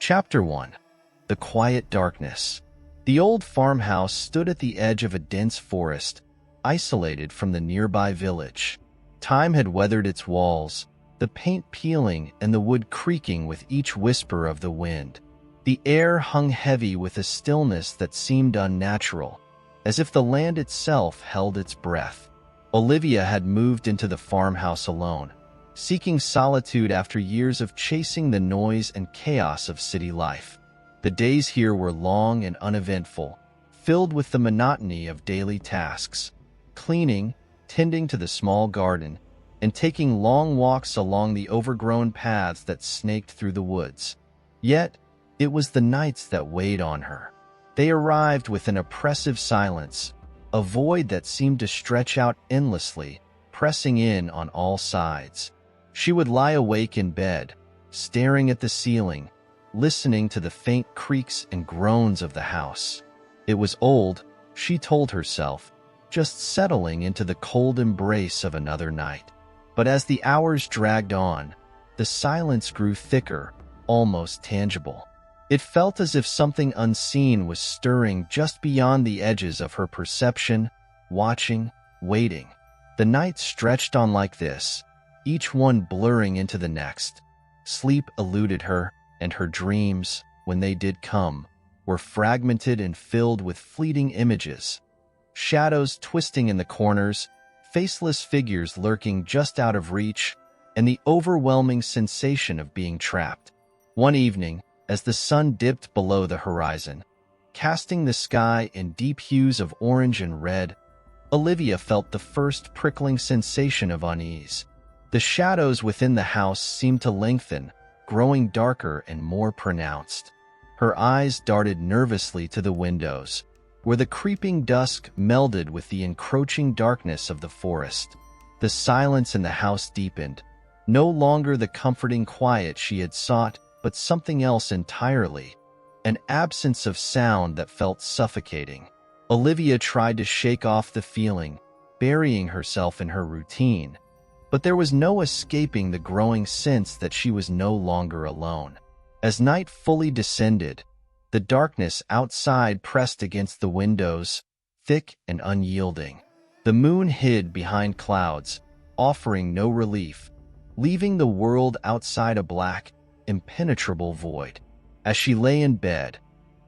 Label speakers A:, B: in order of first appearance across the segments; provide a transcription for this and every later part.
A: Chapter 1. The Quiet Darkness. The old farmhouse stood at the edge of a dense forest, isolated from the nearby village. Time had weathered its walls, the paint peeling and the wood creaking with each whisper of the wind. The air hung heavy with a stillness that seemed unnatural, as if the land itself held its breath. Olivia had moved into the farmhouse alone, seeking solitude after years of chasing the noise and chaos of city life. The days here were long and uneventful, filled with the monotony of daily tasks: cleaning, tending to the small garden, and taking long walks along the overgrown paths that snaked through the woods. Yet, it was the nights that weighed on her. They arrived with an oppressive silence, a void that seemed to stretch out endlessly, pressing in on all sides. She would lie awake in bed, staring at the ceiling, listening to the faint creaks and groans of the house. It was old, she told herself, just settling into the cold embrace of another night. But as the hours dragged on, the silence grew thicker, almost tangible. It felt as if something unseen was stirring just beyond the edges of her perception, watching, waiting. The nights stretched on like this, each one blurring into the next. Sleep eluded her, and her dreams, when they did come, were fragmented and filled with fleeting images. Shadows twisting in the corners, faceless figures lurking just out of reach, and the overwhelming sensation of being trapped. One evening, as the sun dipped below the horizon, casting the sky in deep hues of orange and red, Olivia felt the first prickling sensation of unease. The shadows within the house seemed to lengthen, growing darker and more pronounced. Her eyes darted nervously to the windows, where the creeping dusk melded with the encroaching darkness of the forest. The silence in the house deepened, no longer the comforting quiet she had sought, but something else entirely, an absence of sound that felt suffocating. Olivia tried to shake off the feeling, burying herself in her routine, but there was no escaping the growing sense that she was no longer alone. As night fully descended, the darkness outside pressed against the windows, thick and unyielding. The moon hid behind clouds, offering no relief, leaving the world outside a black, impenetrable void. As she lay in bed,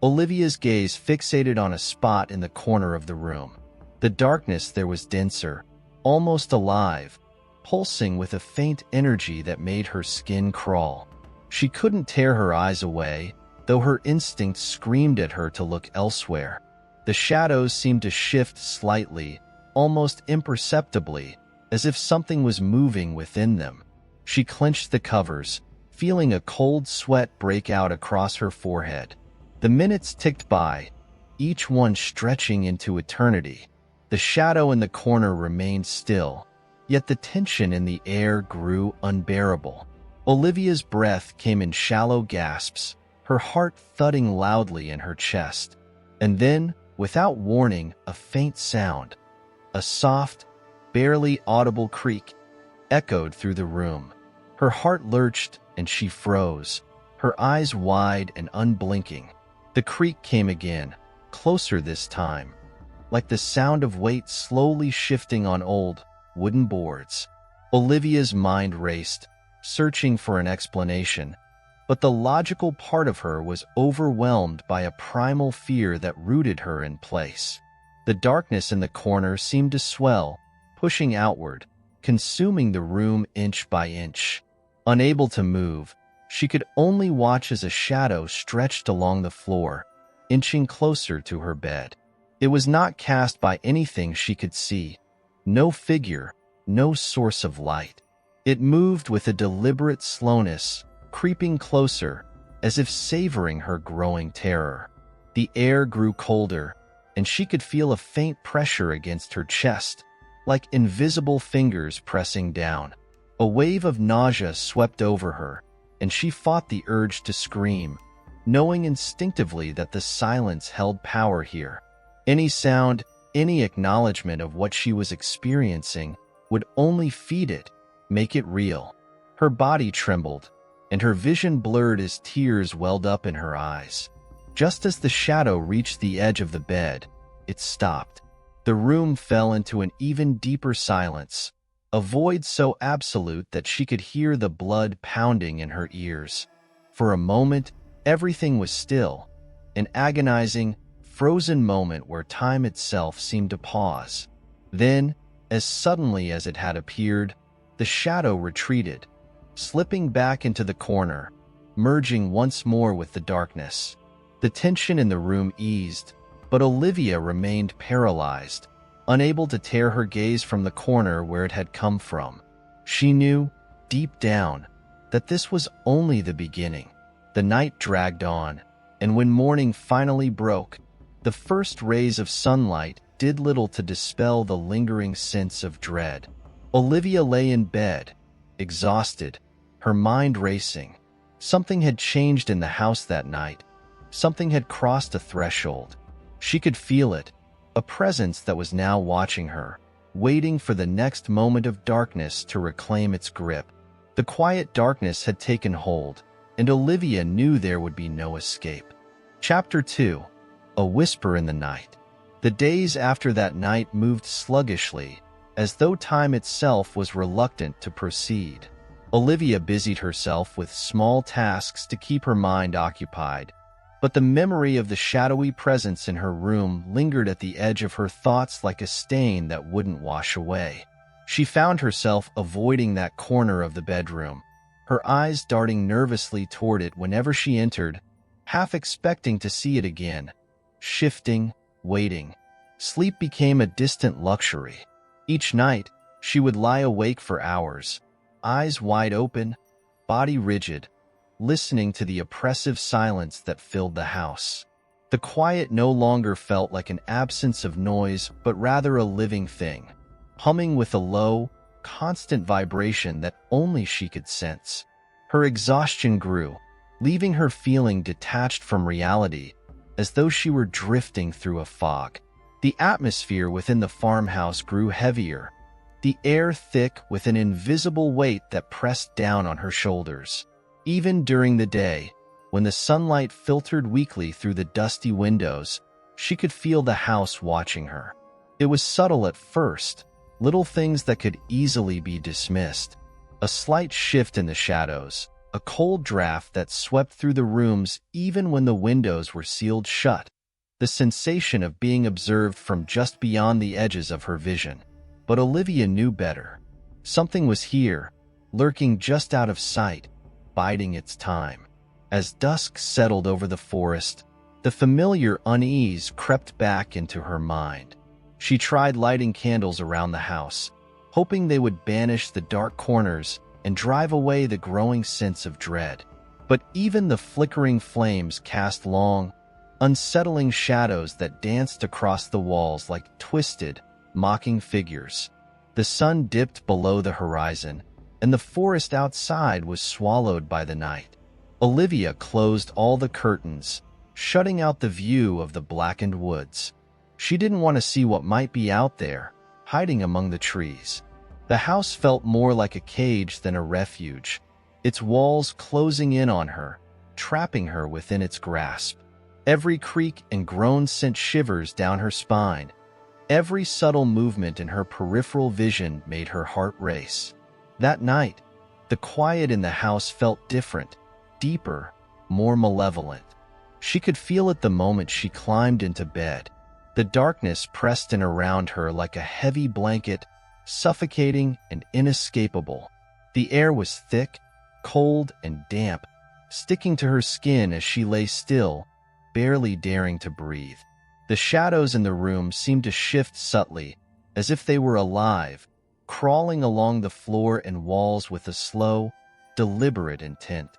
A: Olivia's gaze fixated on a spot in the corner of the room. The darkness there was denser, almost alive, pulsing with a faint energy that made her skin crawl. She couldn't tear her eyes away, though her instincts screamed at her to look elsewhere. The shadows seemed to shift slightly, almost imperceptibly, as if something was moving within them. She clenched the covers, feeling a cold sweat break out across her forehead. The minutes ticked by, each one stretching into eternity. The shadow in the corner remained still, yet the tension in the air grew unbearable. Olivia's breath came in shallow gasps, her heart thudding loudly in her chest. And then, without warning, a faint sound, a soft, barely audible creak, echoed through the room. Her heart lurched, and she froze, her eyes wide and unblinking. The creak came again, closer this time, like the sound of weight slowly shifting on old, wooden boards. Olivia's mind raced, searching for an explanation, but the logical part of her was overwhelmed by a primal fear that rooted her in place. The darkness in the corner seemed to swell, pushing outward, consuming the room inch by inch. Unable to move, she could only watch as a shadow stretched along the floor, inching closer to her bed. It was not cast by anything she could see, no figure, no source of light. It moved with a deliberate slowness, creeping closer, as if savoring her growing terror. The air grew colder, and she could feel a faint pressure against her chest, like invisible fingers pressing down. A wave of nausea swept over her, and she fought the urge to scream, knowing instinctively that the silence held power here. Any sound, any acknowledgement of what she was experiencing would only feed it, make it real. Her body trembled, and her vision blurred as tears welled up in her eyes. Just as the shadow reached the edge of the bed, it stopped. The room fell into an even deeper silence, a void so absolute that she could hear the blood pounding in her ears. For a moment, everything was still, an agonizing, frozen moment where time itself seemed to pause. Then, as suddenly as it had appeared, the shadow retreated, slipping back into the corner, merging once more with the darkness. The tension in the room eased, but Olivia remained paralyzed, unable to tear her gaze from the corner where it had come from. She knew, deep down, that this was only the beginning. The night dragged on, and when morning finally broke, the first rays of sunlight did little to dispel the lingering sense of dread. Olivia lay in bed, exhausted, her mind racing. Something had changed in the house that night. Something had crossed a threshold. She could feel it, a presence that was now watching her, waiting for the next moment of darkness to reclaim its grip. The quiet darkness had taken hold, and Olivia knew there would be no escape. Chapter 2. A Whisper in the Night. The days after that night moved sluggishly, as though time itself was reluctant to proceed. Olivia busied herself with small tasks to keep her mind occupied, but the memory of the shadowy presence in her room lingered at the edge of her thoughts like a stain that wouldn't wash away. She found herself avoiding that corner of the bedroom, her eyes darting nervously toward it whenever she entered, half expecting to see it again. Shifting, waiting. Sleep became a distant luxury. Each night, she would lie awake for hours, eyes wide open, body rigid, listening to the oppressive silence that filled the house. The quiet no longer felt like an absence of noise, but rather a living thing, humming with a low, constant vibration that only she could sense. Her exhaustion grew, leaving her feeling detached from reality, as though she were drifting through a fog. The atmosphere within the farmhouse grew heavier, the air thick with an invisible weight that pressed down on her shoulders. Even during the day, when the sunlight filtered weakly through the dusty windows, she could feel the house watching her. It was subtle at first, little things that could easily be dismissed. A slight shift in the shadows, a cold draft that swept through the rooms even when the windows were sealed shut, the sensation of being observed from just beyond the edges of her vision. But Olivia knew better. Something was here, lurking just out of sight, biding its time. As dusk settled over the forest, the familiar unease crept back into her mind. She tried lighting candles around the house, hoping they would banish the dark corners and drive away the growing sense of dread. But even the flickering flames cast long, unsettling shadows that danced across the walls like twisted, mocking figures. The sun dipped below the horizon, and the forest outside was swallowed by the night. Olivia closed all the curtains, shutting out the view of the blackened woods. She didn't want to see what might be out there, hiding among the trees. The house felt more like a cage than a refuge, its walls closing in on her, trapping her within its grasp. Every creak and groan sent shivers down her spine. Every subtle movement in her peripheral vision made her heart race. That night, the quiet in the house felt different, deeper, more malevolent. She could feel it the moment she climbed into bed. The darkness pressed in around her like a heavy blanket, suffocating and inescapable. The air was thick, cold, and damp, sticking to her skin as she lay still, barely daring to breathe. The shadows in the room seemed to shift subtly, as if they were alive, crawling along the floor and walls with a slow, deliberate intent.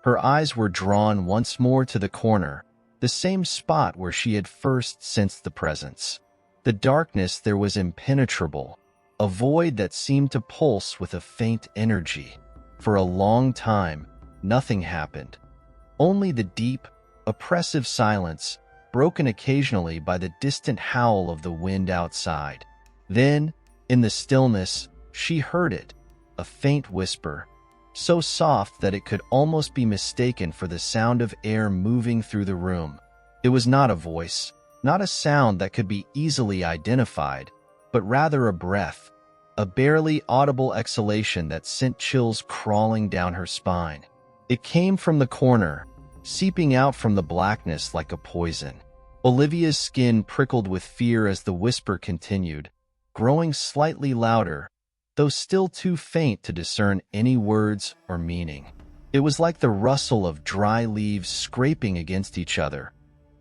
A: Her eyes were drawn once more to the corner, the same spot where she had first sensed the presence. The darkness there was impenetrable, a void that seemed to pulse with a faint energy. For a long time, nothing happened. Only the deep, oppressive silence, broken occasionally by the distant howl of the wind outside. Then, in the stillness, she heard it, a faint whisper, so soft that it could almost be mistaken for the sound of air moving through the room. It was not a voice, not a sound that could be easily identified, but rather a breath, a barely audible exhalation that sent chills crawling down her spine. It came from the corner, seeping out from the blackness like a poison. Olivia's skin prickled with fear as the whisper continued, growing slightly louder, though still too faint to discern any words or meaning. It was like the rustle of dry leaves scraping against each other,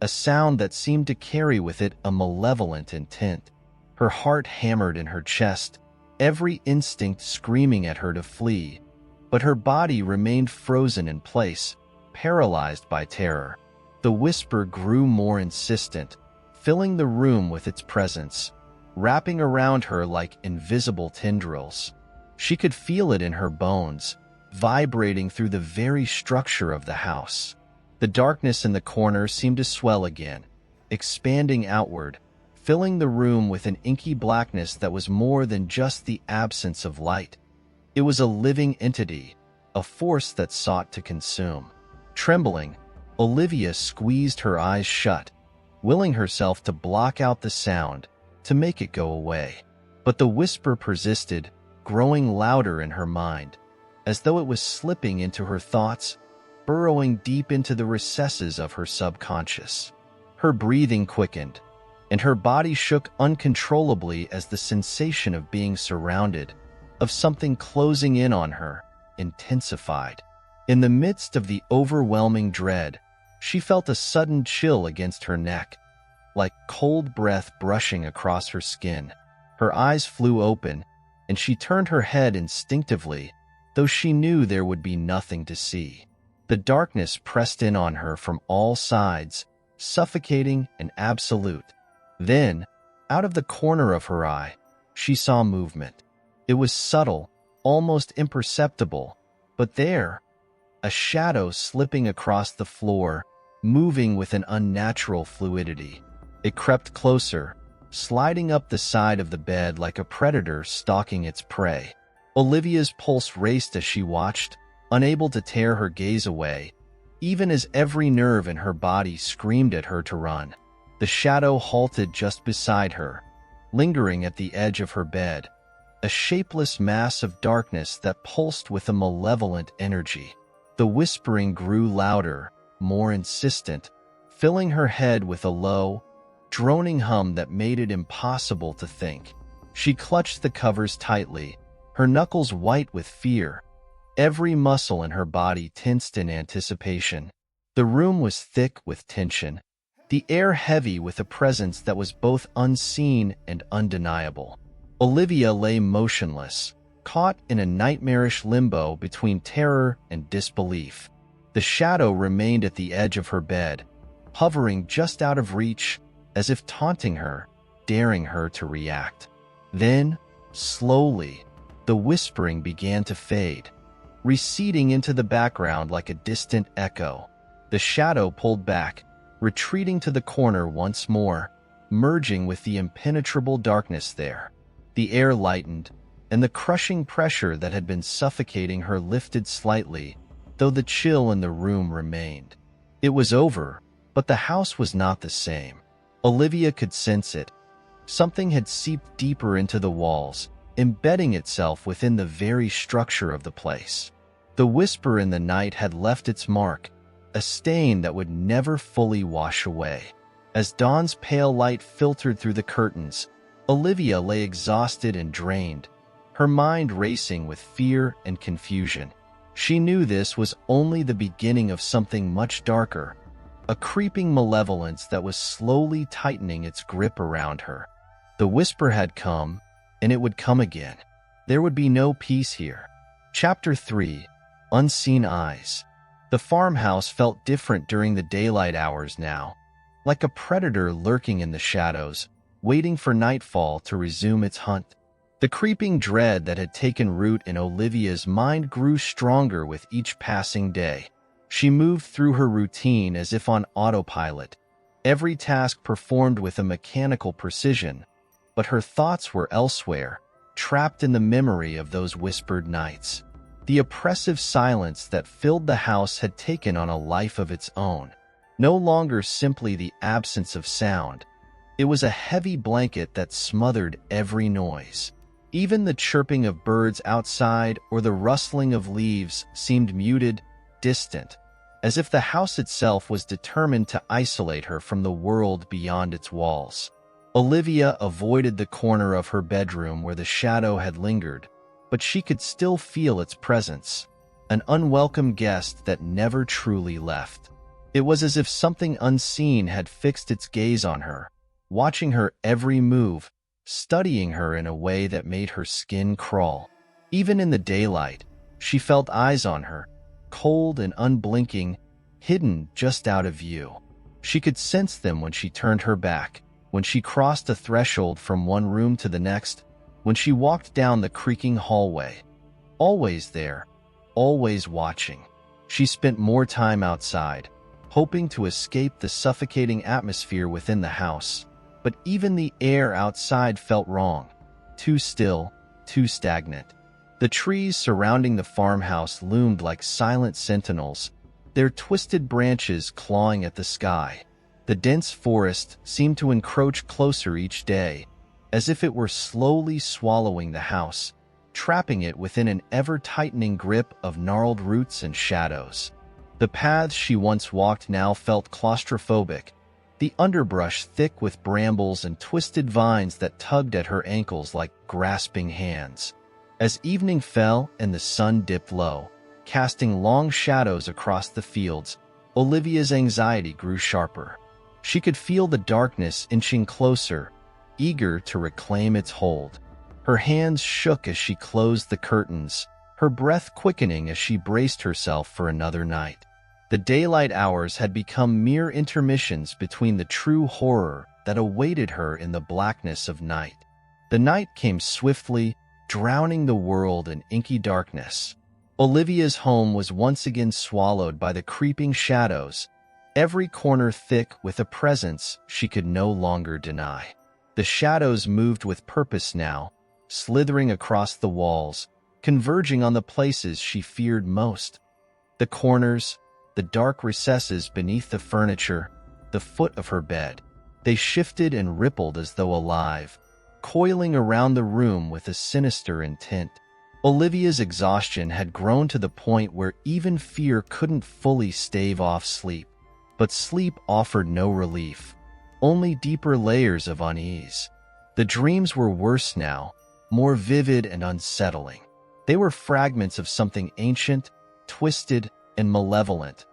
A: a sound that seemed to carry with it a malevolent intent. Her heart hammered in her chest, every instinct screaming at her to flee, but her body remained frozen in place, paralyzed by terror. The whisper grew more insistent, filling the room with its presence, wrapping around her like invisible tendrils. She could feel it in her bones, vibrating through the very structure of the house. The darkness in the corner seemed to swell again, expanding outward, filling the room with an inky blackness that was more than just the absence of light. It was a living entity, a force that sought to consume. Trembling, Olivia squeezed her eyes shut, willing herself to block out the sound, to make it go away. But the whisper persisted, growing louder in her mind, as though it was slipping into her thoughts, burrowing deep into the recesses of her subconscious. Her breathing quickened, and her body shook uncontrollably as the sensation of being surrounded, of something closing in on her, intensified. In the midst of the overwhelming dread, she felt a sudden chill against her neck, like cold breath brushing across her skin. Her eyes flew open, and she turned her head instinctively, though she knew there would be nothing to see. The darkness pressed in on her from all sides, suffocating and absolute. Then, out of the corner of her eye, she saw movement. It was subtle, almost imperceptible, but there, a shadow slipping across the floor, moving with an unnatural fluidity. It crept closer, sliding up the side of the bed like a predator stalking its prey. Olivia's pulse raced as she watched, unable to tear her gaze away, even as every nerve in her body screamed at her to run. The shadow halted just beside her, lingering at the edge of her bed, a shapeless mass of darkness that pulsed with a malevolent energy. The whispering grew louder, more insistent, filling her head with a low, droning hum that made it impossible to think. She clutched the covers tightly, her knuckles white with fear, every muscle in her body tensed in anticipation. The room was thick with tension, the air heavy with a presence that was both unseen and undeniable. Olivia lay motionless, caught in a nightmarish limbo between terror and disbelief. The shadow remained at the edge of her bed, hovering just out of reach, as if taunting her, daring her to react. Then, slowly, the whispering began to fade, receding into the background like a distant echo. The shadow pulled back, retreating to the corner once more, merging with the impenetrable darkness there. The air lightened, and the crushing pressure that had been suffocating her lifted slightly, though the chill in the room remained. It was over, but the house was not the same. Olivia could sense it. Something had seeped deeper into the walls, embedding itself within the very structure of the place. The whisper in the night had left its mark, a stain that would never fully wash away. As dawn's pale light filtered through the curtains, Olivia lay exhausted and drained, her mind racing with fear and confusion. She knew this was only the beginning of something much darker, a creeping malevolence that was slowly tightening its grip around her. The whisper had come, and it would come again. There would be no peace here. Chapter 3: Unseen Eyes. The farmhouse felt different during the daylight hours now, like a predator lurking in the shadows, waiting for nightfall to resume its hunt. The creeping dread that had taken root in Olivia's mind grew stronger with each passing day. She moved through her routine as if on autopilot, every task performed with a mechanical precision, but her thoughts were elsewhere, trapped in the memory of those whispered nights. The oppressive silence that filled the house had taken on a life of its own, no longer simply the absence of sound. It was a heavy blanket that smothered every noise. Even the chirping of birds outside or the rustling of leaves seemed muted, distant, as if the house itself was determined to isolate her from the world beyond its walls. Olivia avoided the corner of her bedroom where the shadow had lingered, but she could still feel its presence, an unwelcome guest that never truly left. It was as if something unseen had fixed its gaze on her, watching her every move, studying her in a way that made her skin crawl. Even in the daylight, she felt eyes on her, cold and unblinking, hidden just out of view. She could sense them when she turned her back, when she crossed a threshold from one room to the next, when she walked down the creaking hallway. Always there, always watching. She spent more time outside, hoping to escape the suffocating atmosphere within the house. But even the air outside felt wrong, too still, too stagnant. The trees surrounding the farmhouse loomed like silent sentinels, their twisted branches clawing at the sky. The dense forest seemed to encroach closer each day, as if it were slowly swallowing the house, trapping it within an ever-tightening grip of gnarled roots and shadows. The paths she once walked now felt claustrophobic, the underbrush thick with brambles and twisted vines that tugged at her ankles like grasping hands. As evening fell and the sun dipped low, casting long shadows across the fields, Olivia's anxiety grew sharper. She could feel the darkness inching closer, eager to reclaim its hold. Her hands shook as she closed the curtains, her breath quickening as she braced herself for another night. The daylight hours had become mere intermissions between the true horror that awaited her in the blackness of night. The night came swiftly, drowning the world in inky darkness. Olivia's home was once again swallowed by the creeping shadows, every corner thick with a presence she could no longer deny. The shadows moved with purpose now, slithering across the walls, converging on the places she feared most. The corners, the dark recesses beneath the furniture, the foot of her bed. They shifted and rippled as though alive, coiling around the room with a sinister intent. Olivia's exhaustion had grown to the point where even fear couldn't fully stave off sleep. But sleep offered no relief, only deeper layers of unease. The dreams were worse now, more vivid and unsettling. They were fragments of something ancient, twisted, and malevolent.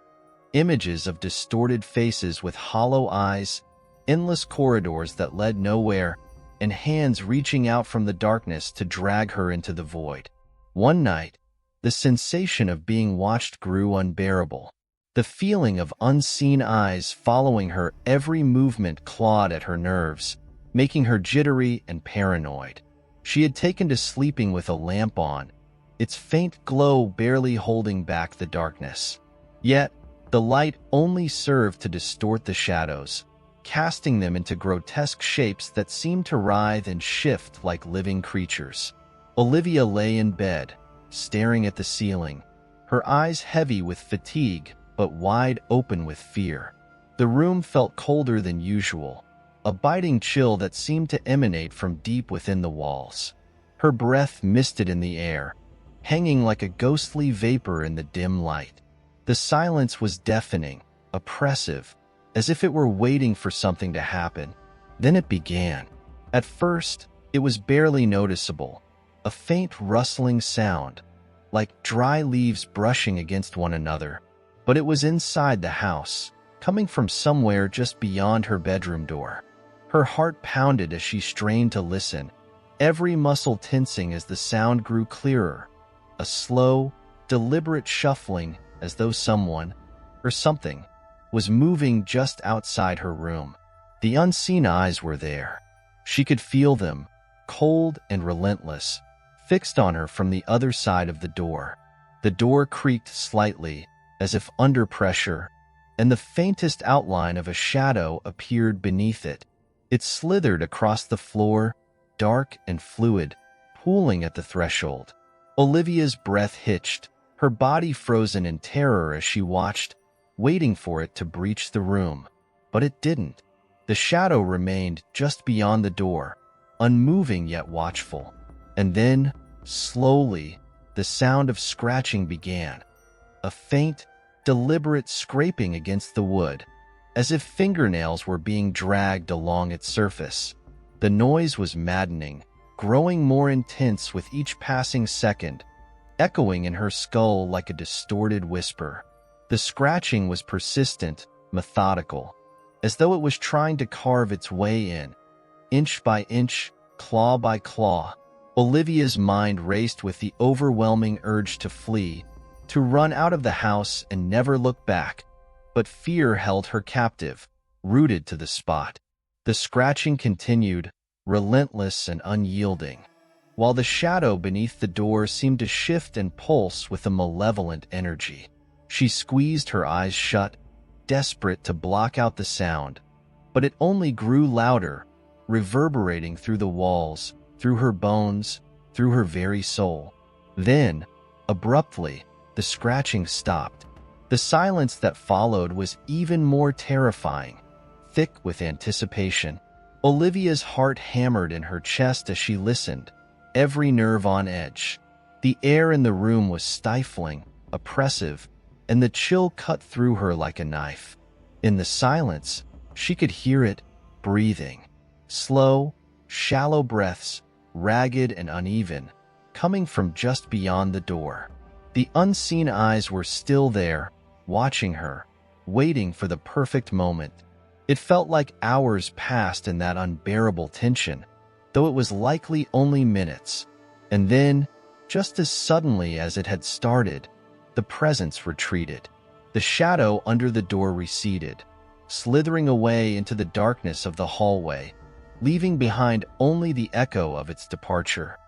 A: Images of distorted faces with hollow eyes, endless corridors that led nowhere, and hands reaching out from the darkness to drag her into the void. One night, the sensation of being watched grew unbearable. The feeling of unseen eyes following her every movement clawed at her nerves, making her jittery and paranoid. She had taken to sleeping with a lamp on, its faint glow barely holding back the darkness. Yet, the light only served to distort the shadows, casting them into grotesque shapes that seemed to writhe and shift like living creatures. Olivia lay in bed, staring at the ceiling, her eyes heavy with fatigue but wide open with fear. The room felt colder than usual, a biting chill that seemed to emanate from deep within the walls. Her breath misted in the air, hanging like a ghostly vapor in the dim light. The silence was deafening, oppressive, as if it were waiting for something to happen. Then it began. At first, it was barely noticeable, a faint rustling sound, like dry leaves brushing against one another. But it was inside the house, coming from somewhere just beyond her bedroom door. Her heart pounded as she strained to listen, every muscle tensing as the sound grew clearer. A slow, deliberate shuffling as though someone, or something, was moving just outside her room. The unseen eyes were there. She could feel them, cold and relentless, fixed on her from the other side of the door. The door creaked slightly, as if under pressure, and the faintest outline of a shadow appeared beneath it. It slithered across the floor, dark and fluid, pooling at the threshold. Olivia's breath hitched, her body frozen in terror as she watched, waiting for it to breach the room. But it didn't. The shadow remained just beyond the door, unmoving yet watchful. And then, slowly, the sound of scratching began. A faint, deliberate scraping against the wood, as if fingernails were being dragged along its surface. The noise was maddening, growing more intense with each passing second, echoing in her skull like a distorted whisper. The scratching was persistent, methodical, as though it was trying to carve its way in, inch by inch, claw by claw. Olivia's mind raced with the overwhelming urge to flee, to run out of the house and never look back. But fear held her captive, rooted to the spot. The scratching continued, relentless and unyielding, while the shadow beneath the door seemed to shift and pulse with a malevolent energy. She squeezed her eyes shut, desperate to block out the sound, but it only grew louder, reverberating through the walls, through her bones, through her very soul. Then, abruptly, the scratching stopped. The silence that followed was even more terrifying, thick with anticipation. Olivia's heart hammered in her chest as she listened, every nerve on edge. The air in the room was stifling, oppressive, and the chill cut through her like a knife. In the silence, she could hear it breathing. Slow, shallow breaths, ragged and uneven, coming from just beyond the door. The unseen eyes were still there, watching her, waiting for the perfect moment. It felt like hours passed in that unbearable tension, though it was likely only minutes. And then, just as suddenly as it had started, the presence retreated. The shadow under the door receded, slithering away into the darkness of the hallway, leaving behind only the echo of its departure.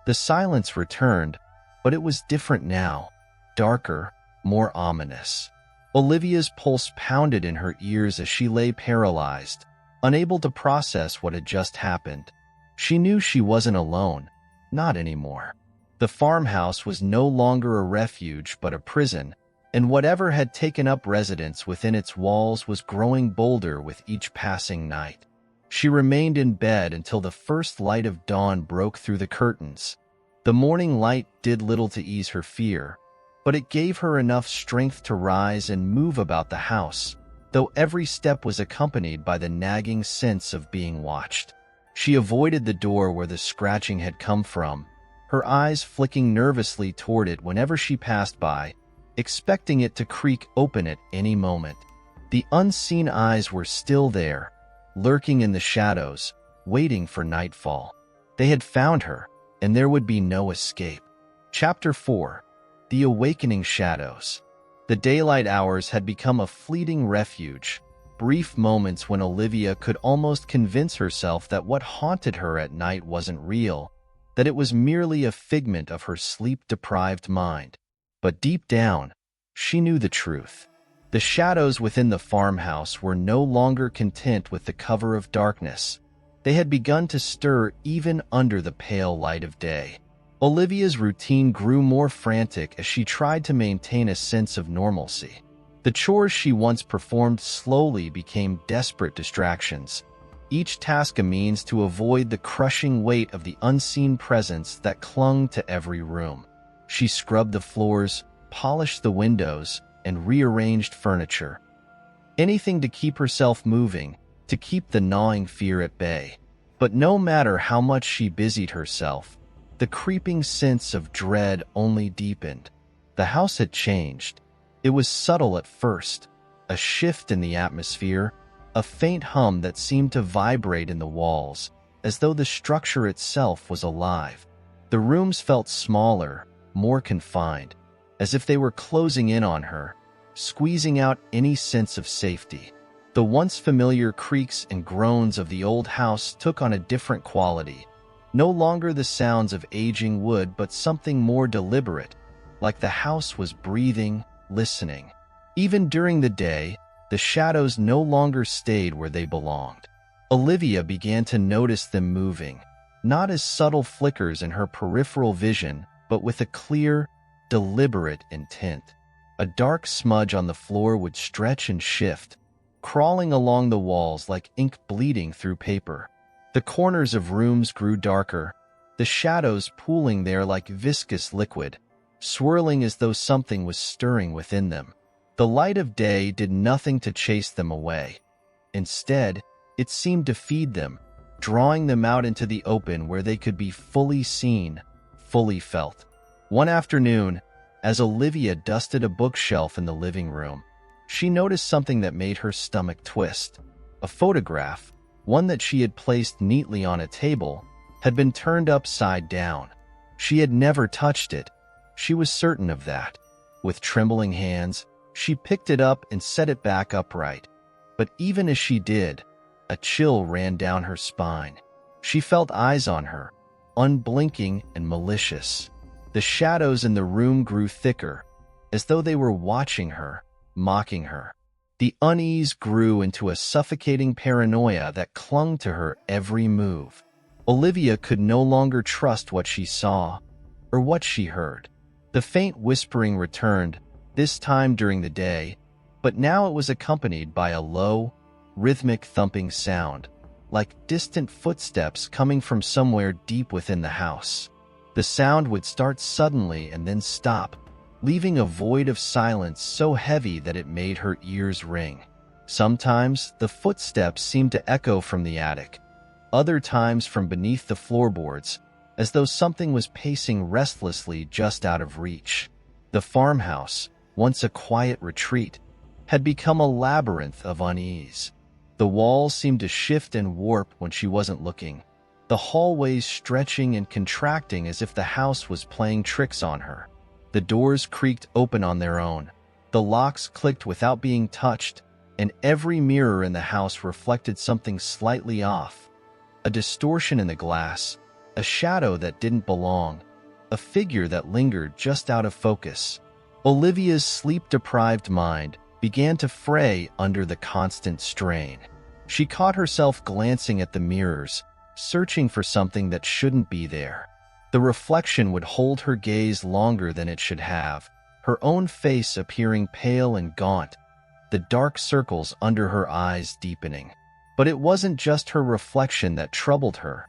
A: The silence returned, but it was different now, darker, more ominous. Olivia's pulse pounded in her ears as she lay paralyzed, unable to process what had just happened. She knew she wasn't alone, not anymore. The farmhouse was no longer a refuge but a prison, and whatever had taken up residence within its walls was growing bolder with each passing night. She remained in bed until the first light of dawn broke through the curtains. The morning light did little to ease her fear, but it gave her enough strength to rise and move about the house, though every step was accompanied by the nagging sense of being watched. She avoided the door where the scratching had come from, her eyes flicking nervously toward it whenever she passed by, expecting it to creak open at any moment. The unseen eyes were still there, lurking in the shadows, waiting for nightfall. They had found her, and there would be no escape. Chapter 4. The Awakening Shadows. The daylight hours had become a fleeting refuge, brief moments when Olivia could almost convince herself that what haunted her at night wasn't real, that it was merely a figment of her sleep-deprived mind. But deep down, she knew the truth. The shadows within the farmhouse were no longer content with the cover of darkness. They had begun to stir even under the pale light of day. Olivia's routine grew more frantic as she tried to maintain a sense of normalcy. The chores she once performed slowly became desperate distractions, each task a means to avoid the crushing weight of the unseen presence that clung to every room. She scrubbed the floors, polished the windows, and rearranged furniture. Anything to keep herself moving, to keep the gnawing fear at bay. But no matter how much she busied herself, the creeping sense of dread only deepened. The house had changed. It was subtle at first, a shift in the atmosphere, a faint hum that seemed to vibrate in the walls, as though the structure itself was alive. The rooms felt smaller, more confined, as if they were closing in on her, squeezing out any sense of safety. The once familiar creaks and groans of the old house took on a different quality, no longer the sounds of aging wood but something more deliberate, like the house was breathing, listening. Even during the day, the shadows no longer stayed where they belonged. Olivia began to notice them moving, not as subtle flickers in her peripheral vision, but with a clear, deliberate intent. A dark smudge on the floor would stretch and shift, crawling along the walls like ink bleeding through paper. The corners of rooms grew darker, the shadows pooling there like viscous liquid, swirling as though something was stirring within them. The light of day did nothing to chase them away. Instead, it seemed to feed them, drawing them out into the open where they could be fully seen, fully felt. One afternoon, as Olivia dusted a bookshelf in the living room, she noticed something that made her stomach twist. A photograph, one that she had placed neatly on a table, had been turned upside down. She had never touched it. She was certain of that. With trembling hands, she picked it up and set it back upright. But even as she did, a chill ran down her spine. She felt eyes on her, unblinking and malicious. The shadows in the room grew thicker, as though they were watching her, mocking her. The unease grew into a suffocating paranoia that clung to her every move. Olivia could no longer trust what she saw or what she heard. The faint whispering returned, this time during the day, but now it was accompanied by a low, rhythmic thumping sound, like distant footsteps coming from somewhere deep within the house. The sound would start suddenly and then stop, leaving a void of silence so heavy that it made her ears ring. Sometimes the footsteps seemed to echo from the attic, other times from beneath the floorboards, as though something was pacing restlessly just out of reach. The farmhouse, once a quiet retreat, had become a labyrinth of unease. The walls seemed to shift and warp when she wasn't looking, the hallways stretching and contracting as if the house was playing tricks on her. The doors creaked open on their own, the locks clicked without being touched, and every mirror in the house reflected something slightly off. A distortion in the glass, a shadow that didn't belong, a figure that lingered just out of focus. Olivia's sleep-deprived mind began to fray under the constant strain. She caught herself glancing at the mirrors, searching for something that shouldn't be there. The reflection would hold her gaze longer than it should have, her own face appearing pale and gaunt, the dark circles under her eyes deepening. But it wasn't just her reflection that troubled her.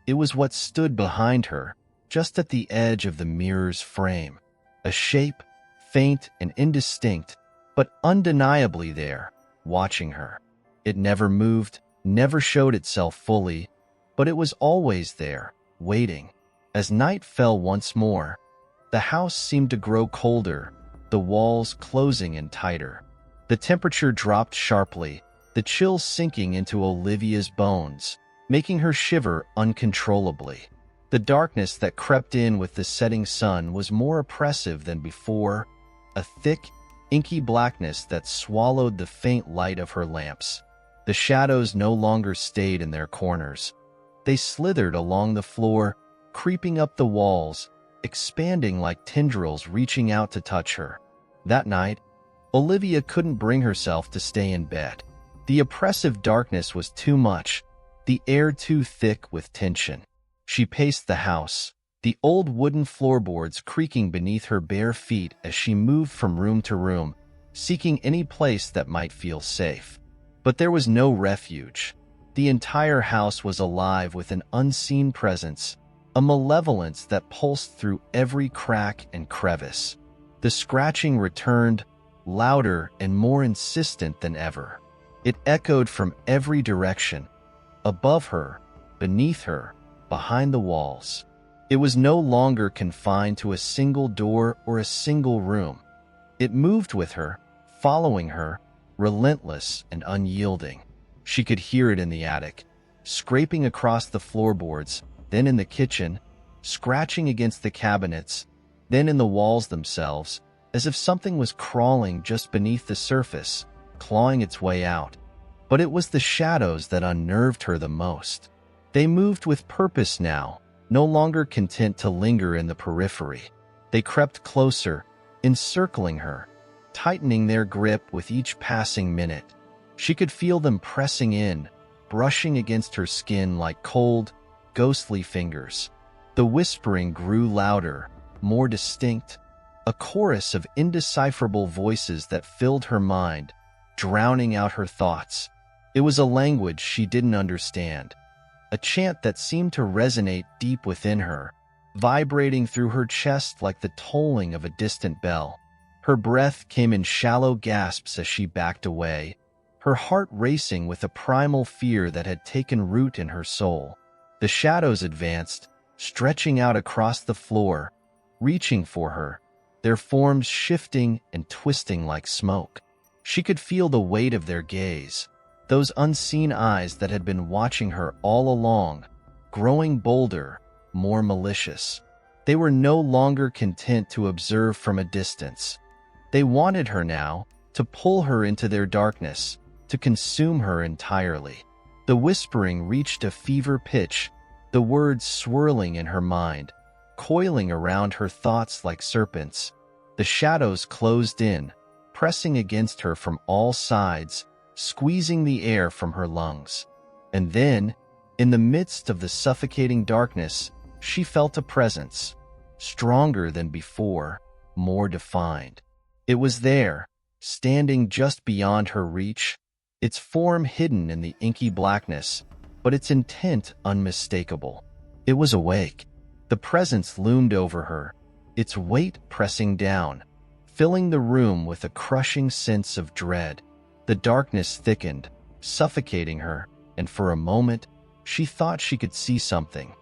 A: It was what stood behind her, just at the edge of the mirror's frame. A shape, faint and indistinct, but undeniably there, watching her. It never moved, never showed itself fully, but it was always there, waiting. As night fell once more, the house seemed to grow colder, the walls closing in tighter. The temperature dropped sharply, the chill sinking into Olivia's bones, making her shiver uncontrollably. The darkness that crept in with the setting sun was more oppressive than before, a thick, inky blackness that swallowed the faint light of her lamps. The shadows no longer stayed in their corners. They slithered along the floor, creeping up the walls, expanding like tendrils reaching out to touch her. That night, Olivia couldn't bring herself to stay in bed. The oppressive darkness was too much, the air too thick with tension. She paced the house, the old wooden floorboards creaking beneath her bare feet as she moved from room to room, seeking any place that might feel safe. But there was no refuge. The entire house was alive with an unseen presence, a malevolence that pulsed through every crack and crevice. The scratching returned, louder and more insistent than ever. It echoed from every direction, above her, beneath her, behind the walls. It was no longer confined to a single door or a single room. It moved with her, following her, relentless and unyielding. She could hear it in the attic, scraping across the floorboards, then in the kitchen, scratching against the cabinets, then in the walls themselves, as if something was crawling just beneath the surface, clawing its way out. But it was the shadows that unnerved her the most. They moved with purpose now, no longer content to linger in the periphery. They crept closer, encircling her, tightening their grip with each passing minute. She could feel them pressing in, brushing against her skin like cold, ghostly fingers. The whispering grew louder, more distinct, a chorus of indecipherable voices that filled her mind, drowning out her thoughts. It was a language she didn't understand, a chant that seemed to resonate deep within her, vibrating through her chest like the tolling of a distant bell. Her breath came in shallow gasps as she backed away, her heart racing with a primal fear that had taken root in her soul. The shadows advanced, stretching out across the floor, reaching for her, their forms shifting and twisting like smoke. She could feel the weight of their gaze, those unseen eyes that had been watching her all along, growing bolder, more malicious. They were no longer content to observe from a distance. They wanted her now, to pull her into their darkness, to consume her entirely. The whispering reached a fever pitch, the words swirling in her mind, coiling around her thoughts like serpents. The shadows closed in, pressing against her from all sides, squeezing the air from her lungs. And then, in the midst of the suffocating darkness, she felt a presence, stronger than before, more defined. It was there, standing just beyond her reach, its form hidden in the inky blackness, but its intent unmistakable. It was awake. The presence loomed over her, its weight pressing down, filling the room with a crushing sense of dread. The darkness thickened, suffocating her, and for a moment, she thought she could see something.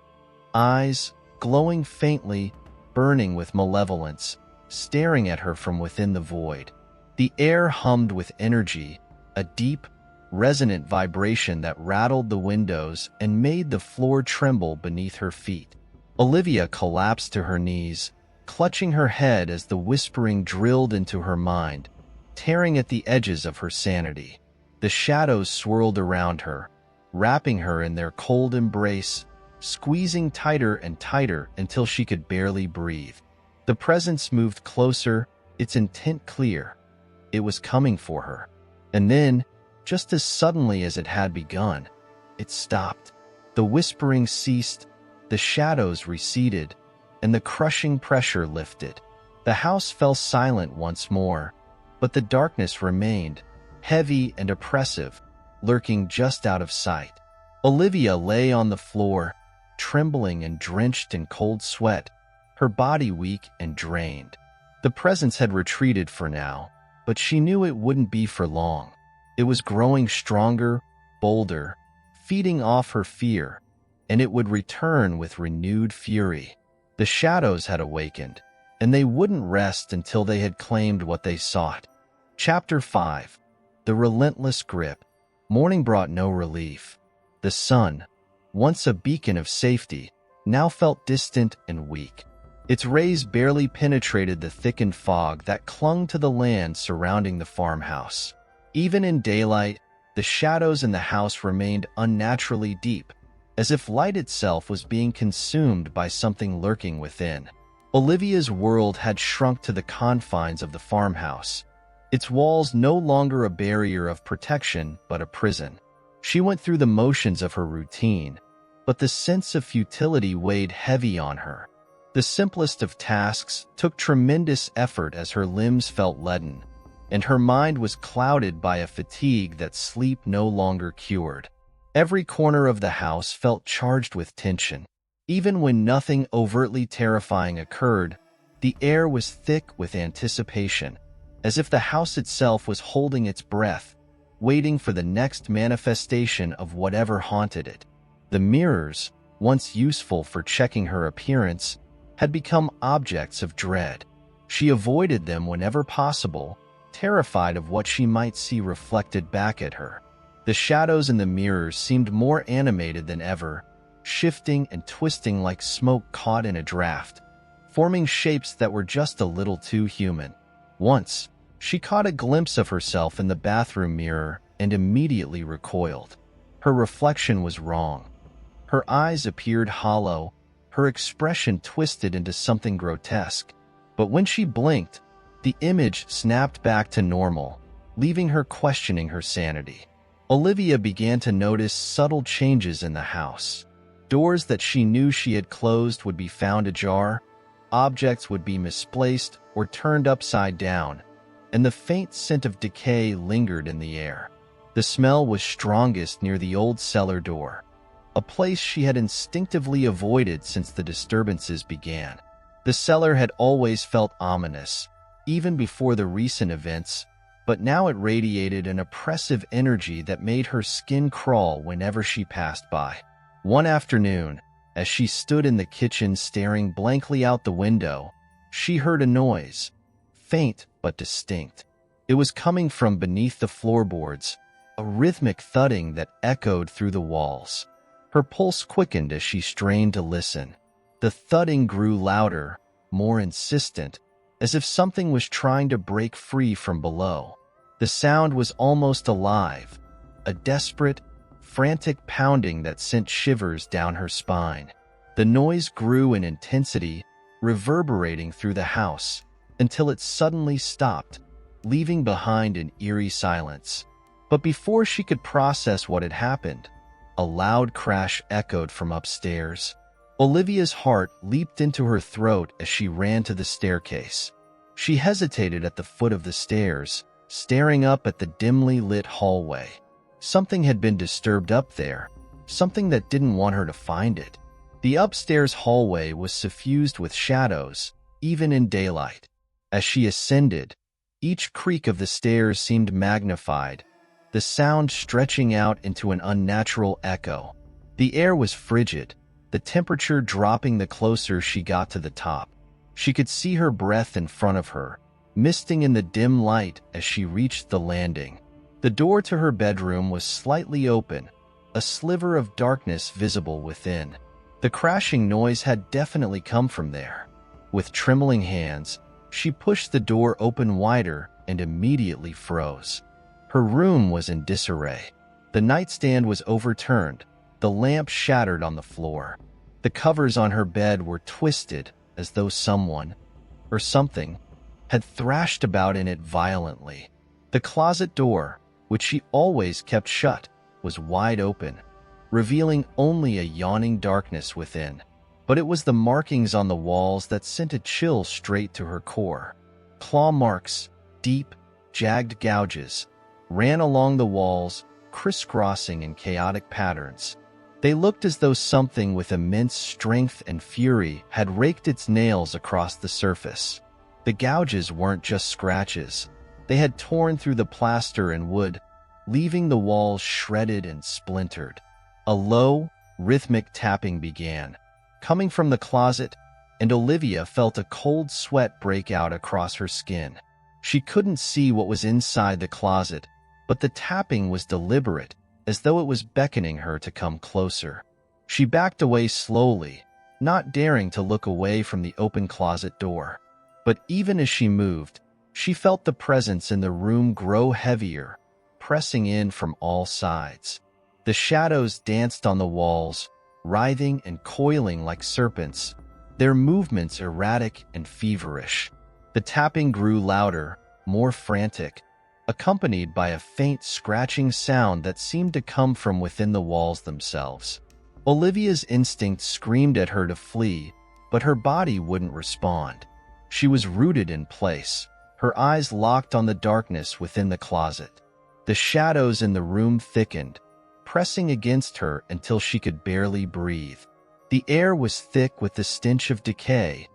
A: Eyes, glowing faintly, burning with malevolence, staring at her from within the void. The air hummed with energy, a deep, resonant vibration that rattled the windows and made the floor tremble beneath her feet. Olivia collapsed to her knees, clutching her head as the whispering drilled into her mind, tearing at the edges of her sanity. The shadows swirled around her, wrapping her in their cold embrace, squeezing tighter and tighter until she could barely breathe. The presence moved closer, its intent clear. It was coming for her. And then, just as suddenly as it had begun, it stopped. The whispering ceased, the shadows receded, and the crushing pressure lifted. The house fell silent once more, but the darkness remained, heavy and oppressive, lurking just out of sight. Olivia lay on the floor, trembling and drenched in cold sweat, her body weak and drained. The presence had retreated for now, but she knew it wouldn't be for long. It was growing stronger, bolder, feeding off her fear, and it would return with renewed fury. The shadows had awakened, and they wouldn't rest until they had claimed what they sought. Chapter 5. The Relentless Grip. Morning brought no relief. The sun, once a beacon of safety, now felt distant and weak. Its rays barely penetrated the thickened fog that clung to the land surrounding the farmhouse. Even in daylight, the shadows in the house remained unnaturally deep, as if light itself was being consumed by something lurking within. Olivia's world had shrunk to the confines of the farmhouse, its walls no longer a barrier of protection but a prison. She went through the motions of her routine, but the sense of futility weighed heavy on her. The simplest of tasks took tremendous effort as her limbs felt leaden, and her mind was clouded by a fatigue that sleep no longer cured. Every corner of the house felt charged with tension. Even when nothing overtly terrifying occurred, the air was thick with anticipation, as if the house itself was holding its breath, waiting for the next manifestation of whatever haunted it. The mirrors, once useful for checking her appearance, had become objects of dread. She avoided them whenever possible, terrified of what she might see reflected back at her. The shadows in the mirrors seemed more animated than ever, shifting and twisting like smoke caught in a draft, forming shapes that were just a little too human. Once, she caught a glimpse of herself in the bathroom mirror and immediately recoiled. Her reflection was wrong. Her eyes appeared hollow, her expression twisted into something grotesque. But when she blinked, the image snapped back to normal, leaving her questioning her sanity. Olivia began to notice subtle changes in the house. Doors that she knew she had closed would be found ajar, objects would be misplaced or turned upside down, and the faint scent of decay lingered in the air. The smell was strongest near the old cellar door, a place she had instinctively avoided since the disturbances began. The cellar had always felt ominous, even before the recent events, but now it radiated an oppressive energy that made her skin crawl whenever she passed by. One afternoon, as she stood in the kitchen staring blankly out the window, she heard a noise, faint but distinct. It was coming from beneath the floorboards, a rhythmic thudding that echoed through the walls. Her pulse quickened as she strained to listen. The thudding grew louder, more insistent, as if something was trying to break free from below. The sound was almost alive, a desperate, frantic pounding that sent shivers down her spine. The noise grew in intensity, reverberating through the house, until it suddenly stopped, leaving behind an eerie silence. But before she could process what had happened, a loud crash echoed from upstairs. Olivia's heart leaped into her throat as she ran to the staircase. She hesitated at the foot of the stairs, staring up at the dimly lit hallway. Something had been disturbed up there, something that didn't want her to find it. The upstairs hallway was suffused with shadows, even in daylight. As she ascended, each creak of the stairs seemed magnified, the sound stretching out into an unnatural echo. The air was frigid, the temperature dropping the closer she got to the top. She could see her breath in front of her, misting in the dim light as she reached the landing. The door to her bedroom was slightly open, a sliver of darkness visible within. The crashing noise had definitely come from there. With trembling hands, she pushed the door open wider and immediately froze. Her room was in disarray. The nightstand was overturned, the lamp shattered on the floor. The covers on her bed were twisted as though someone, or something, had thrashed about in it violently. The closet door, which she always kept shut, was wide open, revealing only a yawning darkness within. But it was the markings on the walls that sent a chill straight to her core. Claw marks, deep, jagged gouges, ran along the walls, crisscrossing in chaotic patterns. They looked as though something with immense strength and fury had raked its nails across the surface. The gouges weren't just scratches. They had torn through the plaster and wood, leaving the walls shredded and splintered. A low, rhythmic tapping began, coming from the closet, and Olivia felt a cold sweat break out across her skin. She couldn't see what was inside the closet, but the tapping was deliberate, as though it was beckoning her to come closer. She backed away slowly, not daring to look away from the open closet door. But even as she moved, she felt the presence in the room grow heavier, pressing in from all sides. The shadows danced on the walls, writhing and coiling like serpents, their movements erratic and feverish. The tapping grew louder, more frantic, accompanied by a faint scratching sound that seemed to come from within the walls themselves. Olivia's instinct screamed at her to flee, but her body wouldn't respond. She was rooted in place, her eyes locked on the darkness within the closet. The shadows in the room thickened, pressing against her until she could barely breathe. The air was thick with the stench of decay,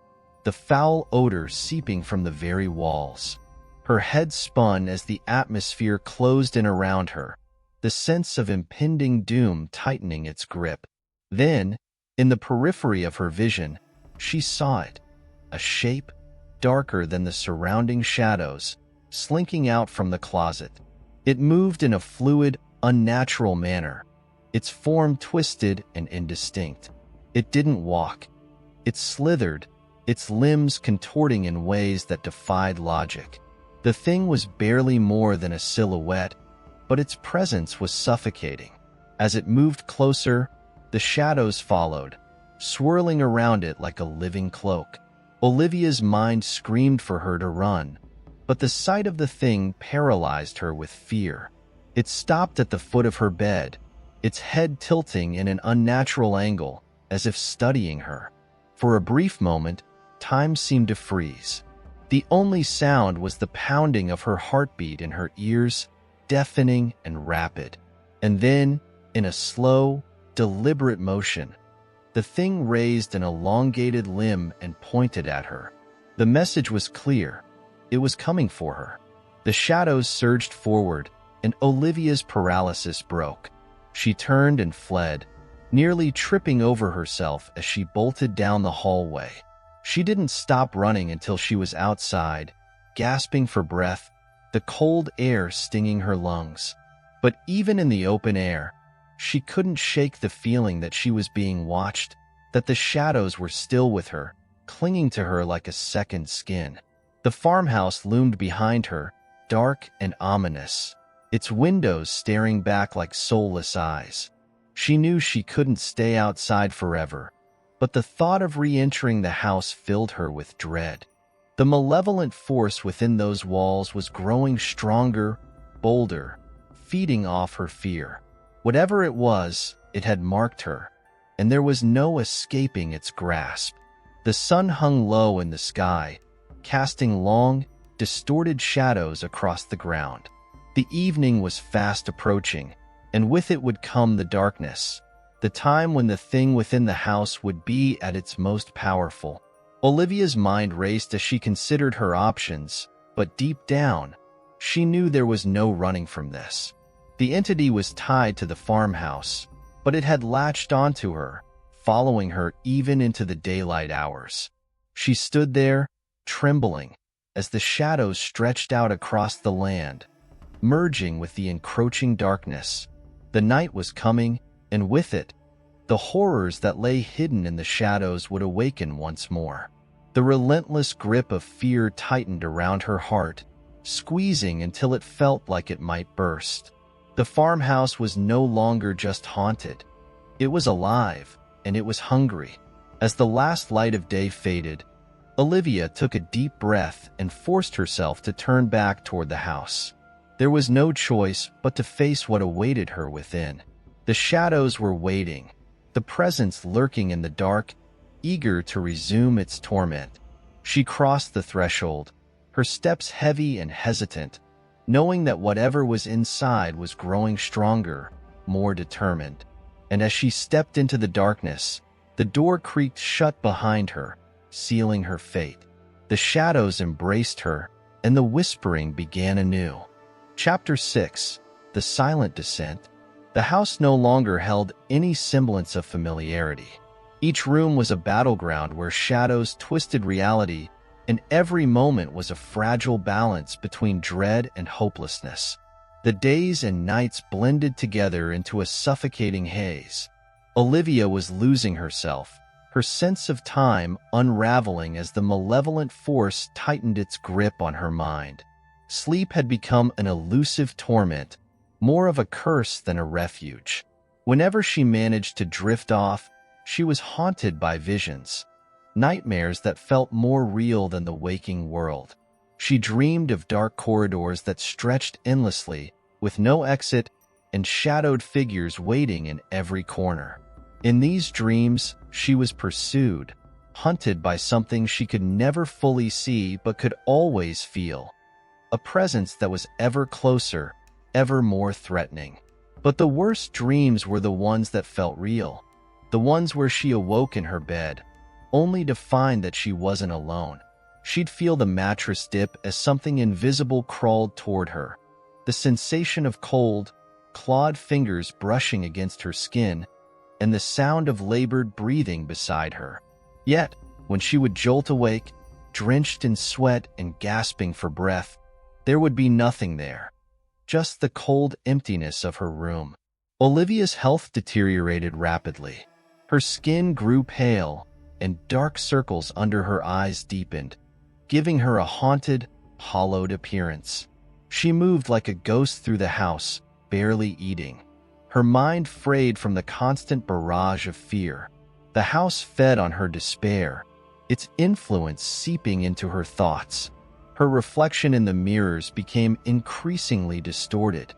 A: the foul odor seeping from the very walls. Her head spun as the atmosphere closed in around her, the sense of impending doom tightening its grip. Then, in the periphery of her vision, she saw it, a shape, darker than the surrounding shadows, slinking out from the closet. It moved in a fluid, unnatural manner, its form twisted and indistinct. It didn't walk. It slithered, its limbs contorting in ways that defied logic. The thing was barely more than a silhouette, but its presence was suffocating. As it moved closer, the shadows followed, swirling around it like a living cloak. Olivia's mind screamed for her to run, but the sight of the thing paralyzed her with fear. It stopped at the foot of her bed, its head tilting in an unnatural angle, as if studying her. For a brief moment, time seemed to freeze. The only sound was the pounding of her heartbeat in her ears, deafening and rapid. And then, in a slow, deliberate motion, the thing raised an elongated limb and pointed at her. The message was clear. It was coming for her. The shadows surged forward, and Olivia's paralysis broke. She turned and fled, nearly tripping over herself as she bolted down the hallway. She didn't stop running until she was outside, gasping for breath, the cold air stinging her lungs. But even in the open air, she couldn't shake the feeling that she was being watched, that the shadows were still with her, clinging to her like a second skin. The farmhouse loomed behind her, dark and ominous, its windows staring back like soulless eyes. She knew she couldn't stay outside forever, but the thought of re-entering the house filled her with dread. The malevolent force within those walls was growing stronger, bolder, feeding off her fear. Whatever it was, it had marked her, and there was no escaping its grasp. The sun hung low in the sky, casting long, distorted shadows across the ground. The evening was fast approaching, and with it would come the darkness, the time when the thing within the house would be at its most powerful. Olivia's mind raced as she considered her options, but deep down, she knew there was no running from this. The entity was tied to the farmhouse, but it had latched onto her, following her even into the daylight hours. She stood there, trembling, as the shadows stretched out across the land, merging with the encroaching darkness. The night was coming, and with it, the horrors that lay hidden in the shadows would awaken once more. The relentless grip of fear tightened around her heart, squeezing until it felt like it might burst. The farmhouse was no longer just haunted. It was alive, and it was hungry. As the last light of day faded, Olivia took a deep breath and forced herself to turn back toward the house. There was no choice but to face what awaited her within. The shadows were waiting, the presence lurking in the dark, eager to resume its torment. She crossed the threshold, her steps heavy and hesitant, knowing that whatever was inside was growing stronger, more determined. And as she stepped into the darkness, the door creaked shut behind her, sealing her fate. The shadows embraced her, and the whispering began anew. Chapter 6. The Silent Descent. The house no longer held any semblance of familiarity. Each room was a battleground where shadows twisted reality, and every moment was a fragile balance between dread and hopelessness. The days and nights blended together into a suffocating haze. Olivia was losing herself, her sense of time unraveling as the malevolent force tightened its grip on her mind. Sleep had become an elusive torment, more of a curse than a refuge. Whenever she managed to drift off, she was haunted by visions, nightmares that felt more real than the waking world. She dreamed of dark corridors that stretched endlessly, with no exit, and shadowed figures waiting in every corner. In these dreams, she was pursued, hunted by something she could never fully see but could always feel. A presence that was ever closer, ever more threatening. But the worst dreams were the ones that felt real, the ones where she awoke in her bed, only to find that she wasn't alone. She'd feel the mattress dip as something invisible crawled toward her, the sensation of cold, clawed fingers brushing against her skin, and the sound of labored breathing beside her. Yet, when she would jolt awake, drenched in sweat and gasping for breath, there would be nothing there, just the cold emptiness of her room. Olivia's health deteriorated rapidly. Her skin grew pale, and dark circles under her eyes deepened, giving her a haunted, hollowed appearance. She moved like a ghost through the house, barely eating, her mind frayed from the constant barrage of fear. The house fed on her despair, its influence seeping into her thoughts. Her reflection in the mirrors became increasingly distorted,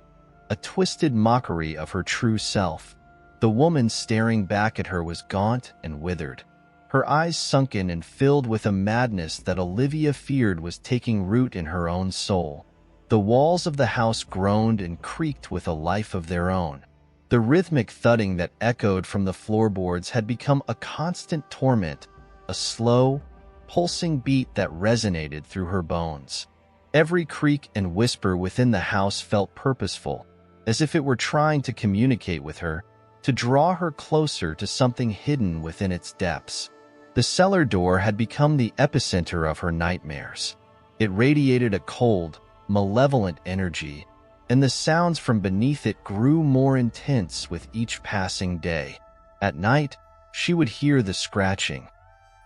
A: a twisted mockery of her true self. The woman staring back at her was gaunt and withered, her eyes sunken and filled with a madness that Olivia feared was taking root in her own soul. The walls of the house groaned and creaked with a life of their own. The rhythmic thudding that echoed from the floorboards had become a constant torment, a slow, pulsing beat that resonated through her bones. Every creak and whisper within the house felt purposeful, as if it were trying to communicate with her, to draw her closer to something hidden within its depths. The cellar door had become the epicenter of her nightmares. It radiated a cold, malevolent energy, and the sounds from beneath it grew more intense with each passing day. At night, she would hear the scratching,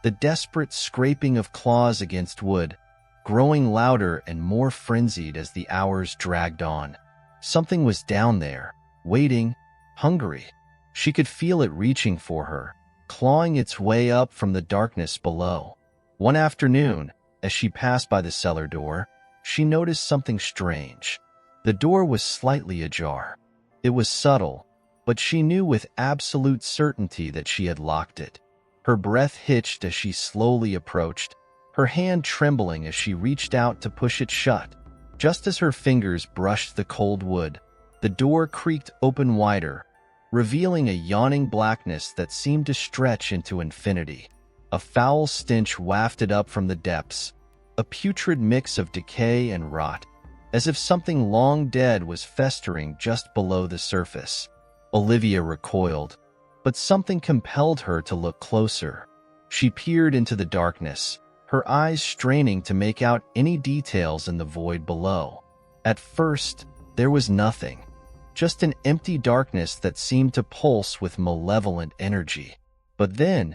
A: the desperate scraping of claws against wood, growing louder and more frenzied as the hours dragged on. Something was down there, waiting, hungry. She could feel it reaching for her, clawing its way up from the darkness below. One afternoon, as she passed by the cellar door, she noticed something strange. The door was slightly ajar. It was subtle, but she knew with absolute certainty that she had locked it. Her breath hitched as she slowly approached, her hand trembling as she reached out to push it shut. Just as her fingers brushed the cold wood, the door creaked open wider, revealing a yawning blackness that seemed to stretch into infinity. A foul stench wafted up from the depths, a putrid mix of decay and rot, as if something long dead was festering just below the surface. Olivia recoiled, but something compelled her to look closer. She peered into the darkness, her eyes straining to make out any details in the void below. At first, there was nothing, just an empty darkness that seemed to pulse with malevolent energy. But then,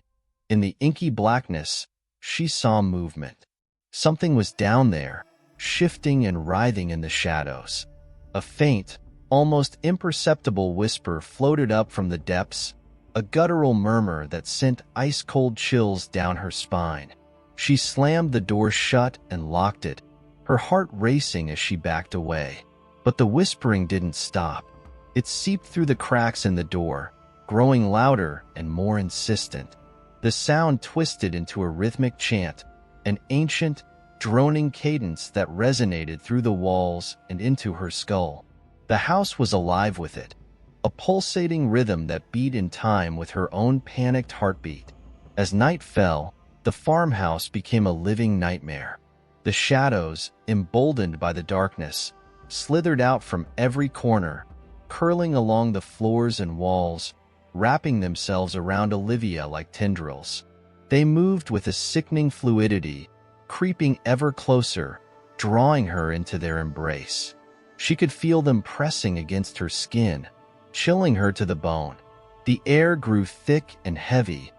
A: in the inky blackness, she saw movement. Something was down there, shifting and writhing in the shadows. A faint, almost imperceptible whisper floated up from the depths, a guttural murmur that sent ice-cold chills down her spine. She slammed the door shut and locked it, her heart racing as she backed away. But the whispering didn't stop. It seeped through the cracks in the door, growing louder and more insistent. The sound twisted into a rhythmic chant, an ancient, droning cadence that resonated through the walls and into her skull. The house was alive with it, a pulsating rhythm that beat in time with her own panicked heartbeat. As night fell, the farmhouse became a living nightmare. The shadows, emboldened by the darkness, slithered out from every corner, curling along the floors and walls, wrapping themselves around Olivia like tendrils. They moved with a sickening fluidity, creeping ever closer, drawing her into their embrace. She could feel them pressing against her skin, chilling her to the bone. The air grew thick and heavy,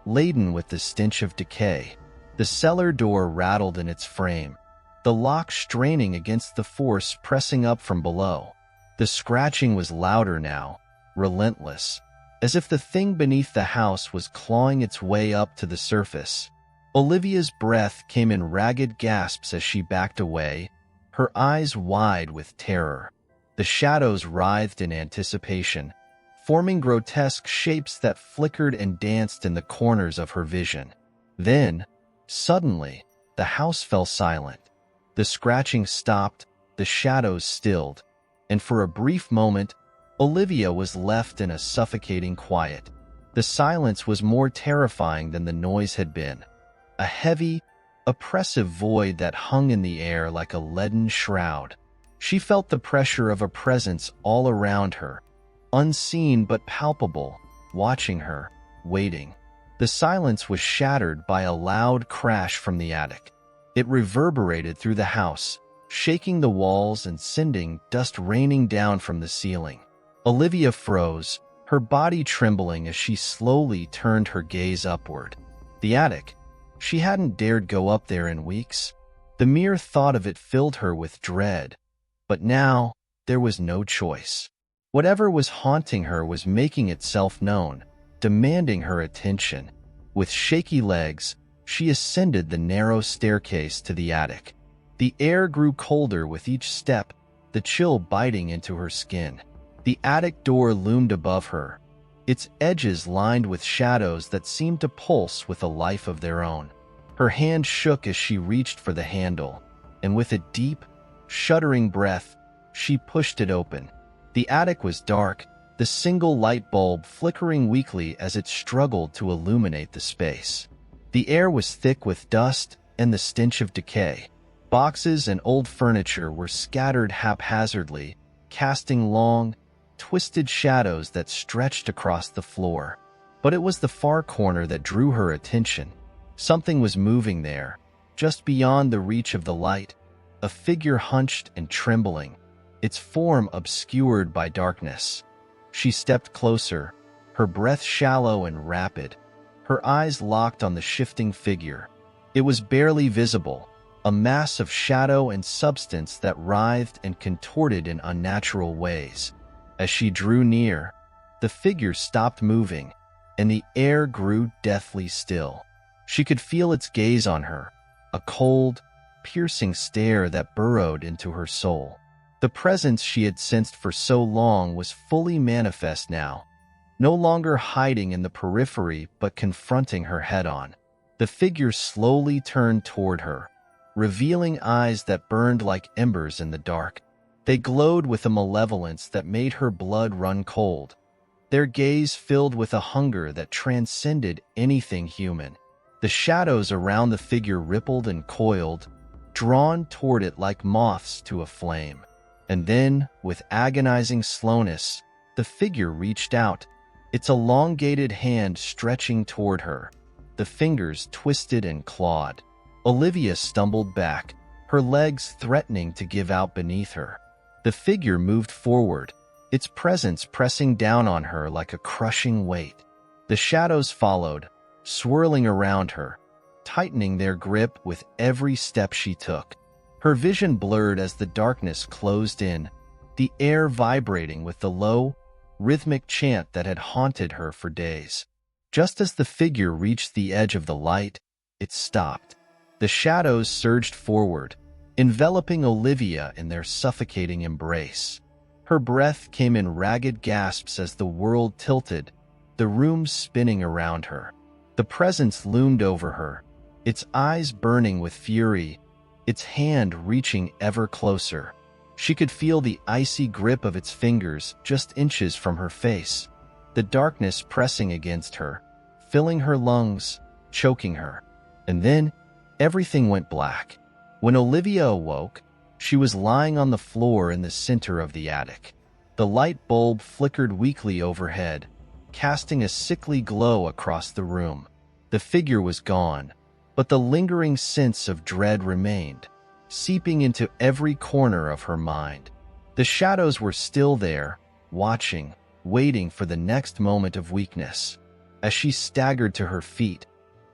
A: laden with the stench of decay. The cellar door rattled in its frame, the lock straining against the force pressing up from below. The scratching was louder now, relentless, as if the thing beneath the house was clawing its way up to the surface. Olivia's breath came in ragged gasps as she backed away, her eyes wide with terror. The shadows writhed in anticipation, forming grotesque shapes that flickered and danced in the corners of her vision. Then, suddenly, the house fell silent. The scratching stopped, the shadows stilled, and for a brief moment, Olivia was left in a suffocating quiet. The silence was more terrifying than the noise had been. A heavy, oppressive void that hung in the air like a leaden shroud. She felt the pressure of a presence all around her, unseen but palpable, watching her, waiting. The silence was shattered by a loud crash from the attic. It reverberated through the house, shaking the walls and sending dust raining down from the ceiling. Olivia froze, her body trembling as she slowly turned her gaze upward. The attic. She hadn't dared go up there in weeks. The mere thought of it filled her with dread. But now, there was no choice. Whatever was haunting her was making itself known, demanding her attention. With shaky legs, she ascended the narrow staircase to the attic. The air grew colder with each step, the chill biting into her skin. The attic door loomed above her, its edges lined with shadows that seemed to pulse with a life of their own. Her hand shook as she reached for the handle, and with a deep, shuddering breath, she pushed it open. The attic was dark, the single light bulb flickering weakly as it struggled to illuminate the space. The air was thick with dust and the stench of decay. Boxes and old furniture were scattered haphazardly, casting long, twisted shadows that stretched across the floor. But it was the far corner that drew her attention. Something was moving there, just beyond the reach of the light, a figure hunched and trembling, its form obscured by darkness. She stepped closer, her breath shallow and rapid, her eyes locked on the shifting figure. It was barely visible, a mass of shadow and substance that writhed and contorted in unnatural ways. As she drew near, the figure stopped moving, and the air grew deathly still. She could feel its gaze on her, a cold, piercing stare that burrowed into her soul. The presence she had sensed for so long was fully manifest now, no longer hiding in the periphery but confronting her head-on. The figure slowly turned toward her, revealing eyes that burned like embers in the dark. They glowed with a malevolence that made her blood run cold, their gaze filled with a hunger that transcended anything human. The shadows around the figure rippled and coiled, drawn toward it like moths to a flame. And then, with agonizing slowness, the figure reached out, its elongated hand stretching toward her, the fingers twisted and clawed. Olivia stumbled back, her legs threatening to give out beneath her. The figure moved forward, its presence pressing down on her like a crushing weight. The shadows followed, swirling around her, tightening their grip with every step she took. Her vision blurred as the darkness closed in, the air vibrating with the low, rhythmic chant that had haunted her for days. Just as the figure reached the edge of the light, it stopped. The shadows surged forward, enveloping Olivia in their suffocating embrace. Her breath came in ragged gasps as the world tilted, the room spinning around her. The presence loomed over her, its eyes burning with fury, its hand reaching ever closer. She could feel the icy grip of its fingers just inches from her face, the darkness pressing against her, filling her lungs, choking her. And then, everything went black. When Olivia awoke, she was lying on the floor in the center of the attic. The light bulb flickered weakly overhead, casting a sickly glow across the room. The figure was gone, but the lingering sense of dread remained, seeping into every corner of her mind. The shadows were still there, watching, waiting for the next moment of weakness. As she staggered to her feet,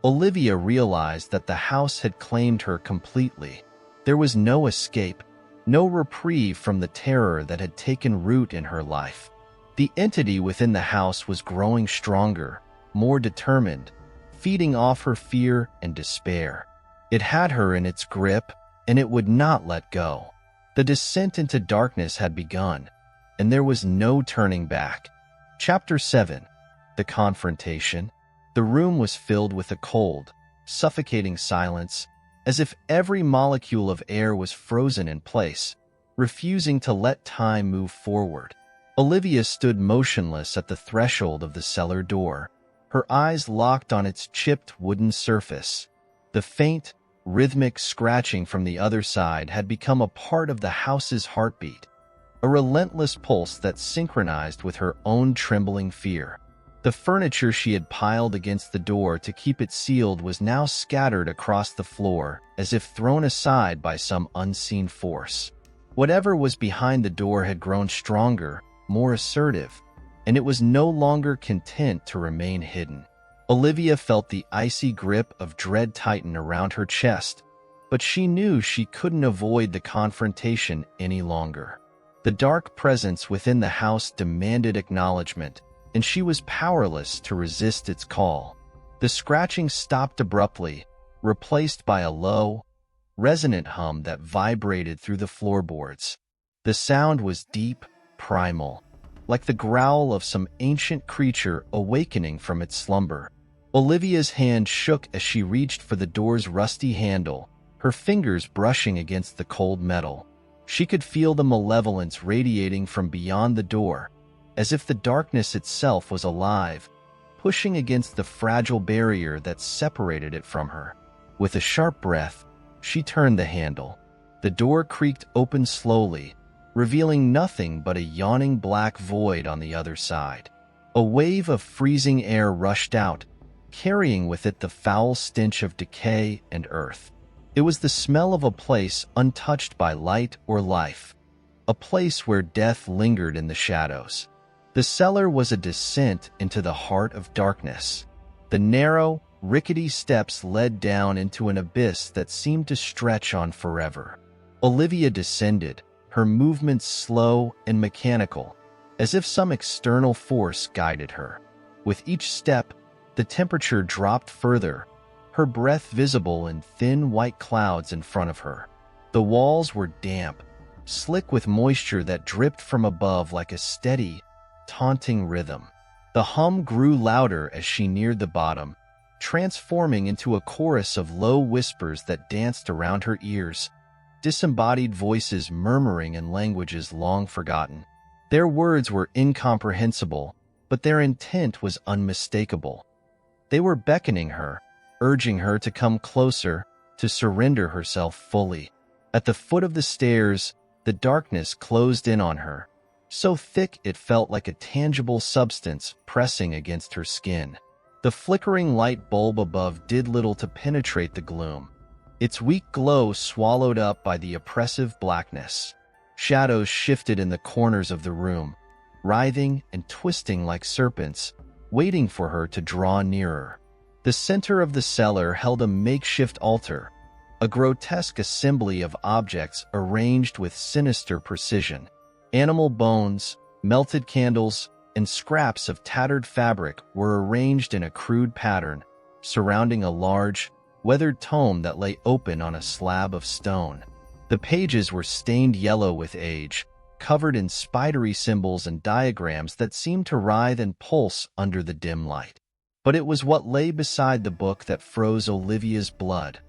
A: Olivia realized that the house had claimed her completely. There was no escape, no reprieve from the terror that had taken root in her life. The entity within the house was growing stronger, more determined, feeding off her fear and despair. It had her in its grip, and it would not let go. The descent into darkness had begun, and there was no turning back. Chapter 7. The Confrontation. The room was filled with a cold, suffocating silence, as if every molecule of air was frozen in place, refusing to let time move forward. Olivia stood motionless at the threshold of the cellar door, her eyes locked on its chipped wooden surface. The faint, rhythmic scratching from the other side had become a part of the house's heartbeat, a relentless pulse that synchronized with her own trembling fear. The furniture she had piled against the door to keep it sealed was now scattered across the floor, as if thrown aside by some unseen force. Whatever was behind the door had grown stronger, more assertive, and it was no longer content to remain hidden. Olivia felt the icy grip of dread tighten around her chest, but she knew she couldn't avoid the confrontation any longer. The dark presence within the house demanded acknowledgement, and she was powerless to resist its call. The scratching stopped abruptly, replaced by a low, resonant hum that vibrated through the floorboards. The sound was deep, primal, like the growl of some ancient creature awakening from its slumber. Olivia's hand shook as she reached for the door's rusty handle, her fingers brushing against the cold metal. She could feel the malevolence radiating from beyond the door, as if the darkness itself was alive, pushing against the fragile barrier that separated it from her. With a sharp breath, she turned the handle. The door creaked open slowly, revealing nothing but a yawning black void on the other side. A wave of freezing air rushed out, carrying with it the foul stench of decay and earth. It was the smell of a place untouched by light or life, a place where death lingered in the shadows. The cellar was a descent into the heart of darkness. The narrow, rickety steps led down into an abyss that seemed to stretch on forever. Olivia descended, her movements slow and mechanical, as if some external force guided her. With each step, the temperature dropped further, her breath visible in thin white clouds in front of her. The walls were damp, slick with moisture that dripped from above like a steady, taunting rhythm. The hum grew louder as she neared the bottom, transforming into a chorus of low whispers that danced around her ears, disembodied voices murmuring in languages long forgotten. Their words were incomprehensible, but their intent was unmistakable. They were beckoning her, urging her to come closer, to surrender herself fully. At the foot of the stairs, the darkness closed in on her, so thick it felt like a tangible substance pressing against her skin. The flickering light bulb above did little to penetrate the gloom, its weak glow swallowed up by the oppressive blackness. Shadows shifted in the corners of the room, writhing and twisting like serpents, waiting for her to draw nearer. The center of the cellar held a makeshift altar, a grotesque assembly of objects arranged with sinister precision. Animal bones, melted candles, and scraps of tattered fabric were arranged in a crude pattern, surrounding a large, weathered tome that lay open on a slab of stone. The pages were stained yellow with age, covered in spidery symbols and diagrams that seemed to writhe and pulse under the dim light. But it was what lay beside the book that froze Olivia's blood.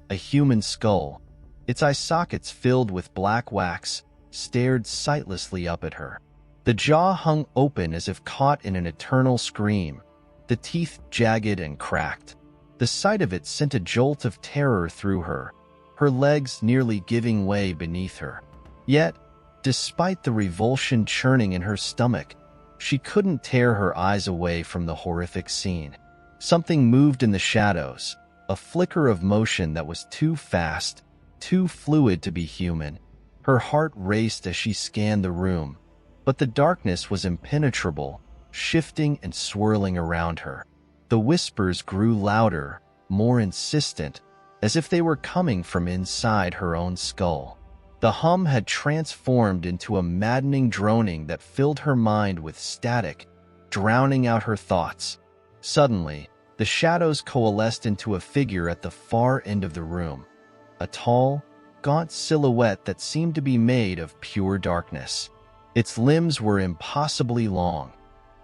A: A human skull, its eye sockets filled with black wax, stared sightlessly up at her. The jaw hung open as if caught in an eternal scream, the teeth jagged and cracked. The sight of it sent a jolt of terror through her, her legs nearly giving way beneath her. Yet, despite the revulsion churning in her stomach, she couldn't tear her eyes away from the horrific scene. Something moved in the shadows, a flicker of motion that was too fast, too fluid to be human. Her heart raced as she scanned the room, but the darkness was impenetrable, shifting and swirling around her. The whispers grew louder, more insistent, as if they were coming from inside her own skull. The hum had transformed into a maddening droning that filled her mind with static, drowning out her thoughts. Suddenly, the shadows coalesced into a figure at the far end of the room, a tall, gaunt silhouette that seemed to be made of pure darkness. Its limbs were impossibly long,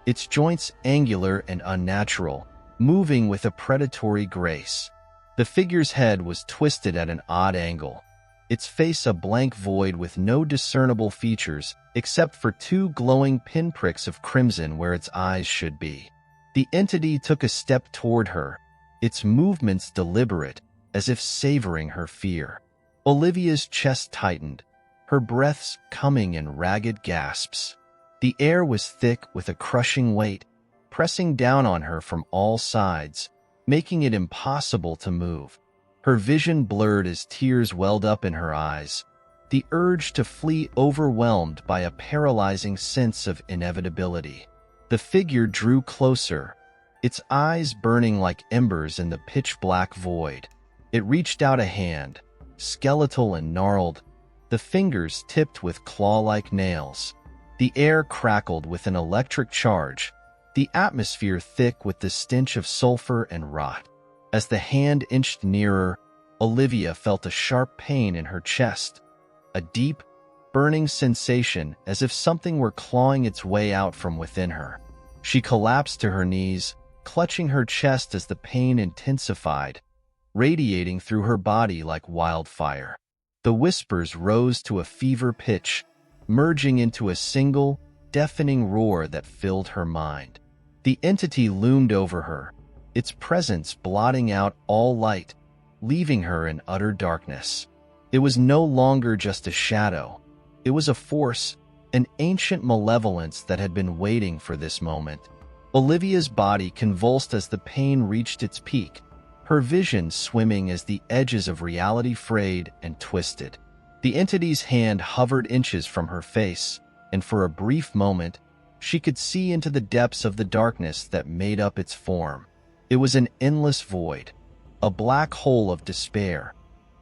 A: its joints angular and unnatural, moving with a predatory grace. The figure's head was twisted at an odd angle, its face a blank void with no discernible features except for two glowing pinpricks of crimson where its eyes should be. The entity took a step toward her, its movements deliberate, as if savoring her fear. Olivia's chest tightened, her breaths coming in ragged gasps. The air was thick with a crushing weight, pressing down on her from all sides, making it impossible to move. Her vision blurred as tears welled up in her eyes, the urge to flee overwhelmed by a paralyzing sense of inevitability. The figure drew closer, its eyes burning like embers in the pitch-black void. It reached out a hand, skeletal and gnarled, the fingers tipped with claw-like nails. The air crackled with an electric charge, the atmosphere thick with the stench of sulfur and rot. As the hand inched nearer, Olivia felt a sharp pain in her chest, a deep, burning sensation as if something were clawing its way out from within her. She collapsed to her knees, clutching her chest as the pain intensified, radiating through her body like wildfire. The whispers rose to a fever pitch, merging into a single, deafening roar that filled her mind. The entity loomed over her, its presence blotting out all light, leaving her in utter darkness. It was no longer just a shadow. It was a force, an ancient malevolence that had been waiting for this moment. Olivia's body convulsed as the pain reached its peak, her vision swimming as the edges of reality frayed and twisted. The entity's hand hovered inches from her face, and for a brief moment, she could see into the depths of the darkness that made up its form. It was an endless void, a black hole of despair,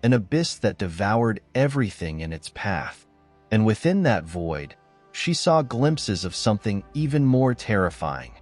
A: an abyss that devoured everything in its path. And within that void, she saw glimpses of something even more terrifying.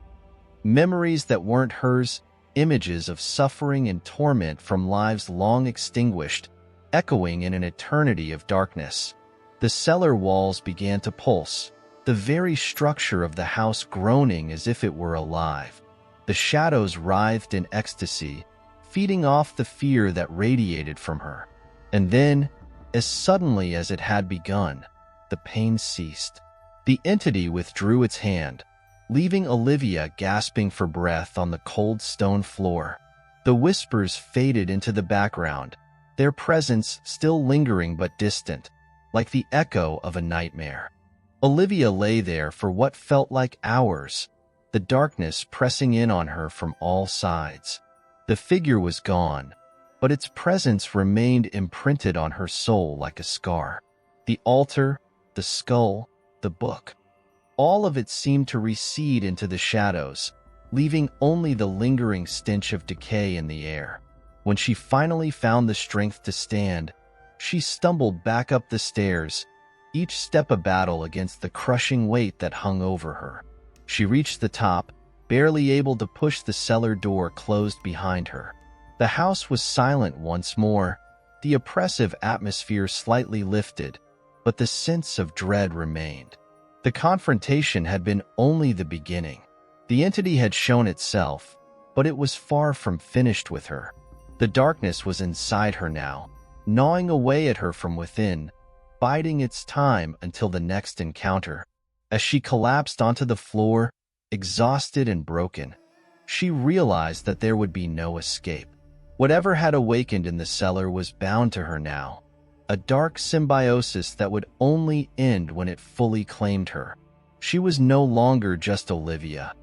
A: Memories that weren't hers, images of suffering and torment from lives long extinguished, echoing in an eternity of darkness. The cellar walls began to pulse, the very structure of the house groaning as if it were alive. The shadows writhed in ecstasy, feeding off the fear that radiated from her. And then, as suddenly as it had begun, the pain ceased. The entity withdrew its hand, leaving Olivia gasping for breath on the cold stone floor. The whispers faded into the background, their presence still lingering but distant, like the echo of a nightmare. Olivia lay there for what felt like hours, the darkness pressing in on her from all sides. The figure was gone, but its presence remained imprinted on her soul like a scar. The altar, the skull, the book. All of it seemed to recede into the shadows, leaving only the lingering stench of decay in the air. When she finally found the strength to stand, she stumbled back up the stairs, each step a battle against the crushing weight that hung over her. She reached the top, barely able to push the cellar door closed behind her. The house was silent once more, the oppressive atmosphere slightly lifted, but the sense of dread remained. The confrontation had been only the beginning. The entity had shown itself, but it was far from finished with her. The darkness was inside her now, gnawing away at her from within, biding its time until the next encounter. As she collapsed onto the floor, exhausted and broken, she realized that there would be no escape. Whatever had awakened in the cellar was bound to her now, a dark symbiosis that would only end when it fully claimed her. She was no longer just Olivia.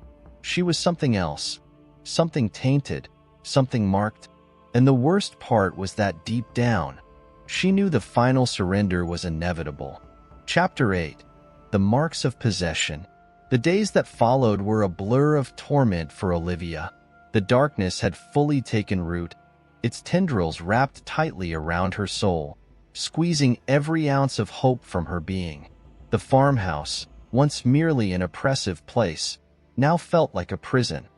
A: She was something else, something tainted, something marked, and the worst part was that deep down, she knew the final surrender was inevitable. Chapter 8. The Marks of Possession. The days that followed were a blur of torment for Olivia. The darkness had fully taken root, its tendrils wrapped tightly around her soul, squeezing every ounce of hope from her being. The farmhouse, once merely an oppressive place, now felt like a prison,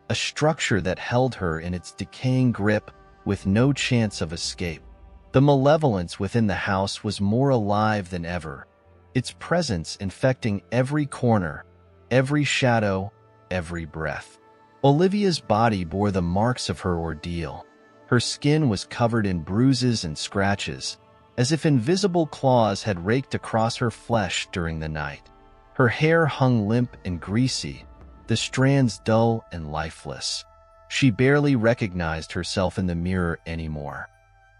A: a structure that held her in its decaying grip with no chance of escape. The malevolence within the house was more alive than ever, its presence infecting every corner, every shadow, every breath. Olivia's body bore the marks of her ordeal. Her skin was covered in bruises and scratches, as if invisible claws had raked across her flesh during the night. Her hair hung limp and greasy, the strands dull and lifeless. She barely recognized herself in the mirror anymore.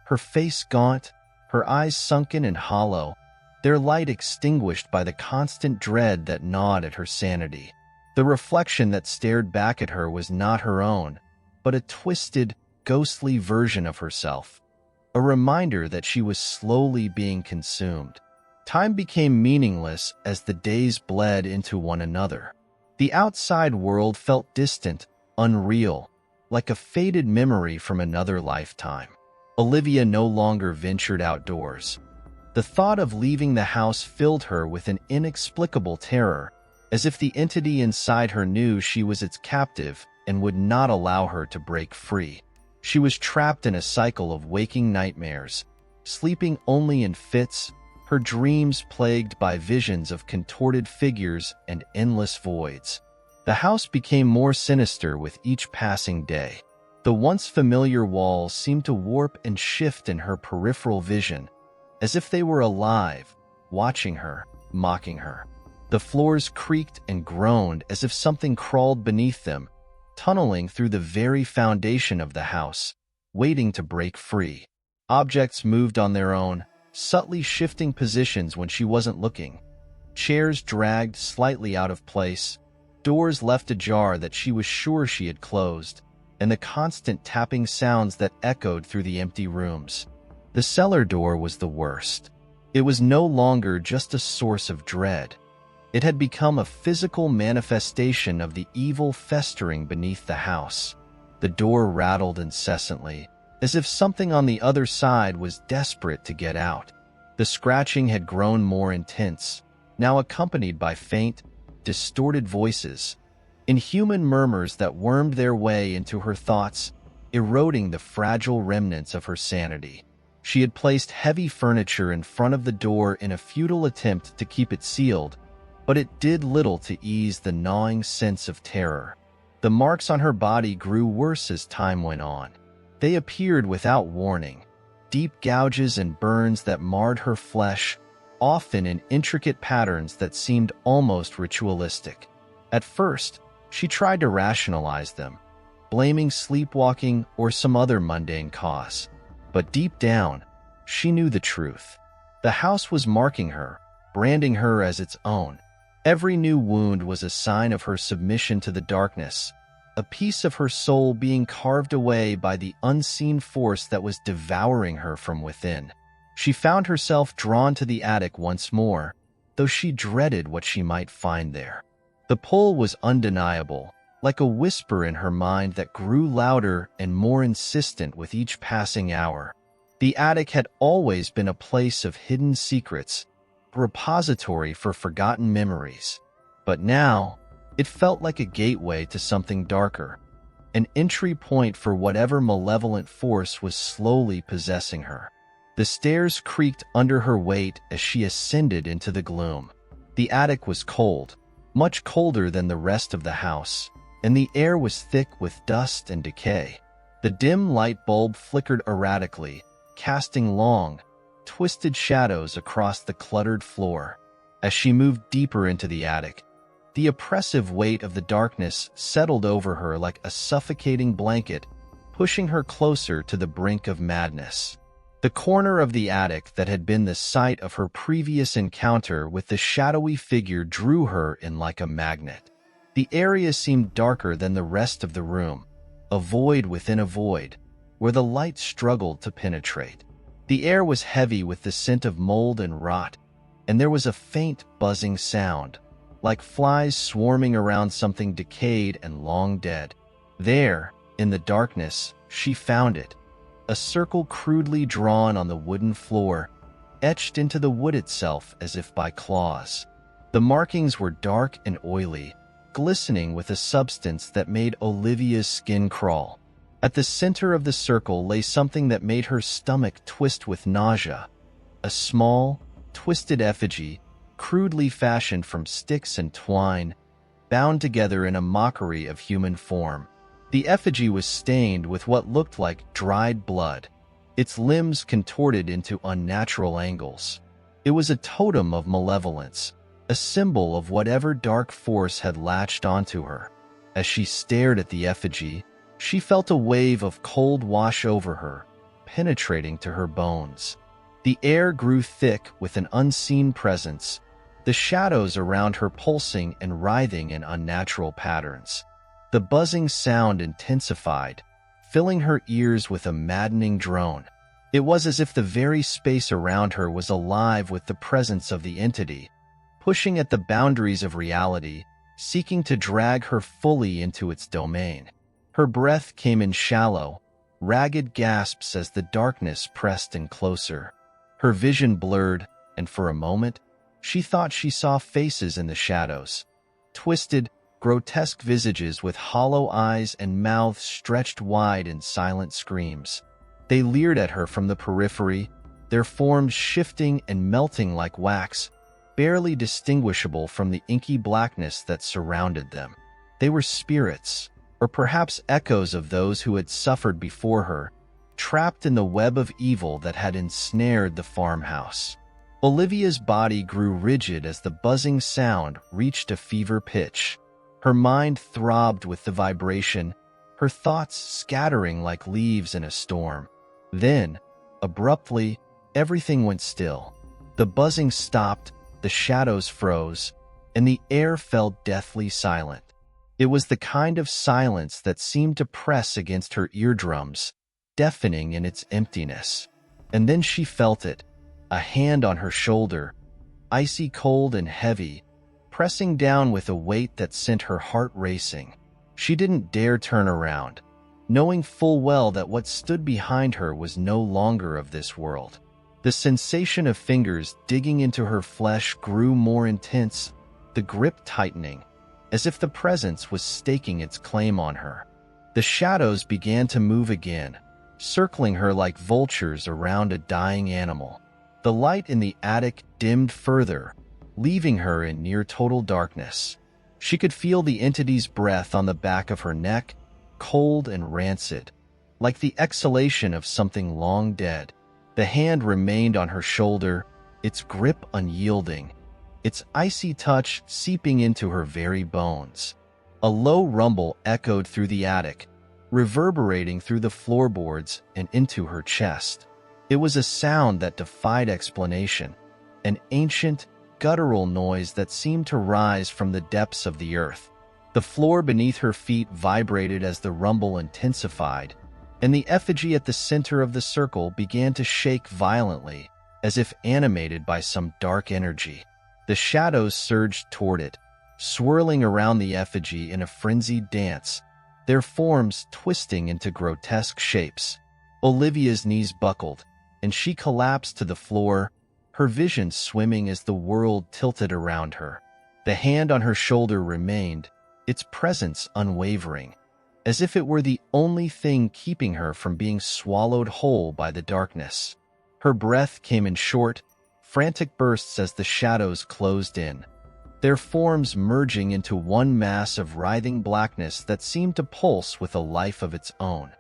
A: Her face gaunt, her eyes sunken and hollow, their light extinguished by the constant dread that gnawed at her sanity. The reflection that stared back at her was not her own, but a twisted, ghostly version of herself, a reminder that she was slowly being consumed. Time became meaningless as the days bled into one another. The outside world felt distant, unreal, like a faded memory from another lifetime. Olivia no longer ventured outdoors. The thought of leaving the house filled her with an inexplicable terror, as if the entity inside her knew she was its captive and would not allow her to break free. She was trapped in a cycle of waking nightmares, sleeping only in fits, her dreams plagued by visions of contorted figures and endless voids. The house became more sinister with each passing day. The once familiar walls seemed to warp and shift in her peripheral vision, as if they were alive, watching her, mocking her. The floors creaked and groaned as if something crawled beneath them, tunneling through the very foundation of the house, waiting to break free. Objects moved on their own, subtly shifting positions when she wasn't looking. Chairs dragged slightly out of place, doors left ajar that she was sure she had closed, and the constant tapping sounds that echoed through the empty rooms. The cellar door was the worst. It was no longer just a source of dread. It had become a physical manifestation of the evil festering beneath the house. The door rattled incessantly, as if something on the other side was desperate to get out. The scratching had grown more intense, now accompanied by faint, distorted voices, inhuman murmurs that wormed their way into her thoughts, eroding the fragile remnants of her sanity. She had placed heavy furniture in front of the door in a futile attempt to keep it sealed, but it did little to ease the gnawing sense of terror. The marks on her body grew worse as time went on. They appeared without warning, deep gouges and burns that marred her flesh, often in intricate patterns that seemed almost ritualistic. At first, she tried to rationalize them, blaming sleepwalking or some other mundane cause. But deep down, she knew the truth. The house was marking her, branding her as its own. Every new wound was a sign of her submission to the darkness, a piece of her soul being carved away by the unseen force that was devouring her from within. She found herself drawn to the attic once more, though she dreaded what she might find there. The pull was undeniable, like a whisper in her mind that grew louder and more insistent with each passing hour. The attic had always been a place of hidden secrets, a repository for forgotten memories. But now, it felt like a gateway to something darker, an entry point for whatever malevolent force was slowly possessing her. The stairs creaked under her weight as she ascended into the gloom. The attic was cold, much colder than the rest of the house, and the air was thick with dust and decay. The dim light bulb flickered erratically, casting long, twisted shadows across the cluttered floor. As she moved deeper into the attic, the oppressive weight of the darkness settled over her like a suffocating blanket, pushing her closer to the brink of madness. The corner of the attic that had been the site of her previous encounter with the shadowy figure drew her in like a magnet. The area seemed darker than the rest of the room, a void within a void, where the light struggled to penetrate. The air was heavy with the scent of mold and rot, and there was a faint buzzing sound, like flies swarming around something decayed and long dead. There, in the darkness, she found it. A circle crudely drawn on the wooden floor, etched into the wood itself as if by claws. The markings were dark and oily, glistening with a substance that made Olivia's skin crawl. At the center of the circle lay something that made her stomach twist with nausea. A small, twisted effigy, crudely fashioned from sticks and twine, bound together in a mockery of human form. The effigy was stained with what looked like dried blood, its limbs contorted into unnatural angles. It was a totem of malevolence, a symbol of whatever dark force had latched onto her. As she stared at the effigy, she felt a wave of cold wash over her, penetrating to her bones. The air grew thick with an unseen presence, the shadows around her pulsing and writhing in unnatural patterns. The buzzing sound intensified, filling her ears with a maddening drone. It was as if the very space around her was alive with the presence of the entity, pushing at the boundaries of reality, seeking to drag her fully into its domain. Her breath came in shallow, ragged gasps as the darkness pressed in closer. Her vision blurred, and for a moment, she thought she saw faces in the shadows. Twisted, grotesque visages with hollow eyes and mouths stretched wide in silent screams. They leered at her from the periphery, their forms shifting and melting like wax, barely distinguishable from the inky blackness that surrounded them. They were spirits, or perhaps echoes of those who had suffered before her, trapped in the web of evil that had ensnared the farmhouse. Olivia's body grew rigid as the buzzing sound reached a fever pitch. Her mind throbbed with the vibration, her thoughts scattering like leaves in a storm. Then, abruptly, everything went still. The buzzing stopped, the shadows froze, and the air fell deathly silent. It was the kind of silence that seemed to press against her eardrums, deafening in its emptiness. And then she felt it, a hand on her shoulder, icy cold and heavy, pressing down with a weight that sent her heart racing. She didn't dare turn around, knowing full well that what stood behind her was no longer of this world. The sensation of fingers digging into her flesh grew more intense, the grip tightening, as if the presence was staking its claim on her. The shadows began to move again, circling her like vultures around a dying animal. The light in the attic dimmed further, leaving her in near total darkness. She could feel the entity's breath on the back of her neck, cold and rancid, like the exhalation of something long dead. The hand remained on her shoulder, its grip unyielding, its icy touch seeping into her very bones. A low rumble echoed through the attic, reverberating through the floorboards and into her chest. It was a sound that defied explanation, an ancient, guttural noise that seemed to rise from the depths of the earth. The floor beneath her feet vibrated as the rumble intensified, and the effigy at the center of the circle began to shake violently, as if animated by some dark energy. The shadows surged toward it, swirling around the effigy in a frenzied dance, their forms twisting into grotesque shapes. Olivia's knees buckled, and she collapsed to the floor, her vision swimming as the world tilted around her. The hand on her shoulder remained, its presence unwavering, as if it were the only thing keeping her from being swallowed whole by the darkness. Her breath came in short, frantic bursts as the shadows closed in, their forms merging into one mass of writhing blackness that seemed to pulse with a life of its own.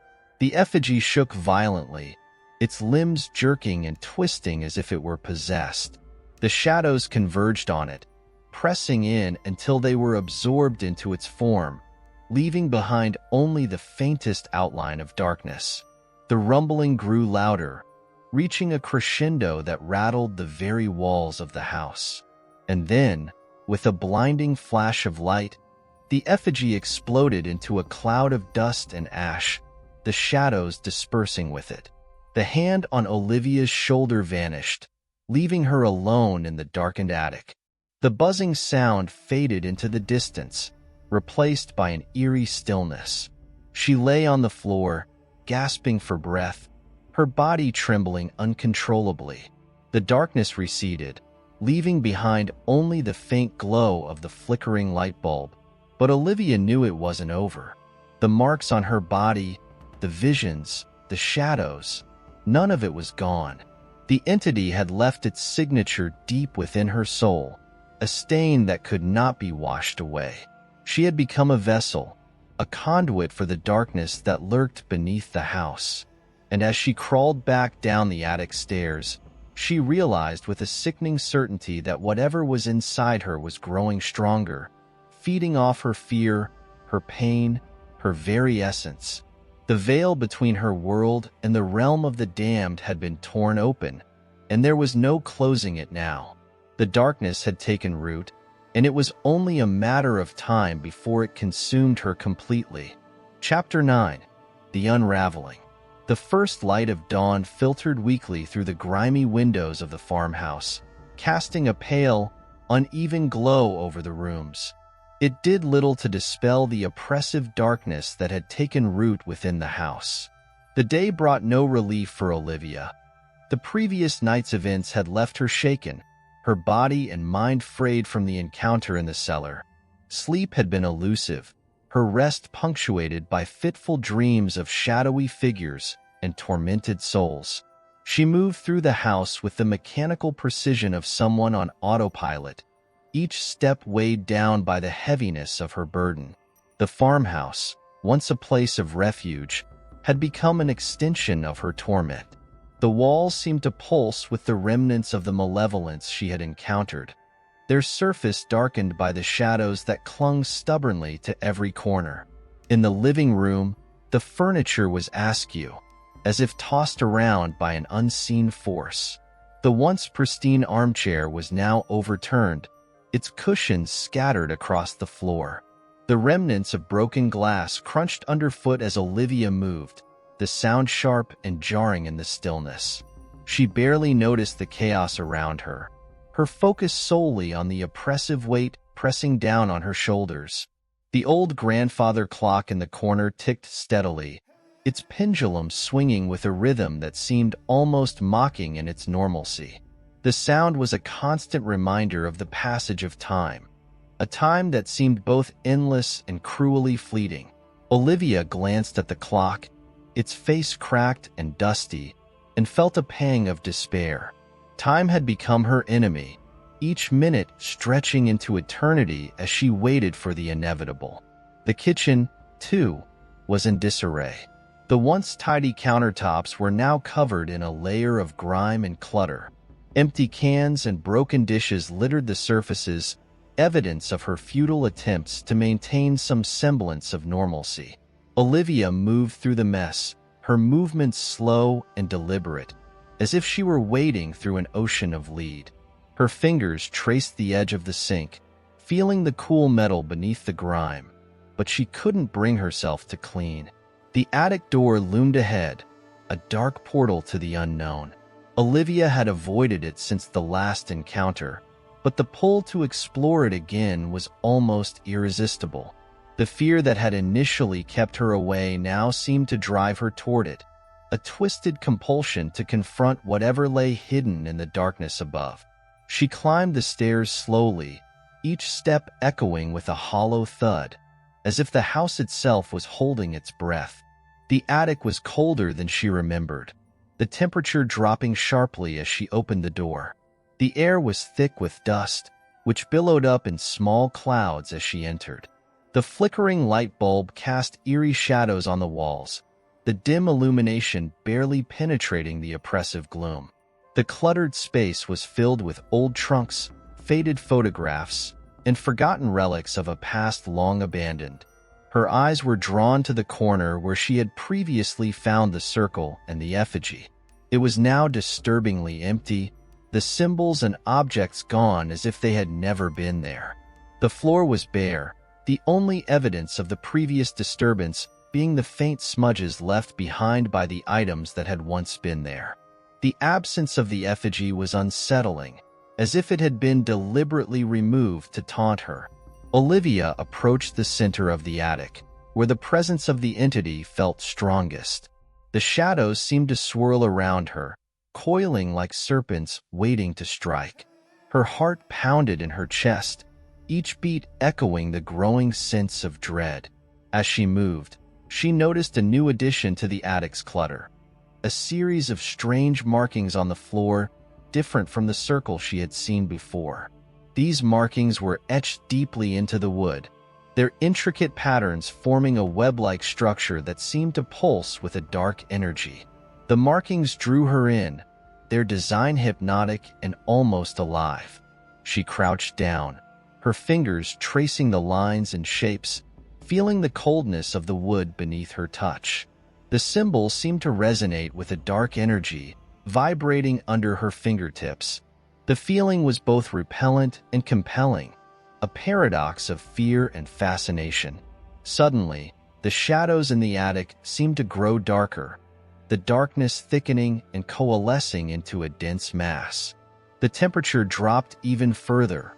A: The effigy shook violently, its limbs jerking and twisting as if it were possessed. The shadows converged on it, pressing in until they were absorbed into its form, leaving behind only the faintest outline of darkness. The rumbling grew louder, reaching a crescendo that rattled the very walls of the house. And then, with a blinding flash of light, the effigy exploded into a cloud of dust and ash, the shadows dispersing with it. The hand on Olivia's shoulder vanished, leaving her alone in the darkened attic. The buzzing sound faded into the distance, replaced by an eerie stillness. She lay on the floor, gasping for breath, her body trembling uncontrollably. The darkness receded, leaving behind only the faint glow of the flickering light bulb. But Olivia knew it wasn't over. The marks on her body, the visions, the shadows, none of it was gone. The entity had left its signature deep within her soul, a stain that could not be washed away. She had become a vessel, a conduit for the darkness that lurked beneath the house. And as she crawled back down the attic stairs, she realized with a sickening certainty that whatever was inside her was growing stronger, feeding off her fear, her pain, her very essence. The veil between her world and the realm of the damned had been torn open, and there was no closing it now. The darkness had taken root, and it was only a matter of time before it consumed her completely. Chapter 9. The Unraveling. The first light of dawn filtered weakly through the grimy windows of the farmhouse, casting a pale, uneven glow over the rooms. It did little to dispel the oppressive darkness that had taken root within the house. The day brought no relief for Olivia. The previous night's events had left her shaken, her body and mind frayed from the encounter in the cellar. Sleep had been elusive, her rest punctuated by fitful dreams of shadowy figures and tormented souls. She moved through the house with the mechanical precision of someone on autopilot, each step weighed down by the heaviness of her burden. The farmhouse, once a place of refuge, had become an extension of her torment. The walls seemed to pulse with the remnants of the malevolence she had encountered, their surface darkened by the shadows that clung stubbornly to every corner. In the living room, the furniture was askew, as if tossed around by an unseen force. The once pristine armchair was now overturned, its cushions scattered across the floor. The remnants of broken glass crunched underfoot as Olivia moved, the sound sharp and jarring in the stillness. She barely noticed the chaos around her, her focus solely on the oppressive weight pressing down on her shoulders. The old grandfather clock in the corner ticked steadily, its pendulum swinging with a rhythm that seemed almost mocking in its normalcy. The sound was a constant reminder of the passage of time, a time that seemed both endless and cruelly fleeting. Olivia glanced at the clock, its face cracked and dusty, and felt a pang of despair. Time had become her enemy, each minute stretching into eternity as she waited for the inevitable. The kitchen, too, was in disarray. The once tidy countertops were now covered in a layer of grime and clutter. Empty cans and broken dishes littered the surfaces, evidence of her futile attempts to maintain some semblance of normalcy. Olivia moved through the mess, her movements slow and deliberate, as if she were wading through an ocean of lead. Her fingers traced the edge of the sink, feeling the cool metal beneath the grime, but she couldn't bring herself to clean. The attic door loomed ahead, a dark portal to the unknown. Olivia had avoided it since the last encounter, but the pull to explore it again was almost irresistible. The fear that had initially kept her away now seemed to drive her toward it, a twisted compulsion to confront whatever lay hidden in the darkness above. She climbed the stairs slowly, each step echoing with a hollow thud, as if the house itself was holding its breath. The attic was colder than she remembered, the temperature dropping sharply as she opened the door. The air was thick with dust, which billowed up in small clouds as she entered. The flickering light bulb cast eerie shadows on the walls, the dim illumination barely penetrating the oppressive gloom. The cluttered space was filled with old trunks, faded photographs, and forgotten relics of a past long abandoned. Her eyes were drawn to the corner where she had previously found the circle and the effigy. It was now disturbingly empty, the symbols and objects gone as if they had never been there. The floor was bare, the only evidence of the previous disturbance being the faint smudges left behind by the items that had once been there. The absence of the effigy was unsettling, as if it had been deliberately removed to taunt her. Olivia approached the center of the attic, where the presence of the entity felt strongest. The shadows seemed to swirl around her, coiling like serpents waiting to strike. Her heart pounded in her chest, each beat echoing the growing sense of dread. As she moved, she noticed a new addition to the attic's clutter. A series of strange markings on the floor, different from the circle she had seen before. These markings were etched deeply into the wood, their intricate patterns forming a web-like structure that seemed to pulse with a dark energy. The markings drew her in, their design hypnotic and almost alive. She crouched down, her fingers tracing the lines and shapes, feeling the coldness of the wood beneath her touch. The symbols seemed to resonate with a dark energy, vibrating under her fingertips. The feeling was both repellent and compelling, a paradox of fear and fascination. Suddenly, the shadows in the attic seemed to grow darker, the darkness thickening and coalescing into a dense mass. The temperature dropped even further,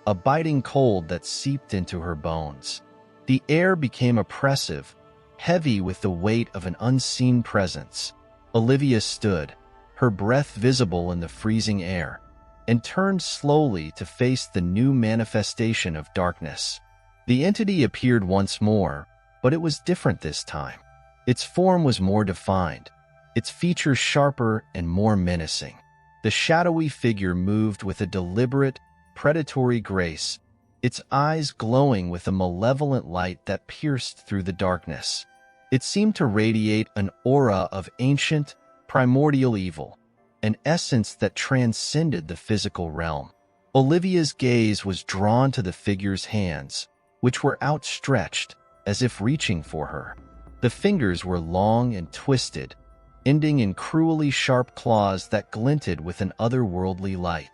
A: a biting cold that seeped into her bones. The air became oppressive, heavy with the weight of an unseen presence. Olivia stood, her breath visible in the freezing air, and turned slowly to face the new manifestation of darkness. The entity appeared once more, but it was different this time. Its form was more defined, its features sharper and more menacing. The shadowy figure moved with a deliberate, predatory grace, its eyes glowing with a malevolent light that pierced through the darkness. It seemed to radiate an aura of ancient, primordial evil, an essence that transcended the physical realm. Olivia's gaze was drawn to the figure's hands, which were outstretched, as if reaching for her. The fingers were long and twisted, ending in cruelly sharp claws that glinted with an otherworldly light.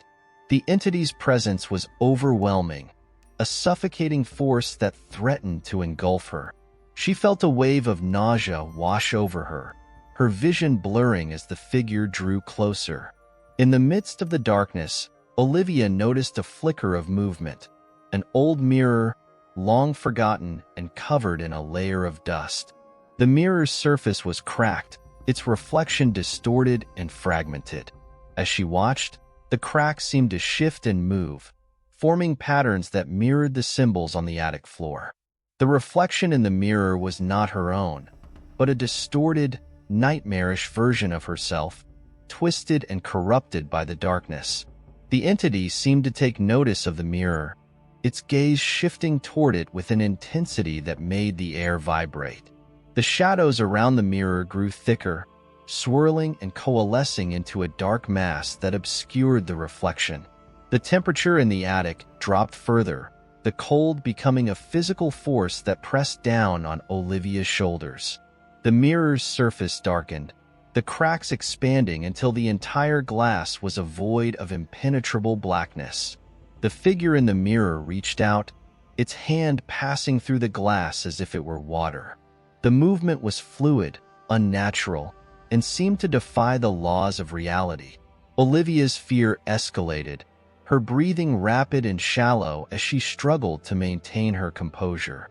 A: The entity's presence was overwhelming, a suffocating force that threatened to engulf her. She felt a wave of nausea wash over her vision blurring as the figure drew closer. In the midst of the darkness, Olivia noticed a flicker of movement, an old mirror, long forgotten and covered in a layer of dust. The mirror's surface was cracked, its reflection distorted and fragmented. As she watched, the cracks seemed to shift and move, forming patterns that mirrored the symbols on the attic floor. The reflection in the mirror was not her own, but a distorted, nightmarish version of herself, twisted and corrupted by the darkness. The entity seemed to take notice of the mirror, its gaze shifting toward it with an intensity that made the air vibrate. The shadows around the mirror grew thicker, swirling and coalescing into a dark mass that obscured the reflection. The temperature in the attic dropped further, the cold becoming a physical force that pressed down on Olivia's shoulders. The mirror's surface darkened, the cracks expanding until the entire glass was a void of impenetrable blackness. The figure in the mirror reached out, its hand passing through the glass as if it were water. The movement was fluid, unnatural, and seemed to defy the laws of reality. Olivia's fear escalated, her breathing rapid and shallow as she struggled to maintain her composure.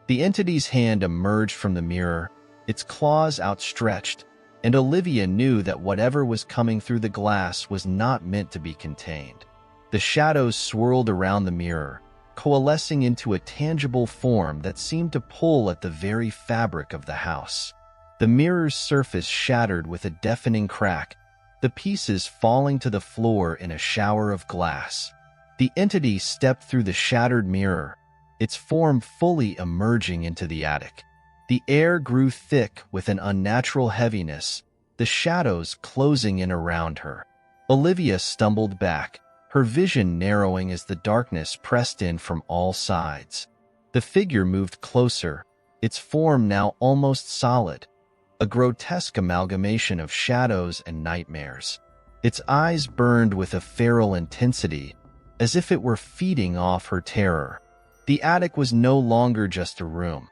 A: The entity's hand emerged from the mirror, its claws outstretched, and Olivia knew that whatever was coming through the glass was not meant to be contained. The shadows swirled around the mirror, coalescing into a tangible form that seemed to pull at the very fabric of the house. The mirror's surface shattered with a deafening crack, the pieces falling to the floor in a shower of glass. The entity stepped through the shattered mirror, its form fully emerging into the attic. The air grew thick with an unnatural heaviness, the shadows closing in around her. Olivia stumbled back, her vision narrowing as the darkness pressed in from all sides. The figure moved closer, its form now almost solid, a grotesque amalgamation of shadows and nightmares. Its eyes burned with a feral intensity, as if it were feeding off her terror. The attic was no longer just a room.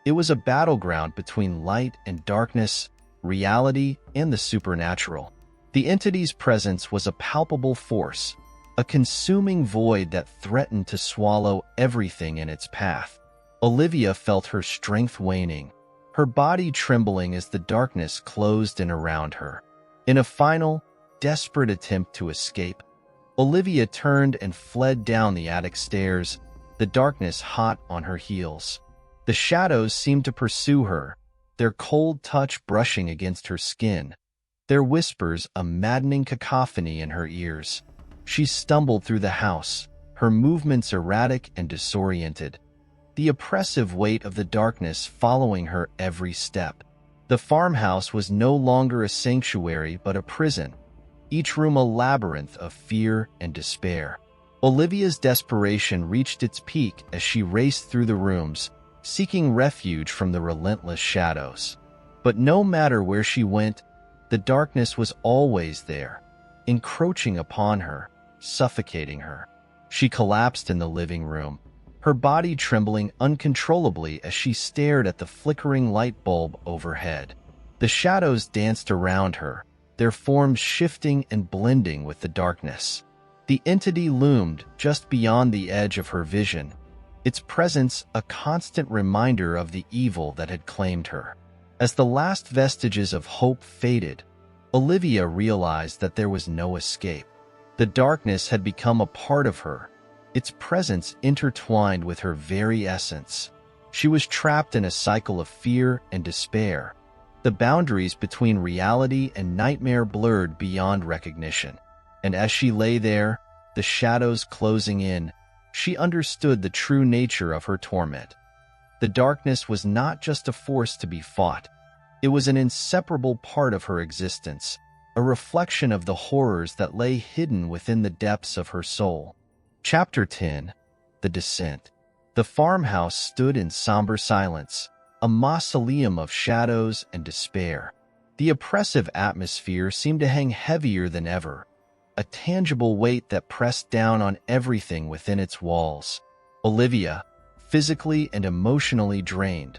A: It was a battleground between light and darkness, reality and the supernatural. The entity's presence was a palpable force, a consuming void that threatened to swallow everything in its path. Olivia felt her strength waning, her body trembling as the darkness closed in around her. In a final, desperate attempt to escape, Olivia turned and fled down the attic stairs, the darkness hot on her heels. The shadows seemed to pursue her, their cold touch brushing against her skin, their whispers a maddening cacophony in her ears. She stumbled through the house, her movements erratic and disoriented, the oppressive weight of the darkness following her every step. The farmhouse was no longer a sanctuary but a prison, each room a labyrinth of fear and despair. Olivia's desperation reached its peak as she raced through the rooms, seeking refuge from the relentless shadows. But no matter where she went, the darkness was always there, encroaching upon her, suffocating her. She collapsed in the living room, her body trembling uncontrollably as she stared at the flickering light bulb overhead. The shadows danced around her, their forms shifting and blending with the darkness. The entity loomed just beyond the edge of her vision, its presence a constant reminder of the evil that had claimed her. As the last vestiges of hope faded, Olivia realized that there was no escape. The darkness had become a part of her, its presence intertwined with her very essence. She was trapped in a cycle of fear and despair, The boundaries between reality and nightmare blurred beyond recognition. And as she lay there, the shadows closing in, she understood the true nature of her torment. The darkness was not just a force to be fought. It was an inseparable part of her existence, a reflection of the horrors that lay hidden within the depths of her soul. Chapter 10. The Descent. The farmhouse stood in somber silence, a mausoleum of shadows and despair. The oppressive atmosphere seemed to hang heavier than ever, a tangible weight that pressed down on everything within its walls. Olivia, physically and emotionally drained,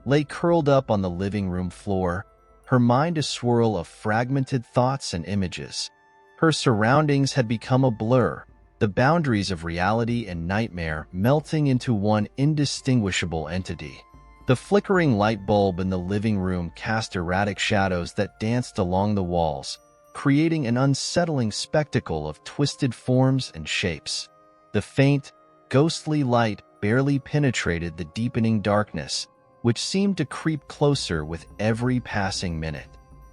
A: lay curled up on the living room floor, her mind a swirl of fragmented thoughts and images. Her surroundings had become a blur, the boundaries of reality and nightmare melting into one indistinguishable entity. The flickering light bulb in the living room cast erratic shadows that danced along the walls, creating an unsettling spectacle of twisted forms and shapes. The faint, ghostly light barely penetrated the deepening darkness, which seemed to creep closer with every passing minute.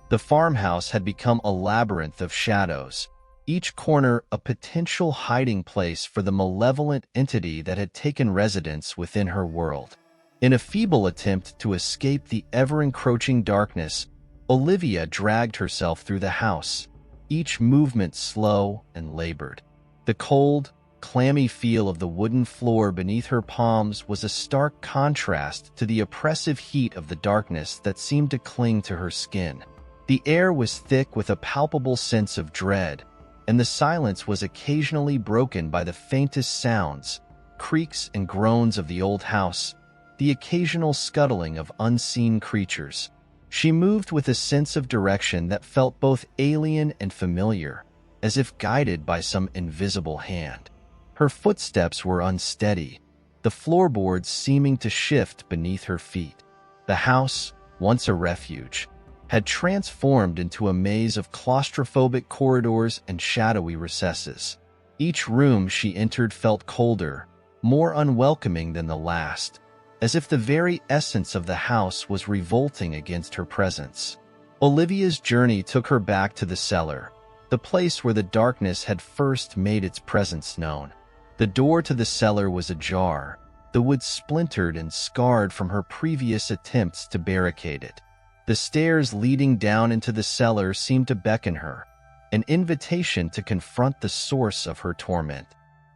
A: The farmhouse had become a labyrinth of shadows, each corner a potential hiding place for the malevolent entity that had taken residence within her world. In a feeble attempt to escape the ever-encroaching darkness, Olivia dragged herself through the house, each movement slow and labored. The cold, clammy feel of the wooden floor beneath her palms was a stark contrast to the oppressive heat of the darkness that seemed to cling to her skin. The air was thick with a palpable sense of dread, and the silence was occasionally broken by the faintest sounds, creaks and groans of the old house, the occasional scuttling of unseen creatures. She moved with a sense of direction that felt both alien and familiar, as if guided by some invisible hand. Her footsteps were unsteady, the floorboards seeming to shift beneath her feet. The house, once a refuge, had transformed into a maze of claustrophobic corridors and shadowy recesses. Each room she entered felt colder, more unwelcoming than the last, as if the very essence of the house was revolting against her presence. Olivia's journey took her back to the cellar, the place where the darkness had first made its presence known. The door to the cellar was ajar, the wood splintered and scarred from her previous attempts to barricade it. The stairs leading down into the cellar seemed to beckon her, an invitation to confront the source of her torment.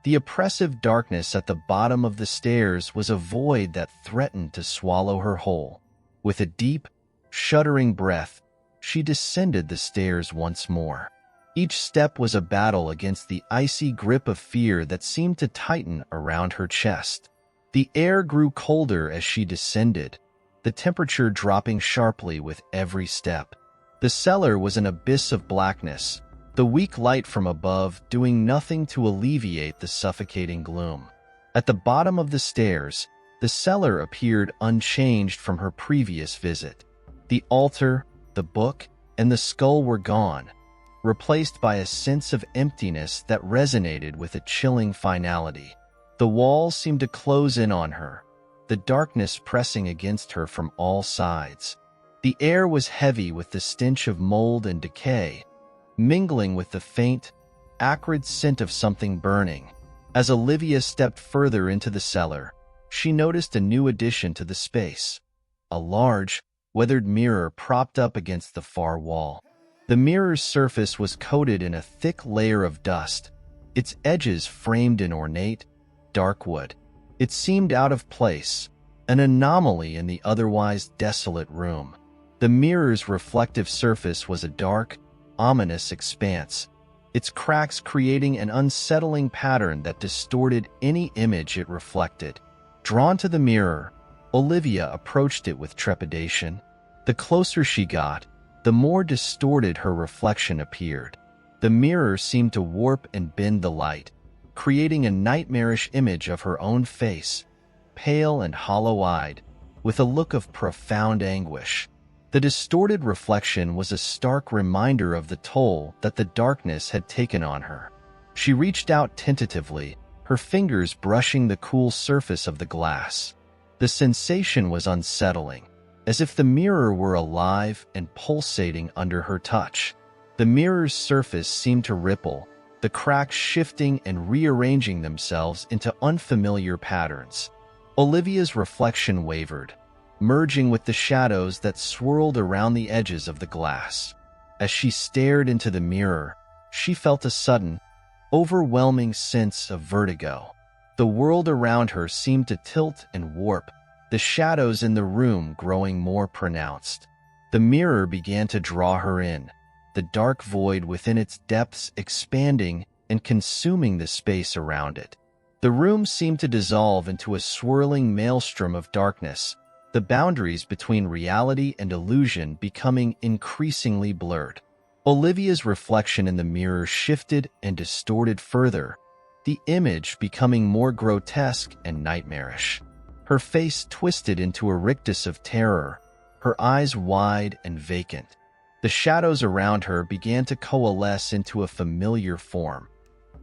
A: The oppressive darkness at the bottom of the stairs was a void that threatened to swallow her whole. With a deep, shuddering breath, she descended the stairs once more. Each step was a battle against the icy grip of fear that seemed to tighten around her chest. The air grew colder as she descended, the temperature dropping sharply with every step. The cellar was an abyss of blackness, the weak light from above doing nothing to alleviate the suffocating gloom. At the bottom of the stairs, the cellar appeared unchanged from her previous visit. The altar, the book, and the skull were gone, replaced by a sense of emptiness that resonated with a chilling finality. The walls seemed to close in on her, the darkness pressing against her from all sides. The air was heavy with the stench of mold and decay, mingling with the faint, acrid scent of something burning. As Olivia stepped further into the cellar, she noticed a new addition to the space, a large, weathered mirror propped up against the far wall. The mirror's surface was coated in a thick layer of dust, its edges framed in ornate, dark wood. It seemed out of place, an anomaly in the otherwise desolate room. The mirror's reflective surface was a dark, ominous expanse, its cracks creating an unsettling pattern that distorted any image it reflected. Drawn to the mirror, Olivia approached it with trepidation. The closer she got, the more distorted her reflection appeared. The mirror seemed to warp and bend the light, creating a nightmarish image of her own face, pale and hollow-eyed, with a look of profound anguish. The distorted reflection was a stark reminder of the toll that the darkness had taken on her. She reached out tentatively, her fingers brushing the cool surface of the glass. The sensation was unsettling, as if the mirror were alive and pulsating under her touch. The mirror's surface seemed to ripple, the cracks shifting and rearranging themselves into unfamiliar patterns. Olivia's reflection wavered, merging with the shadows that swirled around the edges of the glass. As she stared into the mirror, she felt a sudden, overwhelming sense of vertigo. The world around her seemed to tilt and warp, the shadows in the room growing more pronounced. The mirror began to draw her in, the dark void within its depths expanding and consuming the space around it. The room seemed to dissolve into a swirling maelstrom of darkness, the boundaries between reality and illusion becoming increasingly blurred. Olivia's reflection in the mirror shifted and distorted further, the image becoming more grotesque and nightmarish. Her face twisted into a rictus of terror, her eyes wide and vacant. The shadows around her began to coalesce into a familiar form,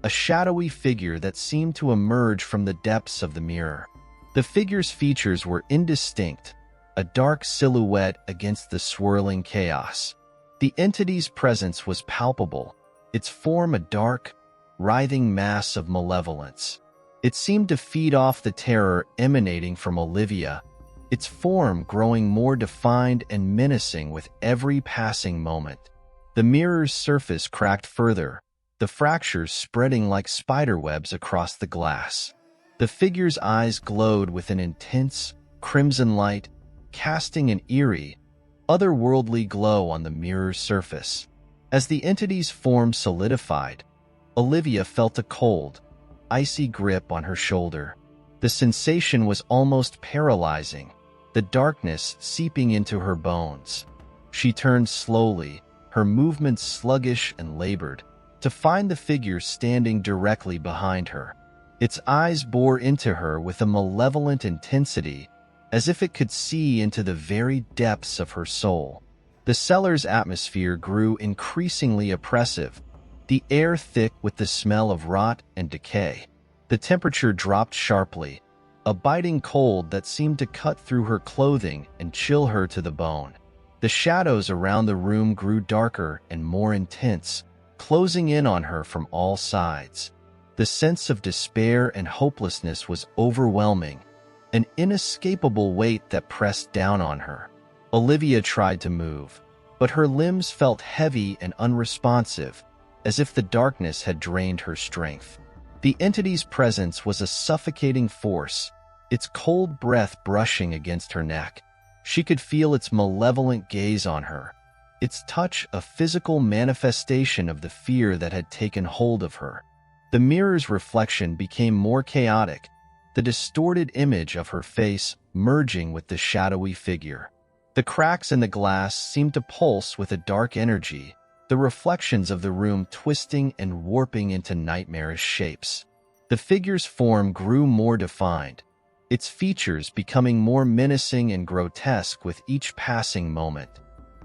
A: a shadowy figure that seemed to emerge from the depths of the mirror. The figure's features were indistinct, a dark silhouette against the swirling chaos. The entity's presence was palpable, its form a dark, writhing mass of malevolence. It seemed to feed off the terror emanating from Olivia, its form growing more defined and menacing with every passing moment. The mirror's surface cracked further, the fractures spreading like spiderwebs across the glass. The figure's eyes glowed with an intense, crimson light, casting an eerie, otherworldly glow on the mirror's surface. As the entity's form solidified, Olivia felt a cold, icy grip on her shoulder. The sensation was almost paralyzing, the darkness seeping into her bones. She turned slowly, her movements sluggish and labored, to find the figure standing directly behind her. Its eyes bore into her with a malevolent intensity, as if it could see into the very depths of her soul. The cellar's atmosphere grew increasingly oppressive, the air thick with the smell of rot and decay. The temperature dropped sharply, a biting cold that seemed to cut through her clothing and chill her to the bone. The shadows around the room grew darker and more intense, closing in on her from all sides. The sense of despair and hopelessness was overwhelming, an inescapable weight that pressed down on her. Olivia tried to move, but her limbs felt heavy and unresponsive, as if the darkness had drained her strength. The entity's presence was a suffocating force, its cold breath brushing against her neck. She could feel its malevolent gaze on her, its touch a physical manifestation of the fear that had taken hold of her. The mirror's reflection became more chaotic, the distorted image of her face merging with the shadowy figure. The cracks in the glass seemed to pulse with a dark energy, the reflections of the room twisting and warping into nightmarish shapes. The figure's form grew more defined, its features becoming more menacing and grotesque with each passing moment.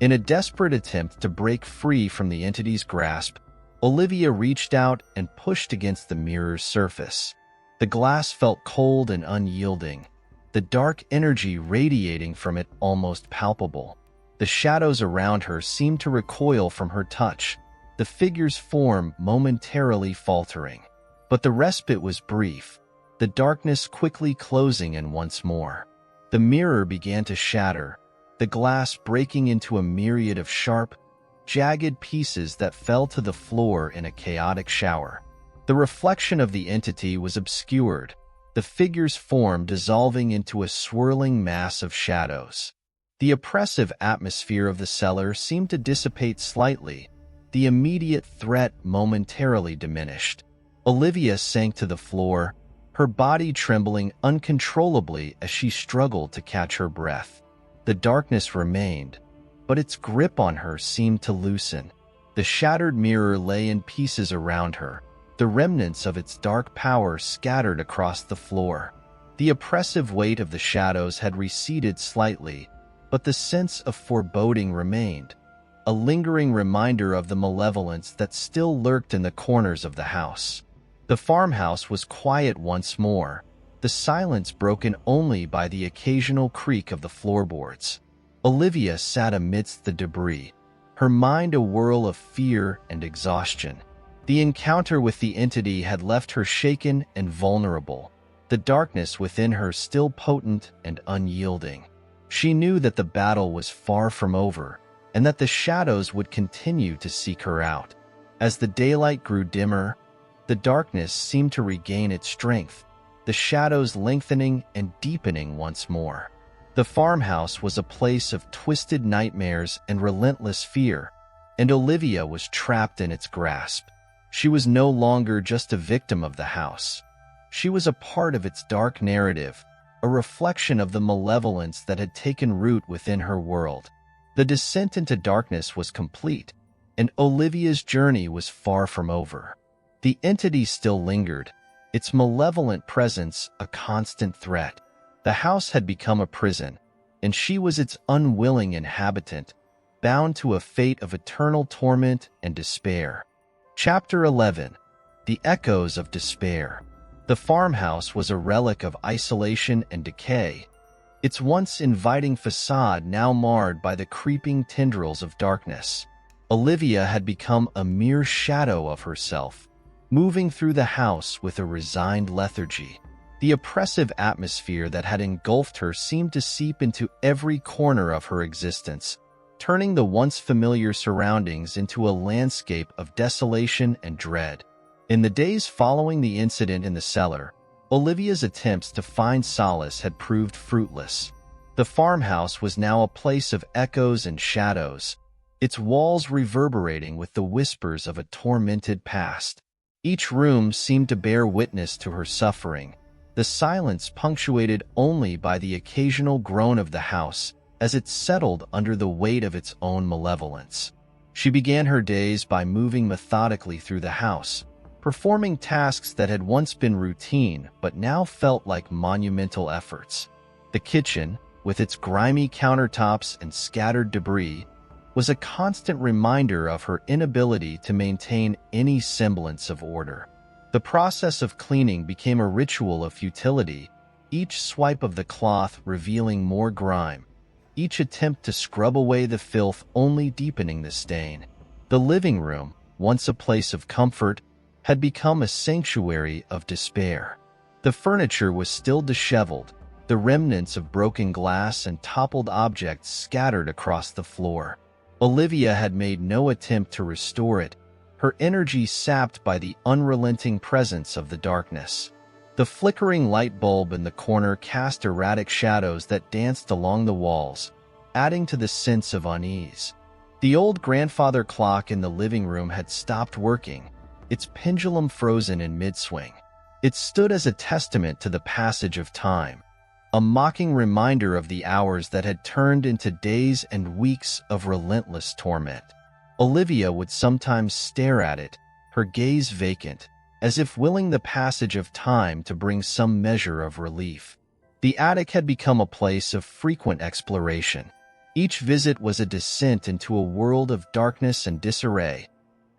A: In a desperate attempt to break free from the entity's grasp, Olivia reached out and pushed against the mirror's surface. The glass felt cold and unyielding, the dark energy radiating from it almost palpable. The shadows around her seemed to recoil from her touch, the figure's form momentarily faltering. But the respite was brief, the darkness quickly closing in once more. The mirror began to shatter, the glass breaking into a myriad of sharp, jagged pieces that fell to the floor in a chaotic shower. The reflection of the entity was obscured, the figure's form dissolving into a swirling mass of shadows. The oppressive atmosphere of the cellar seemed to dissipate slightly, the immediate threat momentarily diminished. Olivia sank to the floor, her body trembling uncontrollably as she struggled to catch her breath. The darkness remained, but its grip on her seemed to loosen. The shattered mirror lay in pieces around her, the remnants of its dark power scattered across the floor. The oppressive weight of the shadows had receded slightly, but the sense of foreboding remained, a lingering reminder of the malevolence that still lurked in the corners of the house. The farmhouse was quiet once more, the silence broken only by the occasional creak of the floorboards. Olivia sat amidst the debris, her mind a whirl of fear and exhaustion. The encounter with the entity had left her shaken and vulnerable, the darkness within her still potent and unyielding. She knew that the battle was far from over, and that the shadows would continue to seek her out. As the daylight grew dimmer, the darkness seemed to regain its strength, the shadows lengthening and deepening once more. The farmhouse was a place of twisted nightmares and relentless fear, and Olivia was trapped in its grasp. She was no longer just a victim of the house. She was a part of its dark narrative, a reflection of the malevolence that had taken root within her world. The descent into darkness was complete, and Olivia's journey was far from over. The entity still lingered, its malevolent presence a constant threat. The house had become a prison, and she was its unwilling inhabitant, bound to a fate of eternal torment and despair. Chapter 11. The Echoes of Despair. The farmhouse was a relic of isolation and decay, its once inviting facade now marred by the creeping tendrils of darkness. Olivia had become a mere shadow of herself, moving through the house with a resigned lethargy. The oppressive atmosphere that had engulfed her seemed to seep into every corner of her existence, turning the once familiar surroundings into a landscape of desolation and dread. In the days following the incident in the cellar, Olivia's attempts to find solace had proved fruitless. The farmhouse was now a place of echoes and shadows, its walls reverberating with the whispers of a tormented past. Each room seemed to bear witness to her suffering, the silence punctuated only by the occasional groan of the house as it settled under the weight of its own malevolence. She began her days by moving methodically through the house, performing tasks that had once been routine but now felt like monumental efforts. The kitchen, with its grimy countertops and scattered debris, was a constant reminder of her inability to maintain any semblance of order. The process of cleaning became a ritual of futility, each swipe of the cloth revealing more grime, each attempt to scrub away the filth only deepening the stain. The living room, once a place of comfort, had become a sanctuary of despair. The furniture was still disheveled, the remnants of broken glass and toppled objects scattered across the floor. Olivia had made no attempt to restore it, her energy sapped by the unrelenting presence of the darkness. The flickering light bulb in the corner cast erratic shadows that danced along the walls, adding to the sense of unease. The old grandfather clock in the living room had stopped working, its pendulum frozen in mid-swing. It stood as a testament to the passage of time, a mocking reminder of the hours that had turned into days and weeks of relentless torment. Olivia would sometimes stare at it, her gaze vacant, as if willing the passage of time to bring some measure of relief. The attic had become a place of frequent exploration. Each visit was a descent into a world of darkness and disarray,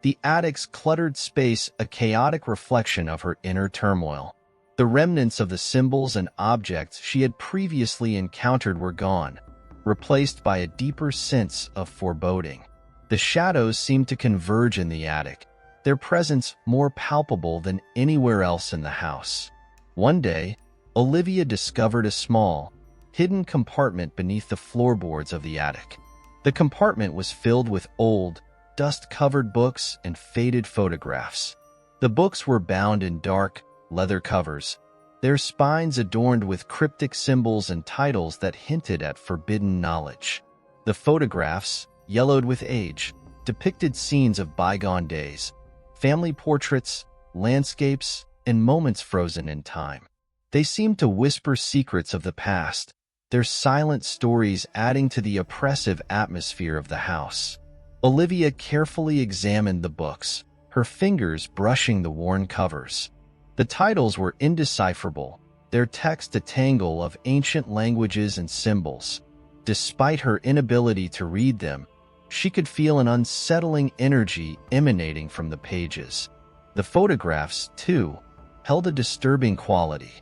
A: the attic's cluttered space a chaotic reflection of her inner turmoil. The remnants of the symbols and objects she had previously encountered were gone, replaced by a deeper sense of foreboding. The shadows seemed to converge in the attic, their presence more palpable than anywhere else in the house. One day, Olivia discovered a small, hidden compartment beneath the floorboards of the attic. The compartment was filled with old, dust-covered books and faded photographs. The books were bound in dark, leather covers, their spines adorned with cryptic symbols and titles that hinted at forbidden knowledge. The photographs, yellowed with age, depicted scenes of bygone days, family portraits, landscapes, and moments frozen in time. They seemed to whisper secrets of the past, their silent stories adding to the oppressive atmosphere of the house. Olivia carefully examined the books, her fingers brushing the worn covers. The titles were indecipherable, their text a tangle of ancient languages and symbols. Despite her inability to read them, she could feel an unsettling energy emanating from the pages. The photographs, too, held a disturbing quality.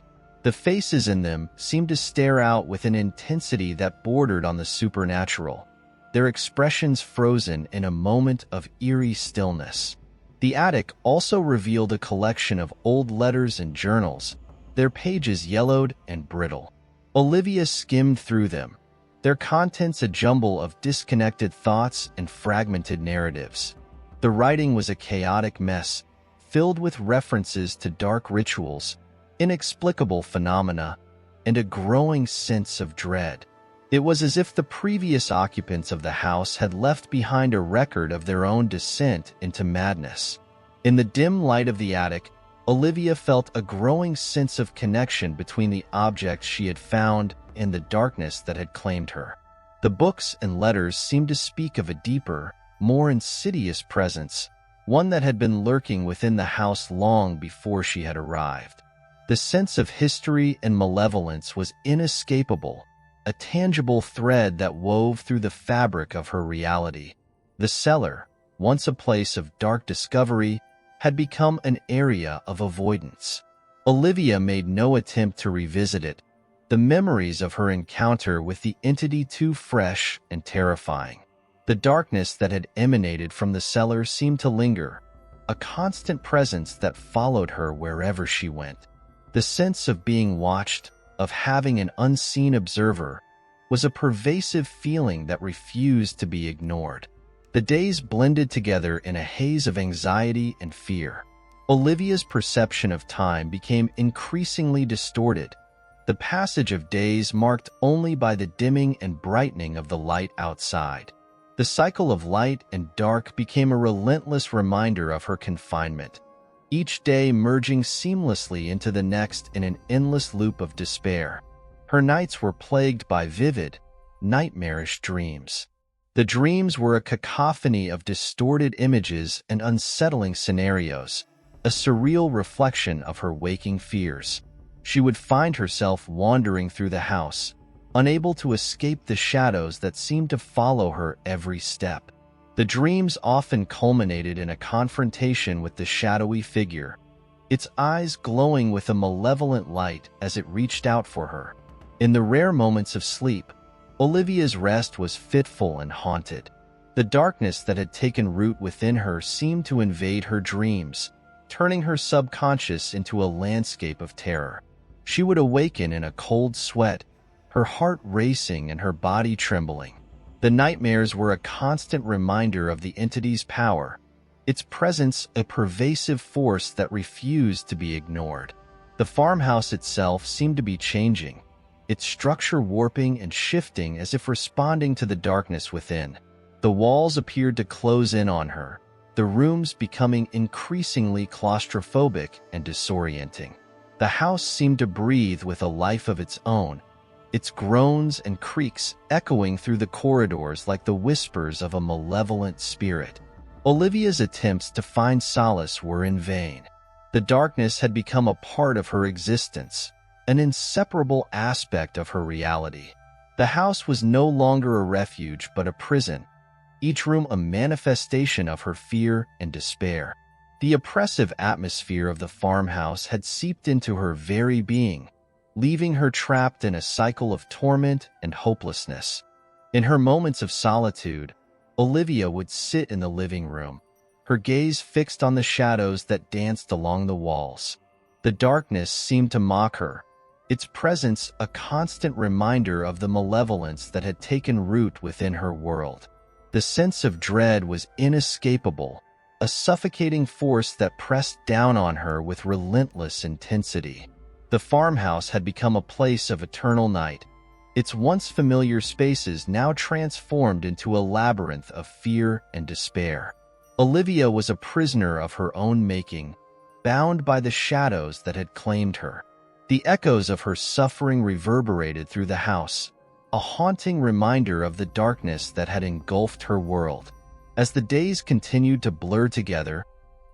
A: The faces in them seemed to stare out with an intensity that bordered on the supernatural, their expressions frozen in a moment of eerie stillness. The attic also revealed a collection of old letters and journals, their pages yellowed and brittle. Olivia skimmed through them, their contents a jumble of disconnected thoughts and fragmented narratives. The writing was a chaotic mess, filled with references to dark rituals, inexplicable phenomena, and a growing sense of dread. It was as if the previous occupants of the house had left behind a record of their own descent into madness. In the dim light of the attic, Olivia felt a growing sense of connection between the objects she had found and the darkness that had claimed her. The books and letters seemed to speak of a deeper, more insidious presence, one that had been lurking within the house long before she had arrived. The sense of history and malevolence was inescapable, a tangible thread that wove through the fabric of her reality. The cellar, once a place of dark discovery, had become an area of avoidance. Olivia made no attempt to revisit it, the memories of her encounter with the entity too fresh and terrifying. The darkness that had emanated from the cellar seemed to linger, a constant presence that followed her wherever she went. The sense of being watched, of having an unseen observer, was a pervasive feeling that refused to be ignored. The days blended together in a haze of anxiety and fear. Olivia's perception of time became increasingly distorted, the passage of days marked only by the dimming and brightening of the light outside. The cycle of light and dark became a relentless reminder of her confinement, each day merging seamlessly into the next in an endless loop of despair. Her nights were plagued by vivid, nightmarish dreams. The dreams were a cacophony of distorted images and unsettling scenarios, a surreal reflection of her waking fears. She would find herself wandering through the house, unable to escape the shadows that seemed to follow her every step. The dreams often culminated in a confrontation with the shadowy figure, its eyes glowing with a malevolent light as it reached out for her. In the rare moments of sleep, Olivia's rest was fitful and haunted. The darkness that had taken root within her seemed to invade her dreams, turning her subconscious into a landscape of terror. She would awaken in a cold sweat, her heart racing and her body trembling. The nightmares were a constant reminder of the entity's power, its presence a pervasive force that refused to be ignored. The farmhouse itself seemed to be changing, its structure warping and shifting as if responding to the darkness within. The walls appeared to close in on her, the rooms becoming increasingly claustrophobic and disorienting. The house seemed to breathe with a life of its own, its groans and creaks echoing through the corridors like the whispers of a malevolent spirit. Olivia's attempts to find solace were in vain. The darkness had become a part of her existence, an inseparable aspect of her reality. The house was no longer a refuge but a prison, each room a manifestation of her fear and despair. The oppressive atmosphere of the farmhouse had seeped into her very being, leaving her trapped in a cycle of torment and hopelessness. In her moments of solitude, Olivia would sit in the living room, her gaze fixed on the shadows that danced along the walls. The darkness seemed to mock her, its presence a constant reminder of the malevolence that had taken root within her world. The sense of dread was inescapable, a suffocating force that pressed down on her with relentless intensity. The farmhouse had become a place of eternal night, its once familiar spaces now transformed into a labyrinth of fear and despair. Olivia was a prisoner of her own making, bound by the shadows that had claimed her. The echoes of her suffering reverberated through the house, a haunting reminder of the darkness that had engulfed her world. As the days continued to blur together,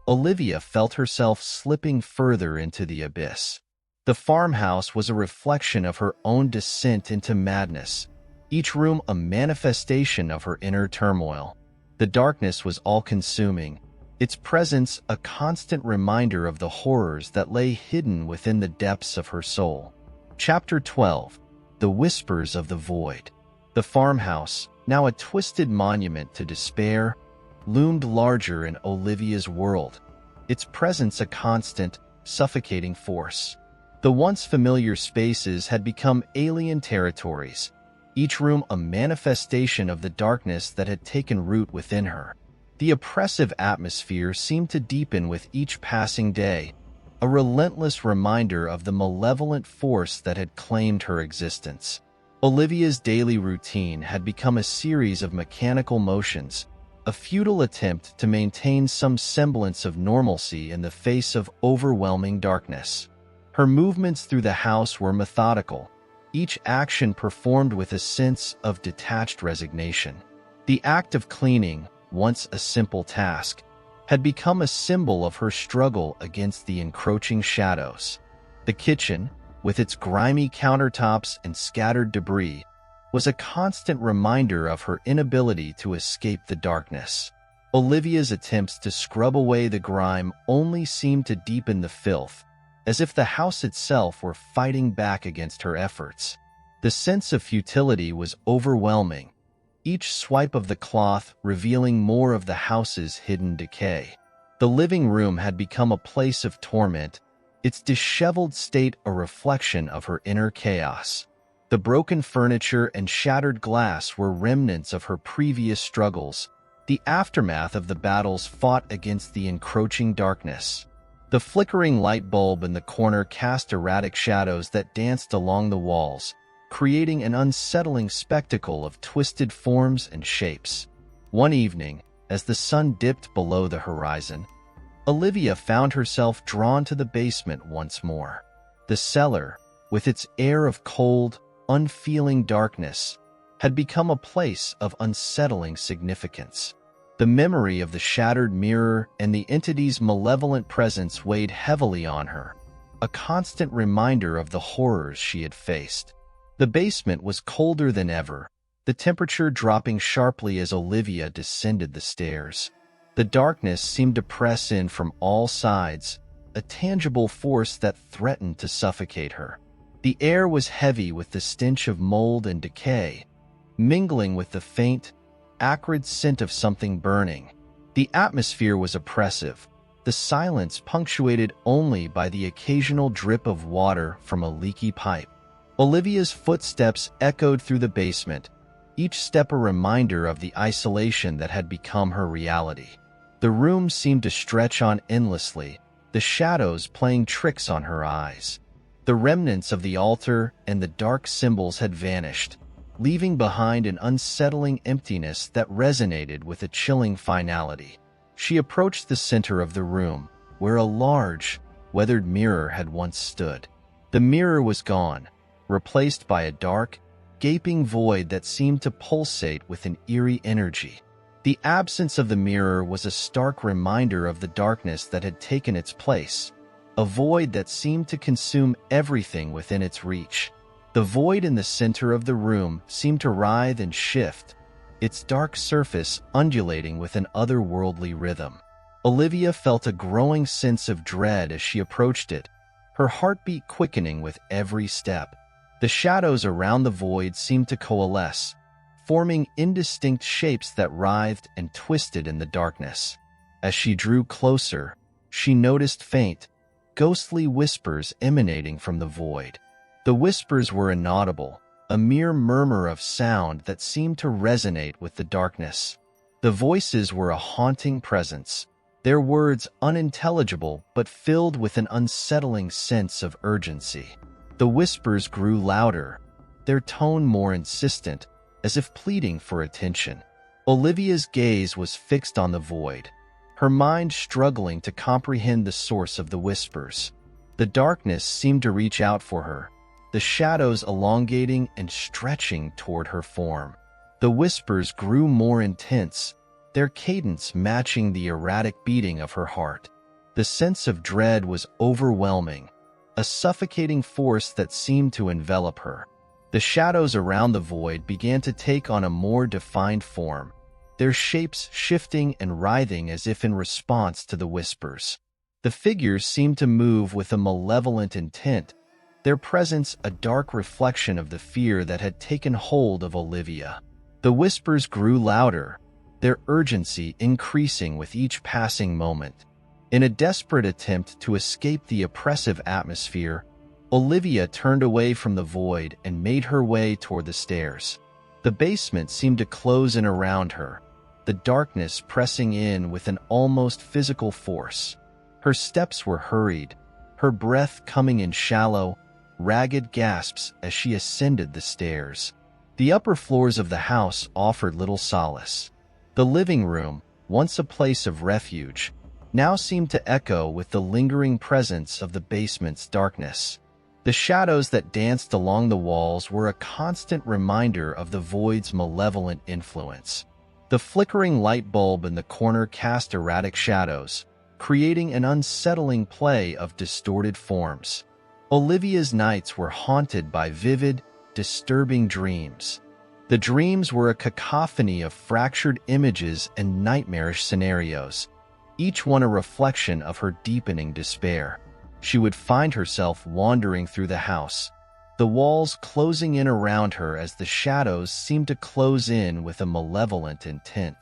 A: Olivia felt herself slipping further into the abyss. The farmhouse was a reflection of her own descent into madness, each room a manifestation of her inner turmoil. The darkness was all-consuming, its presence a constant reminder of the horrors that lay hidden within the depths of her soul. Chapter 12. The Whispers of the Void. The farmhouse, now a twisted monument to despair, loomed larger in Olivia's world, its presence a constant, suffocating force. The once familiar spaces had become alien territories, each room a manifestation of the darkness that had taken root within her. The oppressive atmosphere seemed to deepen with each passing day, a relentless reminder of the malevolent force that had claimed her existence. Olivia's daily routine had become a series of mechanical motions, a futile attempt to maintain some semblance of normalcy in the face of overwhelming darkness. Her movements through the house were methodical, each action performed with a sense of detached resignation. The act of cleaning, once a simple task, had become a symbol of her struggle against the encroaching shadows. The kitchen, with its grimy countertops and scattered debris, was a constant reminder of her inability to escape the darkness. Olivia's attempts to scrub away the grime only seemed to deepen the filth, as if the house itself were fighting back against her efforts. The sense of futility was overwhelming, each swipe of the cloth revealing more of the house's hidden decay. The living room had become a place of torment, its disheveled state a reflection of her inner chaos. The broken furniture and shattered glass were remnants of her previous struggles, the aftermath of the battles fought against the encroaching darkness. The flickering light bulb in the corner cast erratic shadows that danced along the walls, creating an unsettling spectacle of twisted forms and shapes. One evening, as the sun dipped below the horizon, Olivia found herself drawn to the basement once more. The cellar, with its air of cold, unfeeling darkness, had become a place of unsettling significance. The memory of the shattered mirror and the entity's malevolent presence weighed heavily on her, a constant reminder of the horrors she had faced. The basement was colder than ever, the temperature dropping sharply as Olivia descended the stairs. The darkness seemed to press in from all sides, a tangible force that threatened to suffocate her. The air was heavy with the stench of mold and decay, mingling with the faint, acrid scent of something burning. The atmosphere was oppressive, the silence punctuated only by the occasional drip of water from a leaky pipe. Olivia's footsteps echoed through the basement, each step a reminder of the isolation that had become her reality. The room seemed to stretch on endlessly, the shadows playing tricks on her eyes. The remnants of the altar and the dark symbols had vanished, leaving behind an unsettling emptiness that resonated with a chilling finality. She approached the center of the room, where a large, weathered mirror had once stood. The mirror was gone, replaced by a dark, gaping void that seemed to pulsate with an eerie energy. The absence of the mirror was a stark reminder of the darkness that had taken its place, a void that seemed to consume everything within its reach. The void in the center of the room seemed to writhe and shift, its dark surface undulating with an otherworldly rhythm. Olivia felt a growing sense of dread as she approached it, her heartbeat quickening with every step. The shadows around the void seemed to coalesce, forming indistinct shapes that writhed and twisted in the darkness. As she drew closer, she noticed faint, ghostly whispers emanating from the void. The whispers were inaudible, a mere murmur of sound that seemed to resonate with the darkness. The voices were a haunting presence, their words unintelligible but filled with an unsettling sense of urgency. The whispers grew louder, their tone more insistent, as if pleading for attention. Olivia's gaze was fixed on the void, her mind struggling to comprehend the source of the whispers. The darkness seemed to reach out for her, the shadows elongating and stretching toward her form. The whispers grew more intense, their cadence matching the erratic beating of her heart. The sense of dread was overwhelming, a suffocating force that seemed to envelop her. The shadows around the void began to take on a more defined form, their shapes shifting and writhing as if in response to the whispers. The figures seemed to move with a malevolent intent, their presence a dark reflection of the fear that had taken hold of Olivia. The whispers grew louder, their urgency increasing with each passing moment. In a desperate attempt to escape the oppressive atmosphere, Olivia turned away from the void and made her way toward the stairs. The basement seemed to close in around her, the darkness pressing in with an almost physical force. Her steps were hurried, her breath coming in shallow, ragged gasps as she ascended the stairs. The upper floors of the house offered little solace. The living room, once a place of refuge, now seemed to echo with the lingering presence of the basement's darkness. The shadows that danced along the walls were a constant reminder of the void's malevolent influence. The flickering light bulb in the corner cast erratic shadows, creating an unsettling play of distorted forms. Olivia's nights were haunted by vivid, disturbing dreams. The dreams were a cacophony of fractured images and nightmarish scenarios, each one a reflection of her deepening despair. She would find herself wandering through the house, the walls closing in around her as the shadows seemed to close in with a malevolent intent.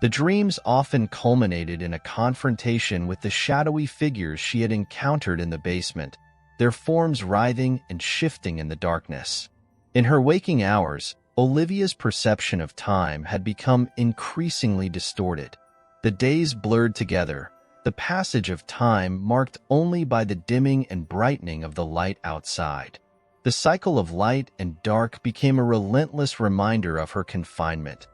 A: The dreams often culminated in a confrontation with the shadowy figures she had encountered in the basement, their forms writhing and shifting in the darkness. In her waking hours, Olivia's perception of time had become increasingly distorted. The days blurred together, the passage of time marked only by the dimming and brightening of the light outside. The cycle of light and dark became a relentless reminder of her confinement,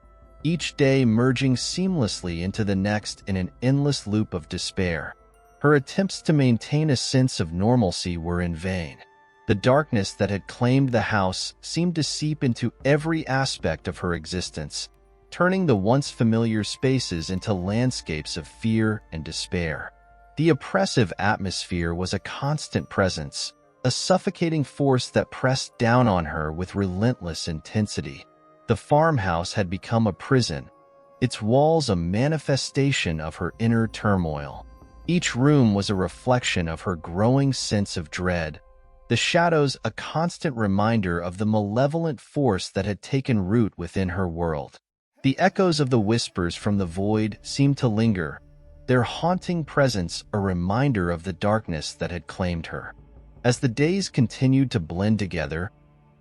A: each day merging seamlessly into the next in an endless loop of despair. Her attempts to maintain a sense of normalcy were in vain. The darkness that had claimed the house seemed to seep into every aspect of her existence, turning the once familiar spaces into landscapes of fear and despair. The oppressive atmosphere was a constant presence, a suffocating force that pressed down on her with relentless intensity. The farmhouse had become a prison, its walls a manifestation of her inner turmoil. Each room was a reflection of her growing sense of dread, the shadows a constant reminder of the malevolent force that had taken root within her world. The echoes of the whispers from the void seemed to linger, their haunting presence a reminder of the darkness that had claimed her. As the days continued to blend together,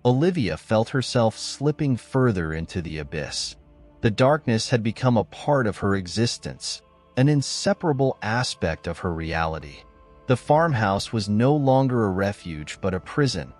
A: Olivia felt herself slipping further into the abyss. The darkness had become a part of her existence, an inseparable aspect of her reality. The farmhouse was no longer a refuge but a prison,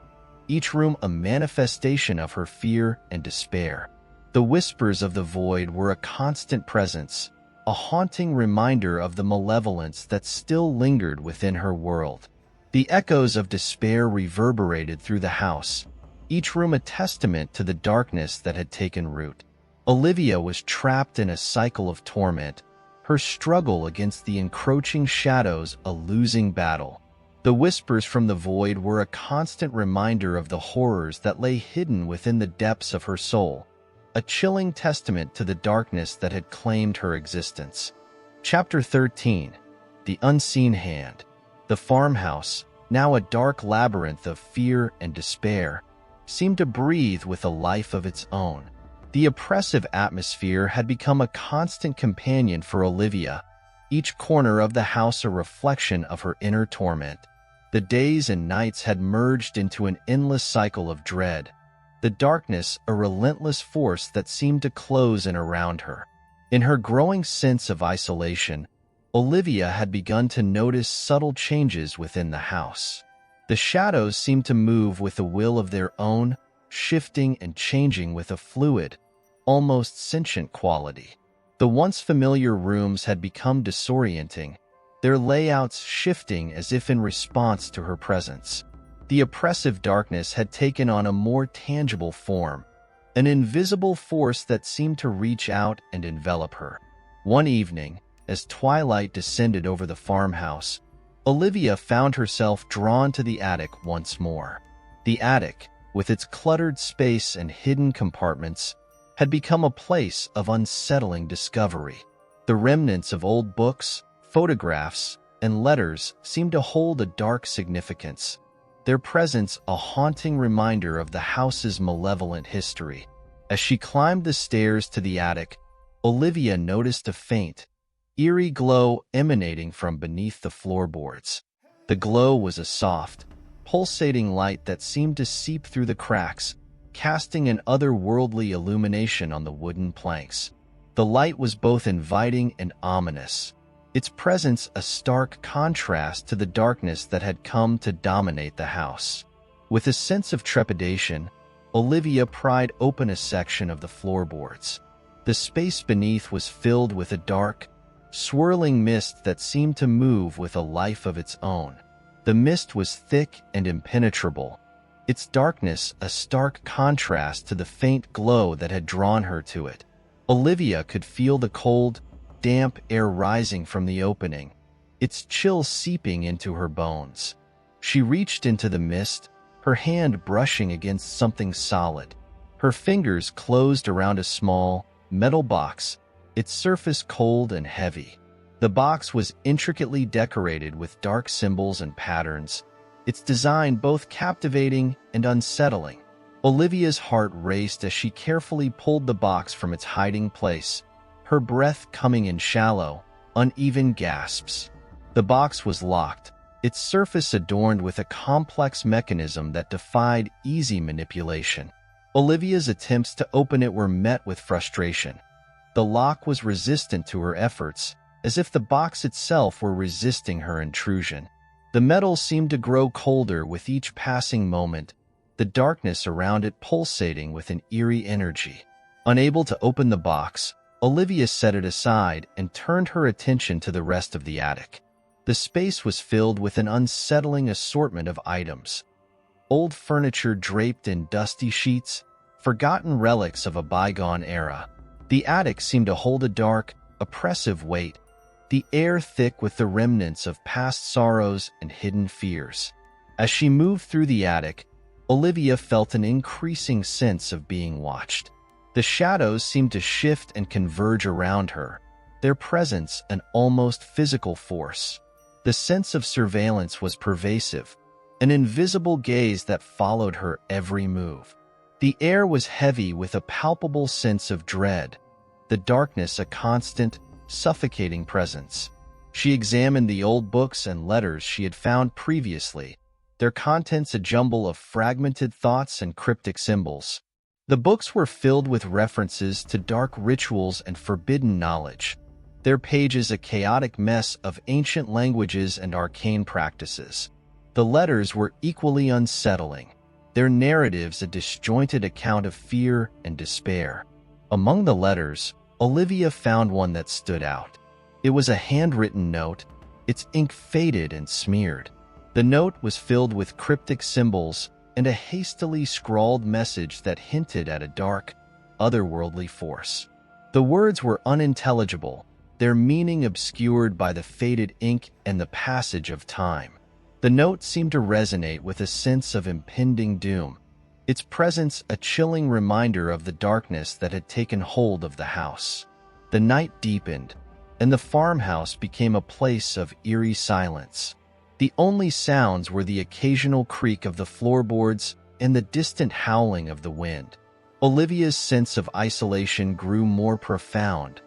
A: each room a manifestation of her fear and despair. The whispers of the void were a constant presence, a haunting reminder of the malevolence that still lingered within her world. The echoes of despair reverberated through the house, each room a testament to the darkness that had taken root. Olivia was trapped in a cycle of torment, her struggle against the encroaching shadows a losing battle. The whispers from the void were a constant reminder of the horrors that lay hidden within the depths of her soul, a chilling testament to the darkness that had claimed her existence. Chapter 13. The Unseen Hand. The farmhouse, now a dark labyrinth of fear and despair, seemed to breathe with a life of its own. The oppressive atmosphere had become a constant companion for Olivia, each corner of the house a reflection of her inner torment. The days and nights had merged into an endless cycle of dread, the darkness a relentless force that seemed to close in around her. In her growing sense of isolation, Olivia had begun to notice subtle changes within the house. The shadows seemed to move with a will of their own, shifting and changing with a fluid, almost sentient quality. The once familiar rooms had become disorienting, their layouts shifting as if in response to her presence. The oppressive darkness had taken on a more tangible form, an invisible force that seemed to reach out and envelop her. One evening, as twilight descended over the farmhouse, Olivia found herself drawn to the attic once more. The attic, with its cluttered space and hidden compartments, had become a place of unsettling discovery. The remnants of old books, photographs, and letters seemed to hold a dark significance, their presence a haunting reminder of the house's malevolent history. As she climbed the stairs to the attic, Olivia noticed a faint, eerie glow emanating from beneath the floorboards. The glow was a soft, pulsating light that seemed to seep through the cracks, casting an otherworldly illumination on the wooden planks. The light was both inviting and ominous, its presence a stark contrast to the darkness that had come to dominate the house. With a sense of trepidation, Olivia pried open a section of the floorboards. The space beneath was filled with a dark, swirling mist that seemed to move with a life of its own. The mist was thick and impenetrable, its darkness a stark contrast to the faint glow that had drawn her to it. Olivia could feel the cold, damp air rising from the opening, its chill seeping into her bones. She reached into the mist, her hand brushing against something solid. Her fingers closed around a small, metal box, its surface cold and heavy. The box was intricately decorated with dark symbols and patterns, its design both captivating and unsettling. Olivia's heart raced as she carefully pulled the box from its hiding place, her breath coming in shallow, uneven gasps. The box was locked, its surface adorned with a complex mechanism that defied easy manipulation. Olivia's attempts to open it were met with frustration. The lock was resistant to her efforts, as if the box itself were resisting her intrusion. The metal seemed to grow colder with each passing moment, the darkness around it pulsating with an eerie energy. Unable to open the box, Olivia set it aside and turned her attention to the rest of the attic. The space was filled with an unsettling assortment of items. Old furniture draped in dusty sheets, forgotten relics of a bygone era. The attic seemed to hold a dark, oppressive weight, the air thick with the remnants of past sorrows and hidden fears. As she moved through the attic, Olivia felt an increasing sense of being watched. The shadows seemed to shift and converge around her, their presence an almost physical force. The sense of surveillance was pervasive, an invisible gaze that followed her every move. The air was heavy with a palpable sense of dread, the darkness a constant, suffocating presence. She examined the old books and letters she had found previously, their contents a jumble of fragmented thoughts and cryptic symbols. The books were filled with references to dark rituals and forbidden knowledge, their pages a chaotic mess of ancient languages and arcane practices. The letters were equally unsettling, their narratives a disjointed account of fear and despair. Among the letters, Olivia found one that stood out. It was a handwritten note, its ink faded and smeared. The note was filled with cryptic symbols and a hastily scrawled message that hinted at a dark, otherworldly force. The words were unintelligible, their meaning obscured by the faded ink and the passage of time. The note seemed to resonate with a sense of impending doom, its presence a chilling reminder of the darkness that had taken hold of the house. The night deepened, and the farmhouse became a place of eerie silence. The only sounds were the occasional creak of the floorboards and the distant howling of the wind. Olivia's sense of isolation grew more profound,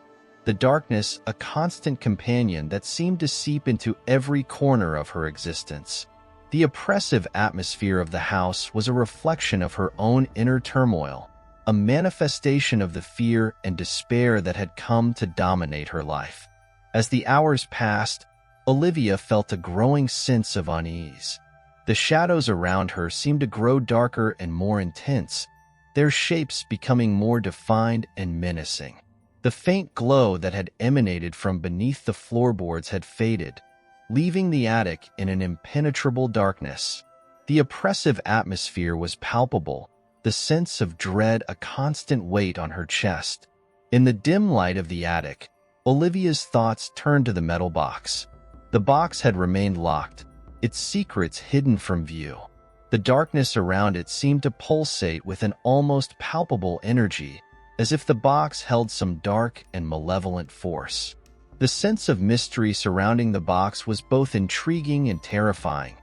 A: the darkness a constant companion that seemed to seep into every corner of her existence. The oppressive atmosphere of the house was a reflection of her own inner turmoil, a manifestation of the fear and despair that had come to dominate her life. As the hours passed, Olivia felt a growing sense of unease. The shadows around her seemed to grow darker and more intense, their shapes becoming more defined and menacing. The faint glow that had emanated from beneath the floorboards had faded, leaving the attic in an impenetrable darkness. The oppressive atmosphere was palpable, the sense of dread a constant weight on her chest. In the dim light of the attic, Olivia's thoughts turned to the metal box. The box had remained locked, its secrets hidden from view. The darkness around it seemed to pulsate with an almost palpable energy, as if the box held some dark and malevolent force. The sense of mystery surrounding the box was both intriguing and terrifying.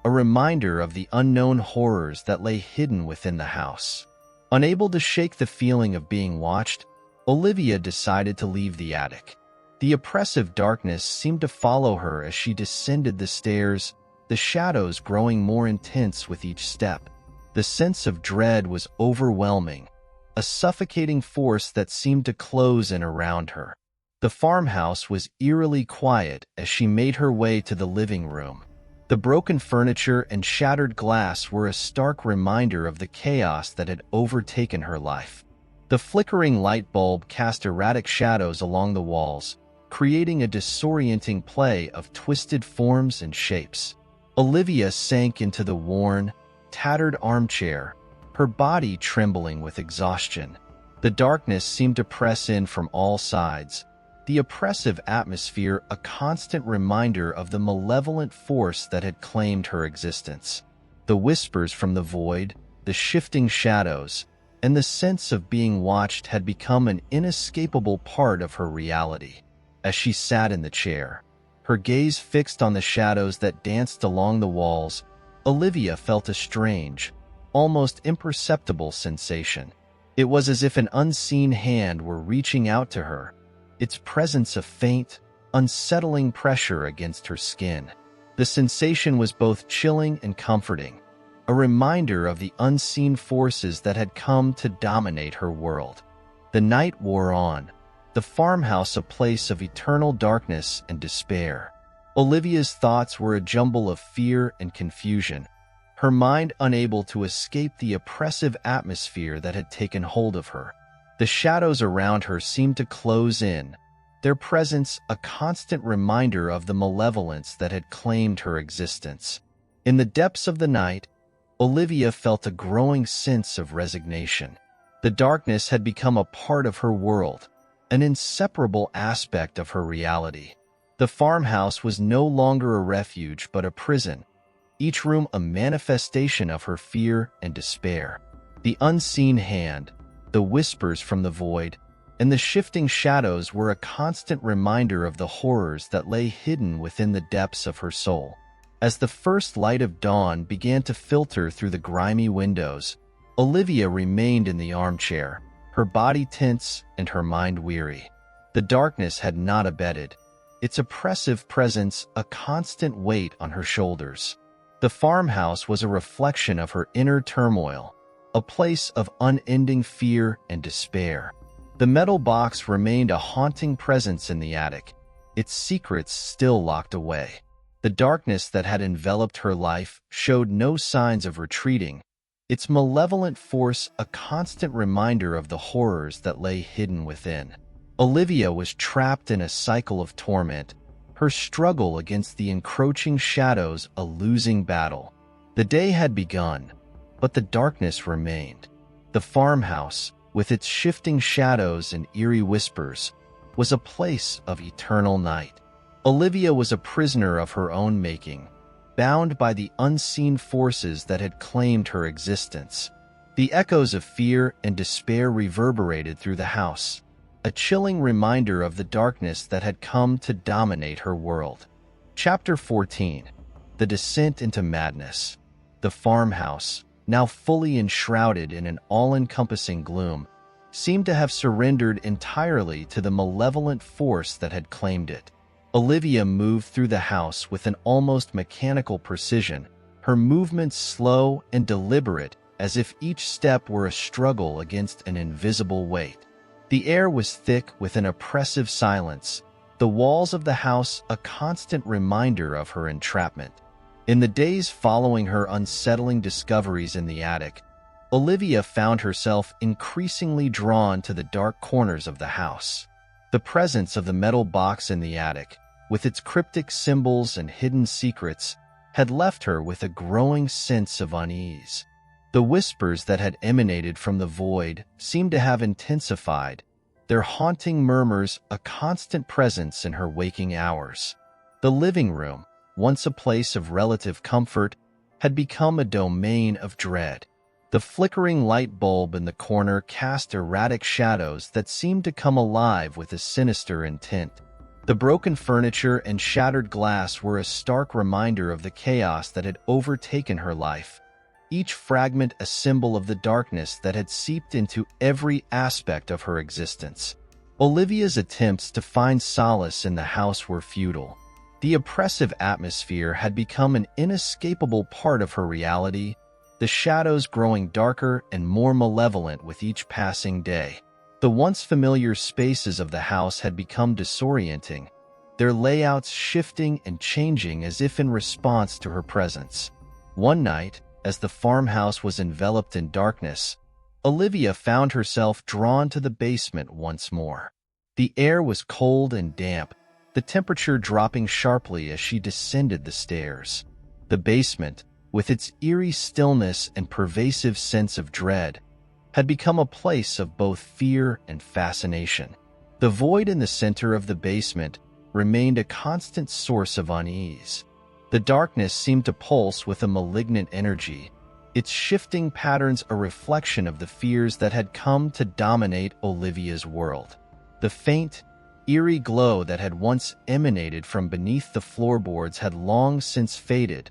A: a reminder of the unknown horrors that lay hidden within the house. Unable to shake the feeling of being watched, Olivia decided to leave the attic. The oppressive darkness seemed to follow her as she descended the stairs, the shadows growing more intense with each step. The sense of dread was overwhelming, a suffocating force that seemed to close in around her. The farmhouse was eerily quiet as she made her way to the living room. The broken furniture and shattered glass were a stark reminder of the chaos that had overtaken her life. The flickering light bulb cast erratic shadows along the walls, creating a disorienting play of twisted forms and shapes. Olivia sank into the worn, tattered armchair, her body trembling with exhaustion. The darkness seemed to press in from all sides, the oppressive atmosphere a constant reminder of the malevolent force that had claimed her existence. The whispers from the void, the shifting shadows, and the sense of being watched had become an inescapable part of her reality. As she sat in the chair, her gaze fixed on the shadows that danced along the walls, Olivia felt a strange, almost imperceptible sensation. It was as if an unseen hand were reaching out to her, its presence a faint, unsettling pressure against her skin. The sensation was both chilling and comforting, a reminder of the unseen forces that had come to dominate her world. The night wore on, the farmhouse a place of eternal darkness and despair. Olivia's thoughts were a jumble of fear and confusion, her mind unable to escape the oppressive atmosphere that had taken hold of her. The shadows around her seemed to close in, their presence a constant reminder of the malevolence that had claimed her existence. In the depths of the night, Olivia felt a growing sense of resignation. The darkness had become a part of her world, an inseparable aspect of her reality. The farmhouse was no longer a refuge but a prison, each room a manifestation of her fear and despair. The unseen hand, the whispers from the void, and the shifting shadows were a constant reminder of the horrors that lay hidden within the depths of her soul. As the first light of dawn began to filter through the grimy windows, Olivia remained in the armchair, her body tense and her mind weary. The darkness had not abated, its oppressive presence a constant weight on her shoulders. The farmhouse was a reflection of her inner turmoil, a place of unending fear and despair. The metal box remained a haunting presence in the attic, its secrets still locked away. The darkness that had enveloped her life showed no signs of retreating, its malevolent force a constant reminder of the horrors that lay hidden within. Olivia was trapped in a cycle of torment, her struggle against the encroaching shadows a losing battle. The day had begun, but the darkness remained. The farmhouse, with its shifting shadows and eerie whispers, was a place of eternal night. Olivia was a prisoner of her own making, bound by the unseen forces that had claimed her existence. The echoes of fear and despair reverberated through the house, a chilling reminder of the darkness that had come to dominate her world. Chapter 14. The Descent into Madness. The farmhouse, now fully enshrouded in an all-encompassing gloom, seemed to have surrendered entirely to the malevolent force that had claimed it. Olivia moved through the house with an almost mechanical precision, her movements slow and deliberate as if each step were a struggle against an invisible weight. The air was thick with an oppressive silence, the walls of the house a constant reminder of her entrapment. In the days following her unsettling discoveries in the attic, Olivia found herself increasingly drawn to the dark corners of the house. The presence of the metal box in the attic, with its cryptic symbols and hidden secrets, had left her with a growing sense of unease. The whispers that had emanated from the void seemed to have intensified, their haunting murmurs a constant presence in her waking hours. The living room, once a place of relative comfort, had become a domain of dread. The flickering light bulb in the corner cast erratic shadows that seemed to come alive with a sinister intent. The broken furniture and shattered glass were a stark reminder of the chaos that had overtaken her life, each fragment a symbol of the darkness that had seeped into every aspect of her existence. Olivia's attempts to find solace in the house were futile. The oppressive atmosphere had become an inescapable part of her reality, the shadows growing darker and more malevolent with each passing day. The once familiar spaces of the house had become disorienting, their layouts shifting and changing as if in response to her presence. One night, as the farmhouse was enveloped in darkness, Olivia found herself drawn to the basement once more. The air was cold and damp, the temperature dropping sharply as she descended the stairs. The basement, with its eerie stillness and pervasive sense of dread, had become a place of both fear and fascination. The void in the center of the basement remained a constant source of unease. The darkness seemed to pulse with a malignant energy, its shifting patterns a reflection of the fears that had come to dominate Olivia's world. The faint, eerie glow that had once emanated from beneath the floorboards had long since faded,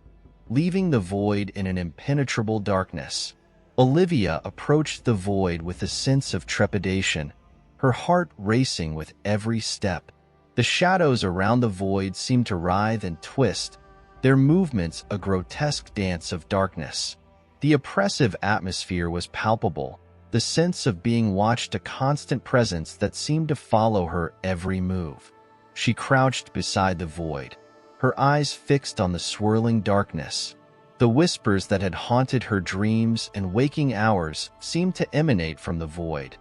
A: leaving the void in an impenetrable darkness. Olivia approached the void with a sense of trepidation, her heart racing with every step. The shadows around the void seemed to writhe and twist, their movements a grotesque dance of darkness. The oppressive atmosphere was palpable, the sense of being watched a constant presence that seemed to follow her every move. She crouched beside the void, her eyes fixed on the swirling darkness. The whispers that had haunted her dreams and waking hours seemed to emanate from the void,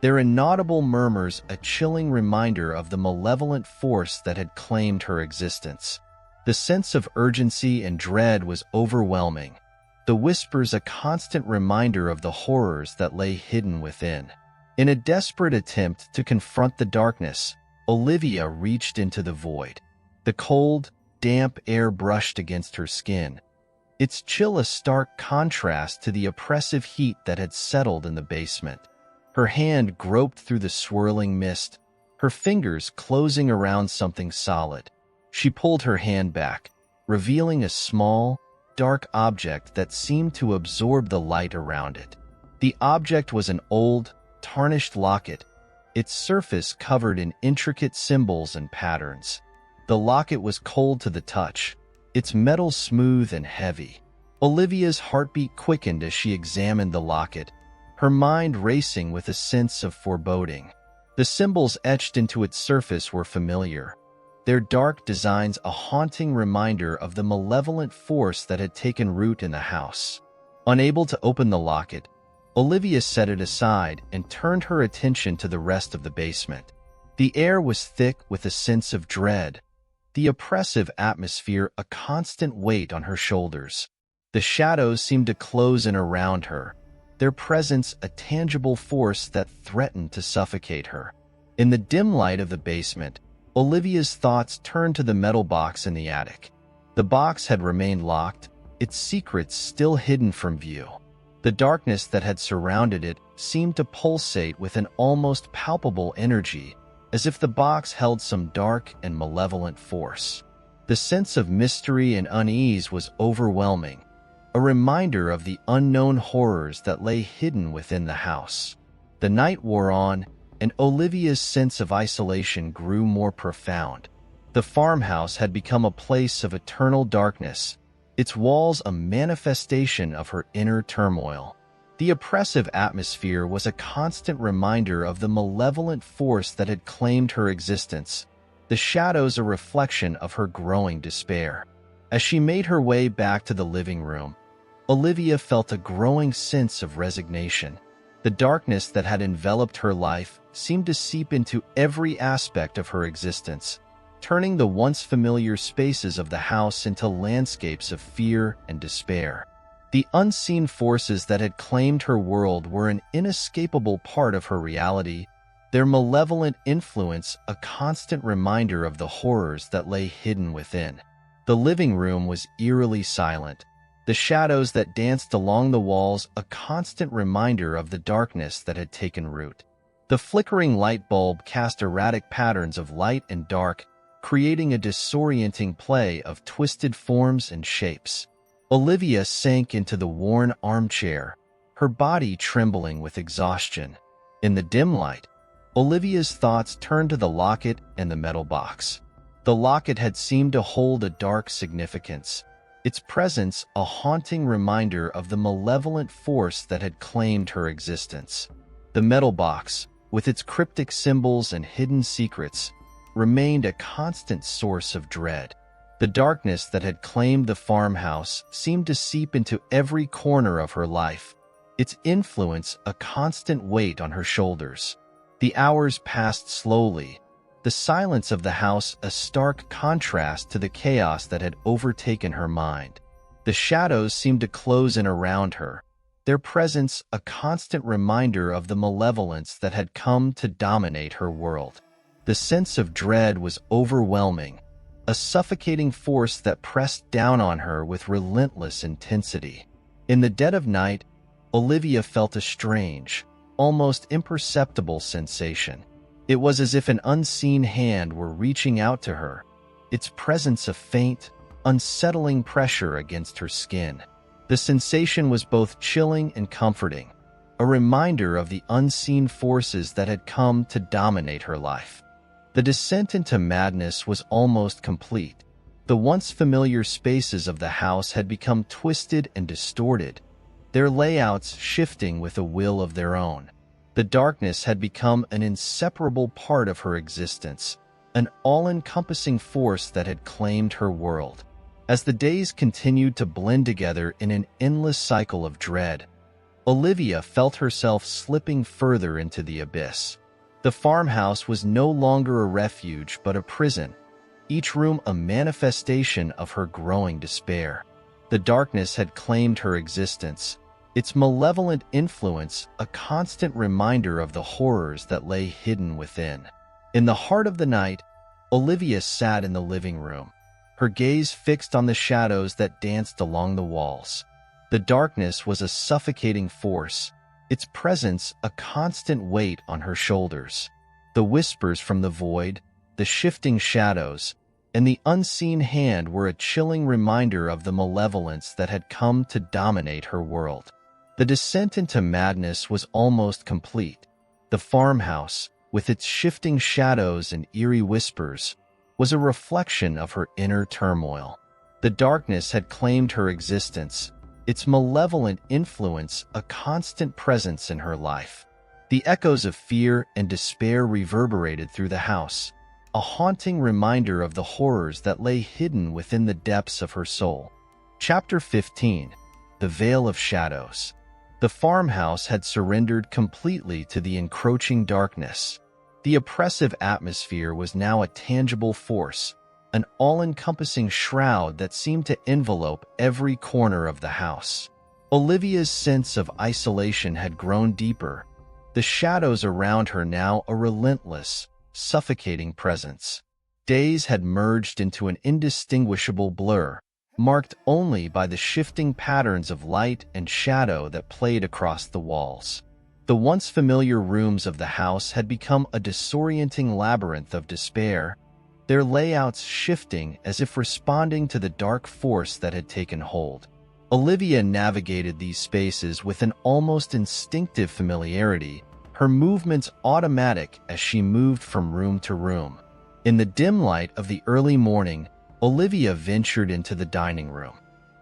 A: their inaudible murmurs a chilling reminder of the malevolent force that had claimed her existence. The sense of urgency and dread was overwhelming, the whispers a constant reminder of the horrors that lay hidden within. In a desperate attempt to confront the darkness, Olivia reached into the void. The cold, damp air brushed against her skin, its chill a stark contrast to the oppressive heat that had settled in the basement. Her hand groped through the swirling mist, her fingers closing around something solid. She pulled her hand back, revealing a small, dark object that seemed to absorb the light around it. The object was an old, tarnished locket, its surface covered in intricate symbols and patterns. The locket was cold to the touch, its metal smooth and heavy. Olivia's heartbeat quickened as she examined the locket, her mind racing with a sense of foreboding. The symbols etched into its surface were familiar, their dark designs a haunting reminder of the malevolent force that had taken root in the house. Unable to open the locket, Olivia set it aside and turned her attention to the rest of the basement. The air was thick with a sense of dread, the oppressive atmosphere a constant weight on her shoulders. The shadows seemed to close in around her, their presence a tangible force that threatened to suffocate her. In the dim light of the basement, Olivia's thoughts turned to the metal box in the attic. The box had remained locked, its secrets still hidden from view. The darkness that had surrounded it seemed to pulsate with an almost palpable energy, as if the box held some dark and malevolent force. The sense of mystery and unease was overwhelming, a reminder of the unknown horrors that lay hidden within the house. The night wore on, and Olivia's sense of isolation grew more profound. The farmhouse had become a place of eternal darkness, its walls a manifestation of her inner turmoil. The oppressive atmosphere was a constant reminder of the malevolent force that had claimed her existence, the shadows a reflection of her growing despair. As she made her way back to the living room, Olivia felt a growing sense of resignation. The darkness that had enveloped her life seemed to seep into every aspect of her existence, turning the once familiar spaces of the house into landscapes of fear and despair. The unseen forces that had claimed her world were an inescapable part of her reality, their malevolent influence a constant reminder of the horrors that lay hidden within. The living room was eerily silent, the shadows that danced along the walls a constant reminder of the darkness that had taken root. The flickering light bulb cast erratic patterns of light and dark, creating a disorienting play of twisted forms and shapes. Olivia sank into the worn armchair, her body trembling with exhaustion. In the dim light, Olivia's thoughts turned to the locket and the metal box. The locket had seemed to hold a dark significance, its presence a haunting reminder of the malevolent force that had claimed her existence. The metal box, with its cryptic symbols and hidden secrets, remained a constant source of dread. The darkness that had claimed the farmhouse seemed to seep into every corner of her life, its influence a constant weight on her shoulders. The hours passed slowly, the silence of the house a stark contrast to the chaos that had overtaken her mind. The shadows seemed to close in around her, their presence a constant reminder of the malevolence that had come to dominate her world. The sense of dread was overwhelming, a suffocating force that pressed down on her with relentless intensity. In the dead of night, Olivia felt a strange, almost imperceptible sensation. It was as if an unseen hand were reaching out to her, its presence a faint, unsettling pressure against her skin. The sensation was both chilling and comforting, a reminder of the unseen forces that had come to dominate her life. The descent into madness was almost complete. The once familiar spaces of the house had become twisted and distorted, their layouts shifting with a will of their own. The darkness had become an inseparable part of her existence, an all-encompassing force that had claimed her world. As the days continued to blend together in an endless cycle of dread, Olivia felt herself slipping further into the abyss. The farmhouse was no longer a refuge but a prison, each room a manifestation of her growing despair. The darkness had claimed her existence, its malevolent influence a constant reminder of the horrors that lay hidden within. In the heart of the night, Olivia sat in the living room, her gaze fixed on the shadows that danced along the walls. The darkness was a suffocating force, its presence a constant weight on her shoulders. The whispers from the void, the shifting shadows, and the unseen hand were a chilling reminder of the malevolence that had come to dominate her world. The descent into madness was almost complete. The farmhouse, with its shifting shadows and eerie whispers, was a reflection of her inner turmoil. The darkness had claimed her existence, its malevolent influence a constant presence in her life. The echoes of fear and despair reverberated through the house, a haunting reminder of the horrors that lay hidden within the depths of her soul. Chapter 15. The Veil of Shadows. The farmhouse had surrendered completely to the encroaching darkness. The oppressive atmosphere was now a tangible force, an all-encompassing shroud that seemed to envelope every corner of the house. Olivia's sense of isolation had grown deeper, the shadows around her now a relentless, suffocating presence. Days had merged into an indistinguishable blur, marked only by the shifting patterns of light and shadow that played across the walls. The once familiar rooms of the house had become a disorienting labyrinth of despair, their layouts shifting as if responding to the dark force that had taken hold. Olivia navigated these spaces with an almost instinctive familiarity, her movements automatic as she moved from room to room. In the dim light of the early morning, Olivia ventured into the dining room.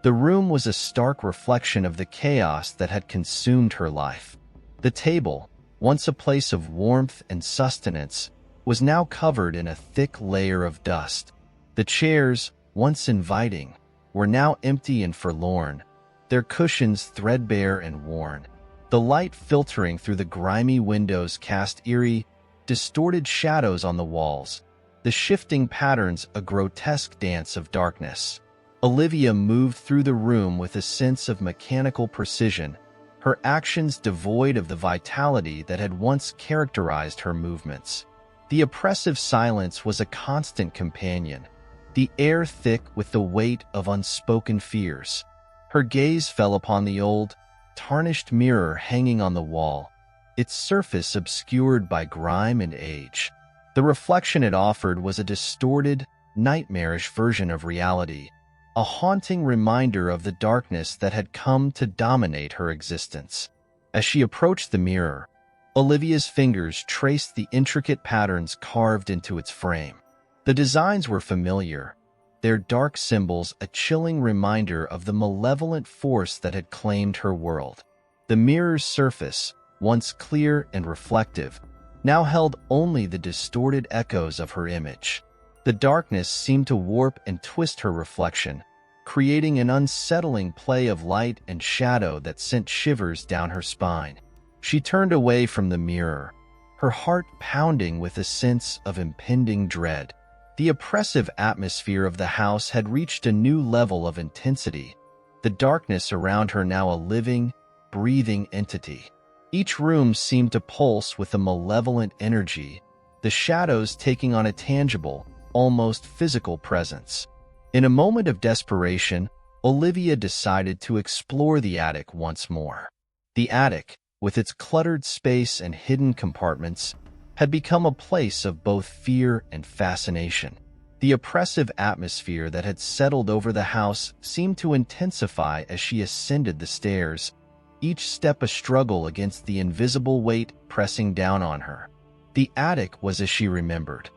A: The room was a stark reflection of the chaos that had consumed her life. The table, once a place of warmth and sustenance, was now covered in a thick layer of dust. The chairs, once inviting, were now empty and forlorn, their cushions threadbare and worn. The light filtering through the grimy windows cast eerie, distorted shadows on the walls, the shifting patterns a grotesque dance of darkness. Olivia moved through the room with a sense of mechanical precision, her actions devoid of the vitality that had once characterized her movements. The oppressive silence was a constant companion, the air thick with the weight of unspoken fears. Her gaze fell upon the old, tarnished mirror hanging on the wall, its surface obscured by grime and age. The reflection it offered was a distorted, nightmarish version of reality, a haunting reminder of the darkness that had come to dominate her existence. As she approached the mirror, Olivia's fingers traced the intricate patterns carved into its frame. The designs were familiar, their dark symbols a chilling reminder of the malevolent force that had claimed her world. The mirror's surface, once clear and reflective, now held only the distorted echoes of her image. The darkness seemed to warp and twist her reflection, creating an unsettling play of light and shadow that sent shivers down her spine. She turned away from the mirror, her heart pounding with a sense of impending dread. The oppressive atmosphere of the house had reached a new level of intensity, the darkness around her now a living, breathing entity. Each room seemed to pulse with a malevolent energy, the shadows taking on a tangible, almost physical presence. In a moment of desperation, Olivia decided to explore the attic once more. The attic, with its cluttered space and hidden compartments, had become a place of both fear and fascination. The oppressive atmosphere that had settled over the house seemed to intensify as she ascended the stairs, each step a struggle against the invisible weight pressing down on her. The attic was as she remembered,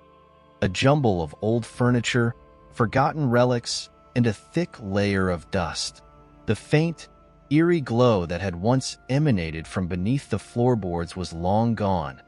A: a jumble of old furniture, forgotten relics, and a thick layer of dust. The faint, eerie glow that had once emanated from beneath the floorboards was long gone,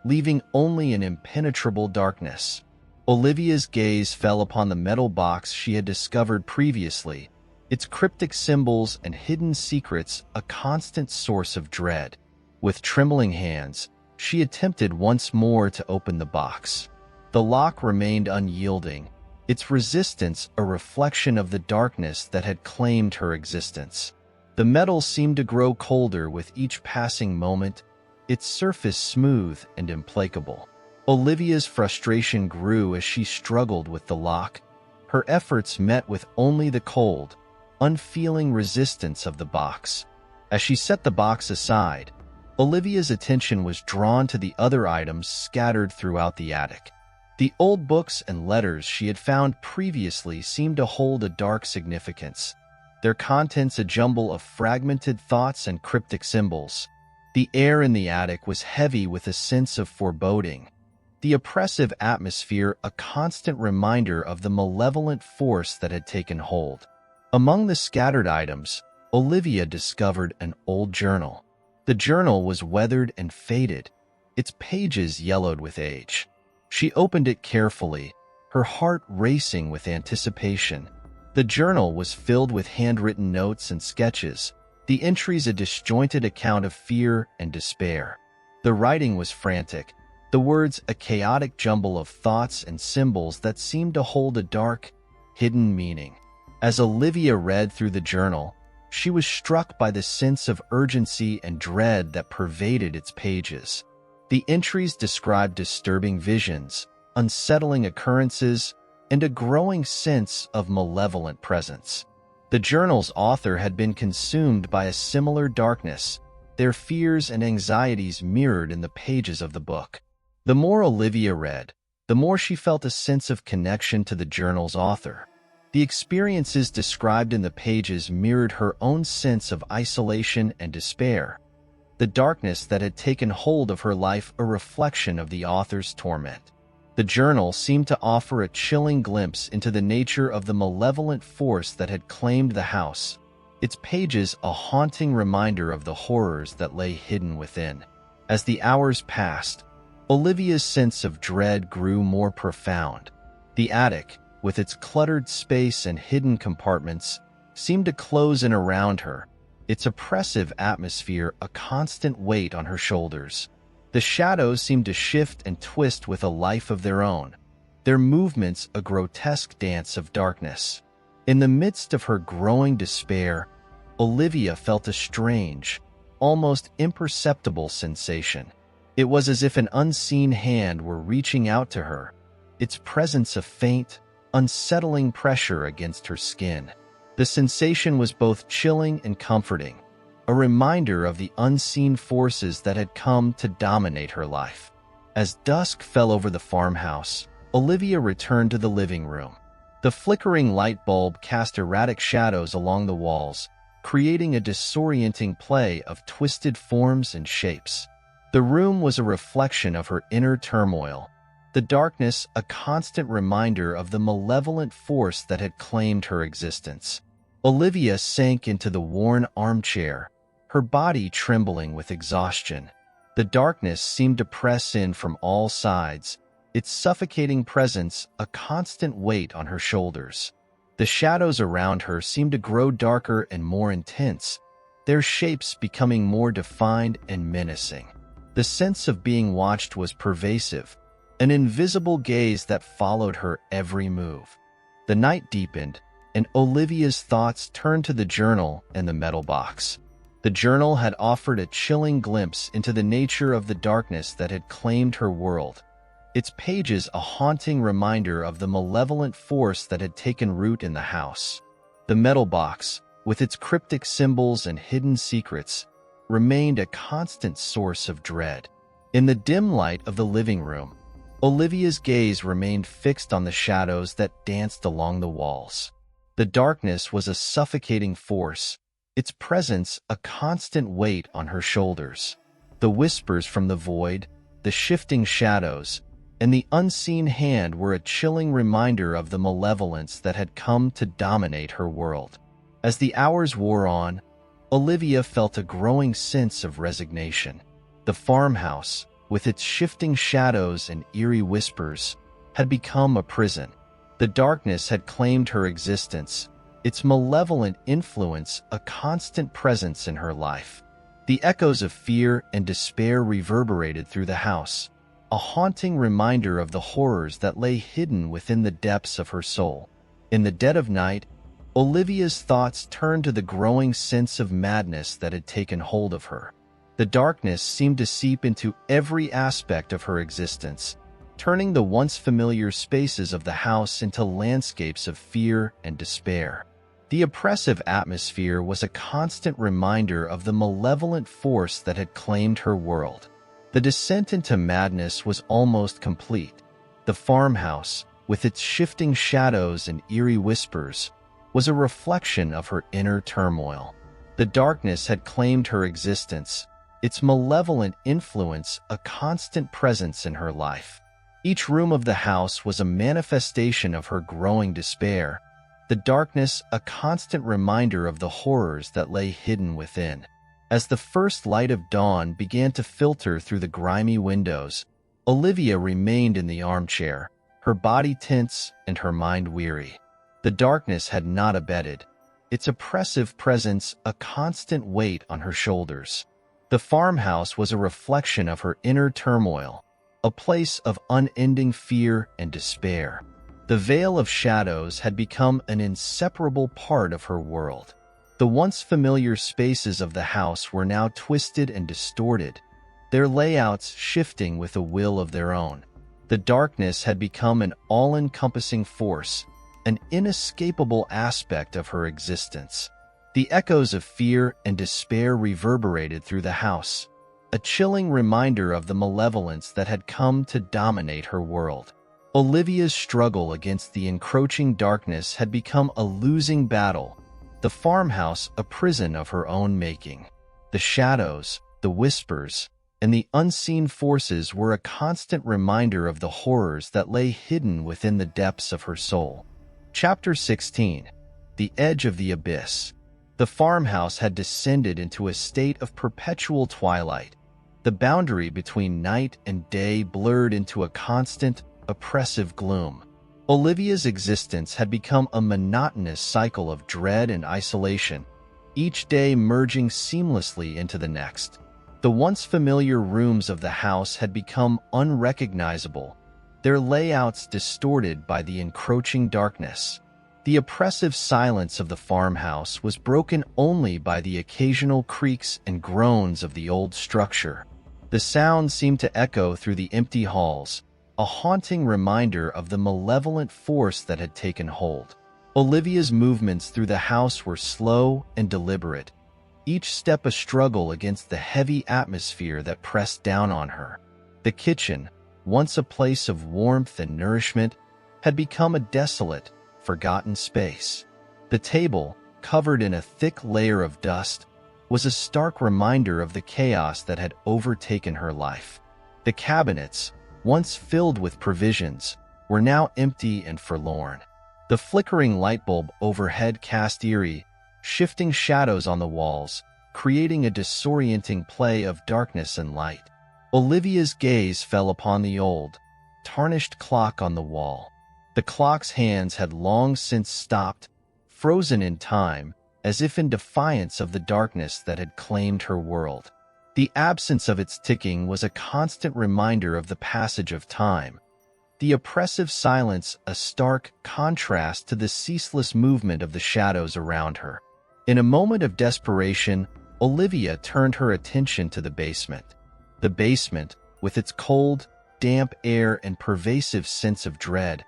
A: leaving only an impenetrable darkness. Olivia's gaze fell upon the metal box she had discovered previously, its cryptic symbols and hidden secrets a constant source of dread. With trembling hands, she attempted once more to open the box. The lock remained unyielding, its resistance a reflection of the darkness that had claimed her existence. The metal seemed to grow colder with each passing moment, its surface smooth and implacable. Olivia's frustration grew as she struggled with the lock, her efforts met with only the cold, unfeeling resistance of the box. As she set the box aside, Olivia's attention was drawn to the other items scattered throughout the attic. The old books and letters she had found previously seemed to hold a dark significance, their contents a jumble of fragmented thoughts and cryptic symbols. The air in the attic was heavy with a sense of foreboding, the oppressive atmosphere a constant reminder of the malevolent force that had taken hold. Among the scattered items, Olivia discovered an old journal. The journal was weathered and faded, its pages yellowed with age. She opened it carefully, her heart racing with anticipation. The journal was filled with handwritten notes and sketches, the entries a disjointed account of fear and despair. The writing was frantic, the words a chaotic jumble of thoughts and symbols that seemed to hold a dark, hidden meaning. As Olivia read through the journal, she was struck by the sense of urgency and dread that pervaded its pages. The entries described disturbing visions, unsettling occurrences, and a growing sense of malevolent presence. The journal's author had been consumed by a similar darkness, their fears and anxieties mirrored in the pages of the book. The more Olivia read, the more she felt a sense of connection to the journal's author. The experiences described in the pages mirrored her own sense of isolation and despair, the darkness that had taken hold of her life a reflection of the author's torment. The journal seemed to offer a chilling glimpse into the nature of the malevolent force that had claimed the house, its pages a haunting reminder of the horrors that lay hidden within. As the hours passed, Olivia's sense of dread grew more profound. The attic, with its cluttered space and hidden compartments, seemed to close in around her, its oppressive atmosphere a constant weight on her shoulders. The shadows seemed to shift and twist with a life of their own, their movements a grotesque dance of darkness. In the midst of her growing despair, Olivia felt a strange, almost imperceptible sensation. It was as if an unseen hand were reaching out to her, its presence a faint, unsettling pressure against her skin. The sensation was both chilling and comforting, a reminder of the unseen forces that had come to dominate her life. As dusk fell over the farmhouse, Olivia returned to the living room. The flickering light bulb cast erratic shadows along the walls, creating a disorienting play of twisted forms and shapes. The room was a reflection of her inner turmoil, the darkness a constant reminder of the malevolent force that had claimed her existence. Olivia sank into the worn armchair, her body trembling with exhaustion. The darkness seemed to press in from all sides, its suffocating presence a constant weight on her shoulders. The shadows around her seemed to grow darker and more intense, their shapes becoming more defined and menacing. The sense of being watched was pervasive, an invisible gaze that followed her every move. The night deepened, and Olivia's thoughts turned to the journal and the metal box. The journal had offered a chilling glimpse into the nature of the darkness that had claimed her world, its pages a haunting reminder of the malevolent force that had taken root in the house. The metal box, with its cryptic symbols and hidden secrets, remained a constant source of dread. In the dim light of the living room, Olivia's gaze remained fixed on the shadows that danced along the walls. The darkness was a suffocating force, its presence a constant weight on her shoulders. The whispers from the void, the shifting shadows, and the unseen hand were a chilling reminder of the malevolence that had come to dominate her world. As the hours wore on, Olivia felt a growing sense of resignation. The farmhouse, with its shifting shadows and eerie whispers, had become a prison. The darkness had claimed her existence, its malevolent influence a constant presence in her life. The echoes of fear and despair reverberated through the house, a haunting reminder of the horrors that lay hidden within the depths of her soul. In the dead of night, Olivia's thoughts turned to the growing sense of madness that had taken hold of her. The darkness seemed to seep into every aspect of her existence, turning the once familiar spaces of the house into landscapes of fear and despair. The oppressive atmosphere was a constant reminder of the malevolent force that had claimed her world. The descent into madness was almost complete. The farmhouse, with its shifting shadows and eerie whispers, was a reflection of her inner turmoil. The darkness had claimed her existence, its malevolent influence a constant presence in her life. Each room of the house was a manifestation of her growing despair, the darkness a constant reminder of the horrors that lay hidden within. As the first light of dawn began to filter through the grimy windows, Olivia remained in the armchair, her body tense and her mind weary. The darkness had not abated, its oppressive presence a constant weight on her shoulders. The farmhouse was a reflection of her inner turmoil, a place of unending fear and despair. The veil of shadows had become an inseparable part of her world. The once familiar spaces of the house were now twisted and distorted, their layouts shifting with a will of their own. The darkness had become an all-encompassing force, an inescapable aspect of her existence. The echoes of fear and despair reverberated through the house, a chilling reminder of the malevolence that had come to dominate her world. Olivia's struggle against the encroaching darkness had become a losing battle, the farmhouse a prison of her own making. The shadows, the whispers, and the unseen forces were a constant reminder of the horrors that lay hidden within the depths of her soul. Chapter 16. The Edge of the Abyss. The farmhouse had descended into a state of perpetual twilight. The boundary between night and day blurred into a constant, oppressive gloom. Olivia's existence had become a monotonous cycle of dread and isolation, each day merging seamlessly into the next. The once familiar rooms of the house had become unrecognizable, their layouts distorted by the encroaching darkness. The oppressive silence of the farmhouse was broken only by the occasional creaks and groans of the old structure. The sound seemed to echo through the empty halls, a haunting reminder of the malevolent force that had taken hold. Olivia's movements through the house were slow and deliberate, each step a struggle against the heavy atmosphere that pressed down on her. The kitchen, once a place of warmth and nourishment, had become a desolate, forgotten space. The table, covered in a thick layer of dust, was a stark reminder of the chaos that had overtaken her life. The cabinets, once filled with provisions, were now empty and forlorn. The flickering light bulb overhead cast eerie, shifting shadows on the walls, creating a disorienting play of darkness and light. Olivia's gaze fell upon the old, tarnished clock on the wall. The clock's hands had long since stopped, frozen in time, as if in defiance of the darkness that had claimed her world. The absence of its ticking was a constant reminder of the passage of time, the oppressive silence a stark contrast to the ceaseless movement of the shadows around her. In a moment of desperation, Olivia turned her attention to the basement. The basement, with its cold, damp air and pervasive sense of dread,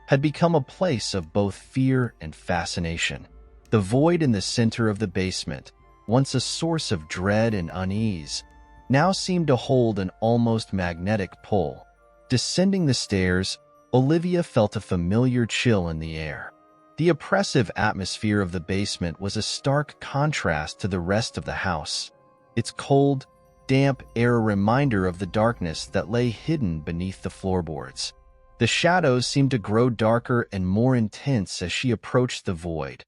A: had become a place of both fear and fascination. The void in the center of the basement, once a source of dread and unease, now seemed to hold an almost magnetic pull. Descending the stairs, Olivia felt a familiar chill in the air. The oppressive atmosphere of the basement was a stark contrast to the rest of the house, its cold, damp air a reminder of the darkness that lay hidden beneath the floorboards. The shadows seemed to grow darker and more intense as she approached the void,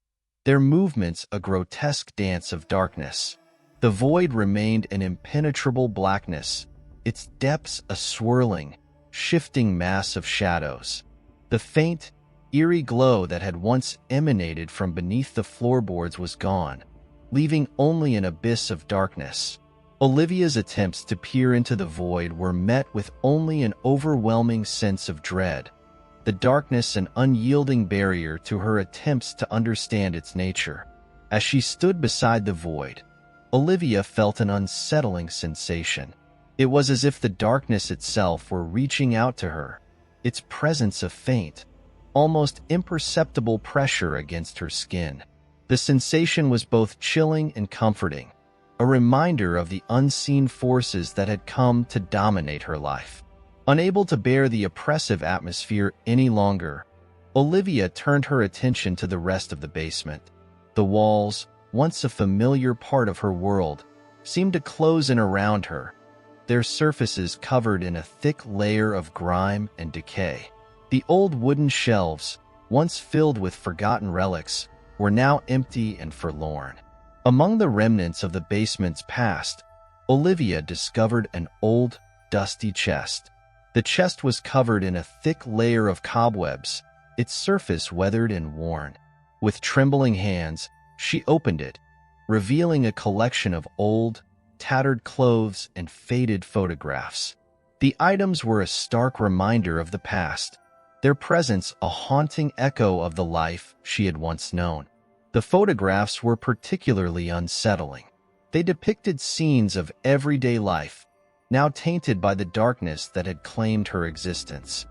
A: their movements a grotesque dance of darkness. The void remained an impenetrable blackness, its depths a swirling, shifting mass of shadows. The faint, eerie glow that had once emanated from beneath the floorboards was gone, leaving only an abyss of darkness. Olivia's attempts to peer into the void were met with only an overwhelming sense of dread, the darkness an unyielding barrier to her attempts to understand its nature. As she stood beside the void, Olivia felt an unsettling sensation. It was as if the darkness itself were reaching out to her, its presence a faint, almost imperceptible pressure against her skin. The sensation was both chilling and comforting, a reminder of the unseen forces that had come to dominate her life. Unable to bear the oppressive atmosphere any longer, Olivia turned her attention to the rest of the basement. The walls, once a familiar part of her world, seemed to close in around her, their surfaces covered in a thick layer of grime and decay. The old wooden shelves, once filled with forgotten relics, were now empty and forlorn. Among the remnants of the basement's past, Olivia discovered an old, dusty chest. The chest was covered in a thick layer of cobwebs, its surface weathered and worn. With trembling hands, she opened it, revealing a collection of old, tattered clothes and faded photographs. The items were a stark reminder of the past, their presence a haunting echo of the life she had once known. The photographs were particularly unsettling. They depicted scenes of everyday life, now tainted by the darkness that had claimed her existence.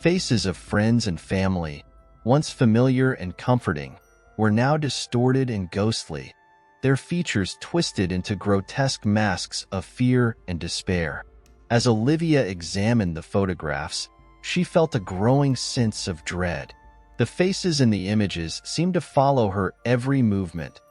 A: Faces of friends and family, once familiar and comforting, were now distorted and ghostly, their features twisted into grotesque masks of fear and despair. As Olivia examined the photographs, she felt a growing sense of dread. The faces in the images seemed to follow her every movement,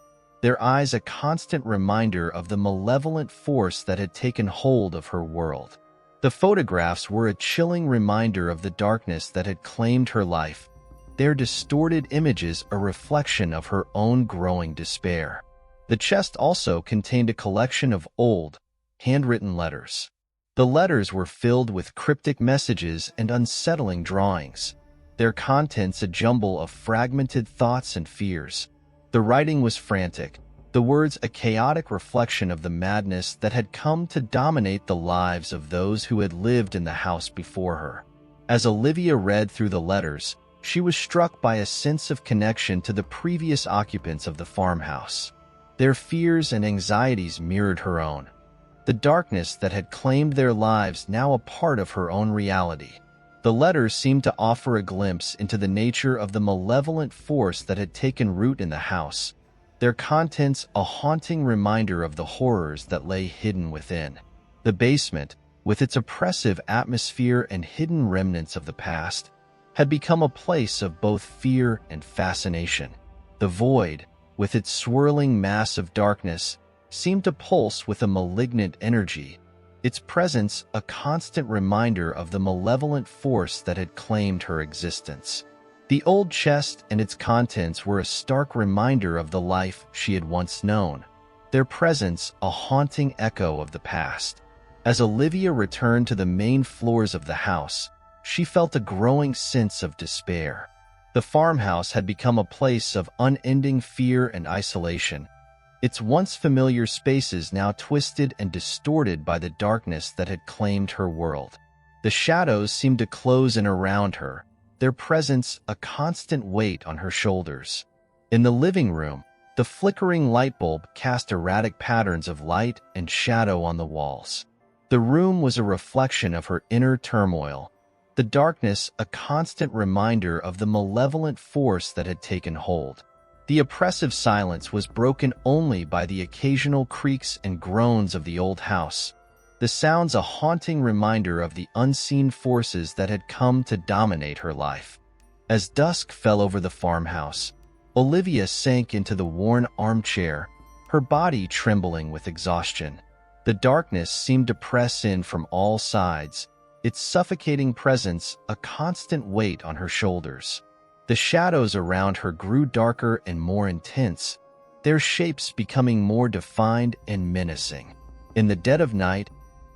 A: their eyes a constant reminder of the malevolent force that had taken hold of her world. The photographs were a chilling reminder of the darkness that had claimed her life, their distorted images a reflection of her own growing despair. The chest also contained a collection of old, handwritten letters. The letters were filled with cryptic messages and unsettling drawings, their contents a jumble of fragmented thoughts and fears. The writing was frantic, the words a chaotic reflection of the madness that had come to dominate the lives of those who had lived in the house before her. As Olivia read through the letters, she was struck by a sense of connection to the previous occupants of the farmhouse. Their fears and anxieties mirrored her own, the darkness that had claimed their lives now a part of her own reality. The letters seemed to offer a glimpse into the nature of the malevolent force that had taken root in the house, their contents a haunting reminder of the horrors that lay hidden within. The basement, with its oppressive atmosphere and hidden remnants of the past, had become a place of both fear and fascination. The void, with its swirling mass of darkness, seemed to pulse with a malignant energy, its presence a constant reminder of the malevolent force that had claimed her existence. The old chest and its contents were a stark reminder of the life she had once known, their presence a haunting echo of the past. As Olivia returned to the main floors of the house, she felt a growing sense of despair. The farmhouse had become a place of unending fear and isolation, its once familiar spaces now twisted and distorted by the darkness that had claimed her world. The shadows seemed to close in around her, their presence a constant weight on her shoulders. In the living room, the flickering light bulb cast erratic patterns of light and shadow on the walls. The room was a reflection of her inner turmoil, the darkness a constant reminder of the malevolent force that had taken hold. The oppressive silence was broken only by the occasional creaks and groans of the old house, the sounds a haunting reminder of the unseen forces that had come to dominate her life. As dusk fell over the farmhouse, Olivia sank into the worn armchair, her body trembling with exhaustion. The darkness seemed to press in from all sides, its suffocating presence a constant weight on her shoulders. The shadows around her grew darker and more intense, their shapes becoming more defined and menacing. In the dead of night,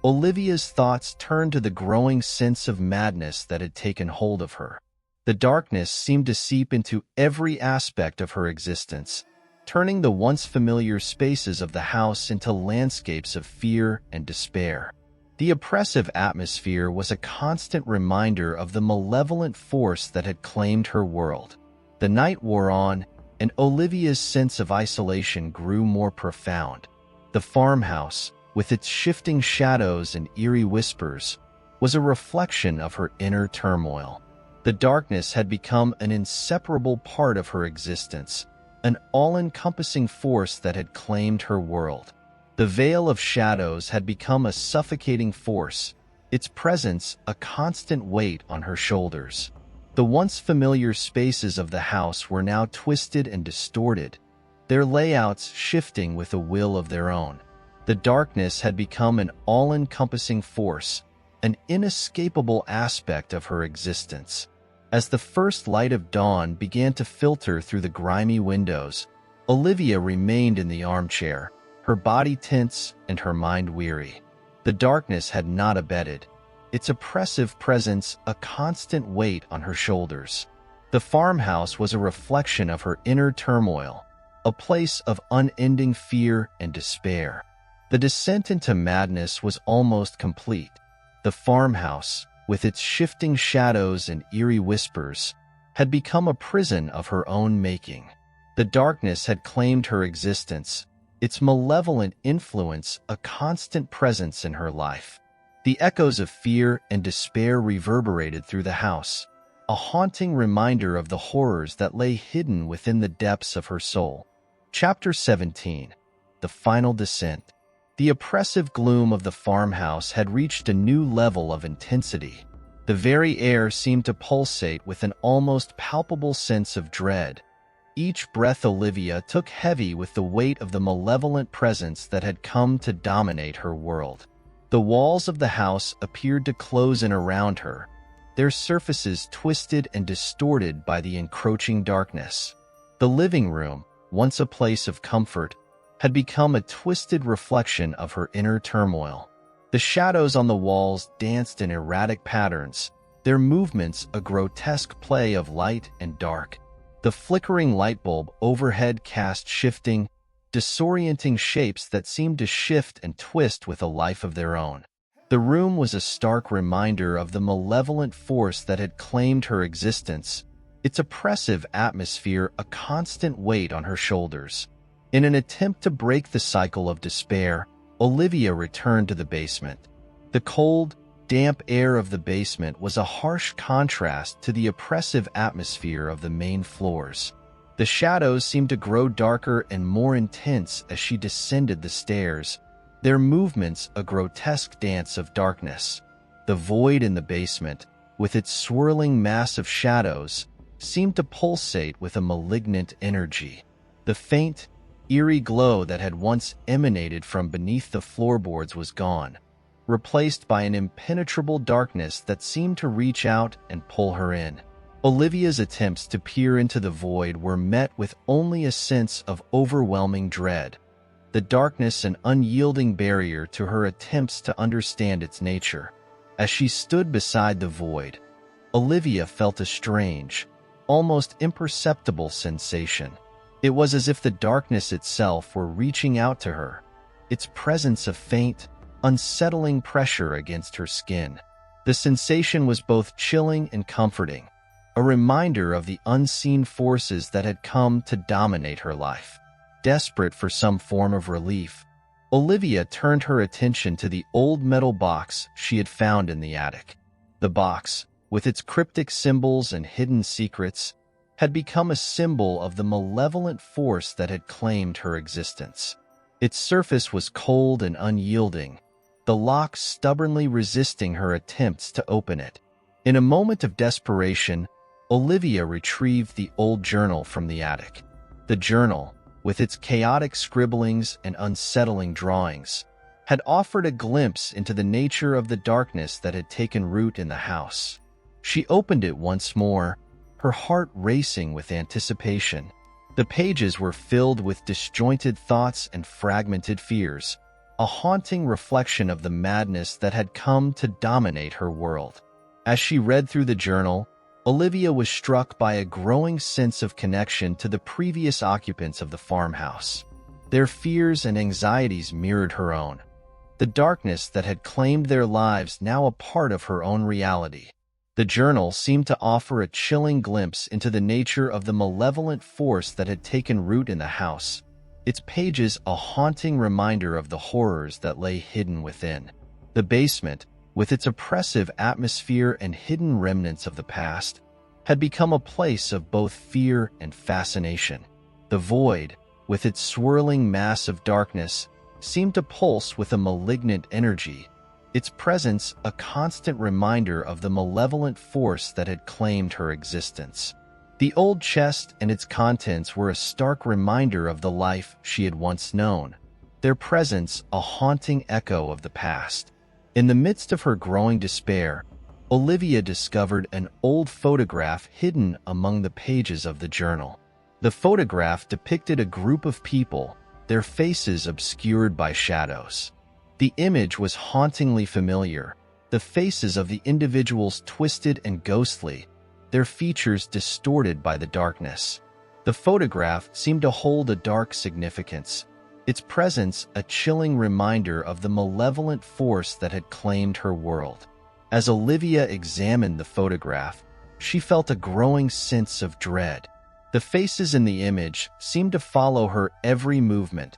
A: Olivia's thoughts turned to the growing sense of madness that had taken hold of her. The darkness seemed to seep into every aspect of her existence, turning the once familiar spaces of the house into landscapes of fear and despair. The oppressive atmosphere was a constant reminder of the malevolent force that had claimed her world. The night wore on, and Olivia's sense of isolation grew more profound. The farmhouse, with its shifting shadows and eerie whispers, was a reflection of her inner turmoil. The darkness had become an inseparable part of her existence, an all-encompassing force that had claimed her world. The veil of shadows had become a suffocating force, its presence a constant weight on her shoulders. The once familiar spaces of the house were now twisted and distorted, their layouts shifting with a will of their own. The darkness had become an all-encompassing force, an inescapable aspect of her existence. As the first light of dawn began to filter through the grimy windows, Olivia remained in the armchair, her body tense and her mind weary. The darkness had not abated, its oppressive presence a constant weight on her shoulders. The farmhouse was a reflection of her inner turmoil, a place of unending fear and despair. The descent into madness was almost complete. The farmhouse, with its shifting shadows and eerie whispers, had become a prison of her own making. The darkness had claimed her existence, its malevolent influence a constant presence in her life. The echoes of fear and despair reverberated through the house, a haunting reminder of the horrors that lay hidden within the depths of her soul. Chapter 17. The Final Descent. The oppressive gloom of the farmhouse had reached a new level of intensity. The very air seemed to pulsate with an almost palpable sense of dread. Each breath Olivia took heavy with the weight of the malevolent presence that had come to dominate her world. The walls of the house appeared to close in around her, their surfaces twisted and distorted by the encroaching darkness. The living room, once a place of comfort, had become a twisted reflection of her inner turmoil. The shadows on the walls danced in erratic patterns, their movements a grotesque play of light and dark. The flickering light bulb overhead cast shifting, disorienting shapes that seemed to shift and twist with a life of their own. The room was a stark reminder of the malevolent force that had claimed her existence, its oppressive atmosphere a constant weight on her shoulders. In an attempt to break the cycle of despair, Olivia returned to the basement. The cold, damp air of the basement was a harsh contrast to the oppressive atmosphere of the main floors. The shadows seemed to grow darker and more intense as she descended the stairs, their movements a grotesque dance of darkness. The void in the basement, with its swirling mass of shadows, seemed to pulsate with a malignant energy. The faint, eerie glow that had once emanated from beneath the floorboards was gone, replaced by an impenetrable darkness that seemed to reach out and pull her in. Olivia's attempts to peer into the void were met with only a sense of overwhelming dread, the darkness an unyielding barrier to her attempts to understand its nature. As she stood beside the void, Olivia felt a strange, almost imperceptible sensation. It was as if the darkness itself were reaching out to her, its presence a faint, unsettling pressure against her skin. The sensation was both chilling and comforting, a reminder of the unseen forces that had come to dominate her life. Desperate for some form of relief, Olivia turned her attention to the old metal box she had found in the attic. The box, with its cryptic symbols and hidden secrets, had become a symbol of the malevolent force that had claimed her existence. Its surface was cold and unyielding, the lock stubbornly resisting her attempts to open it. In a moment of desperation, Olivia retrieved the old journal from the attic. The journal, with its chaotic scribblings and unsettling drawings, had offered a glimpse into the nature of the darkness that had taken root in the house. She opened it once more, her heart racing with anticipation. The pages were filled with disjointed thoughts and fragmented fears, a haunting reflection of the madness that had come to dominate her world. As she read through the journal, Olivia was struck by a growing sense of connection to the previous occupants of the farmhouse. Their fears and anxieties mirrored her own, the darkness that had claimed their lives now a part of her own reality. The journal seemed to offer a chilling glimpse into the nature of the malevolent force that had taken root in the house, its pages a haunting reminder of the horrors that lay hidden within. The basement, with its oppressive atmosphere and hidden remnants of the past, had become a place of both fear and fascination. The void, with its swirling mass of darkness, seemed to pulse with a malignant energy, its presence a constant reminder of the malevolent force that had claimed her existence. The old chest and its contents were a stark reminder of the life she had once known, their presence a haunting echo of the past. In the midst of her growing despair, Olivia discovered an old photograph hidden among the pages of the journal. The photograph depicted a group of people, their faces obscured by shadows. The image was hauntingly familiar, the faces of the individuals twisted and ghostly, their features distorted by the darkness. The photograph seemed to hold a dark significance, its presence a chilling reminder of the malevolent force that had claimed her world. As Olivia examined the photograph, she felt a growing sense of dread. The faces in the image seemed to follow her every movement,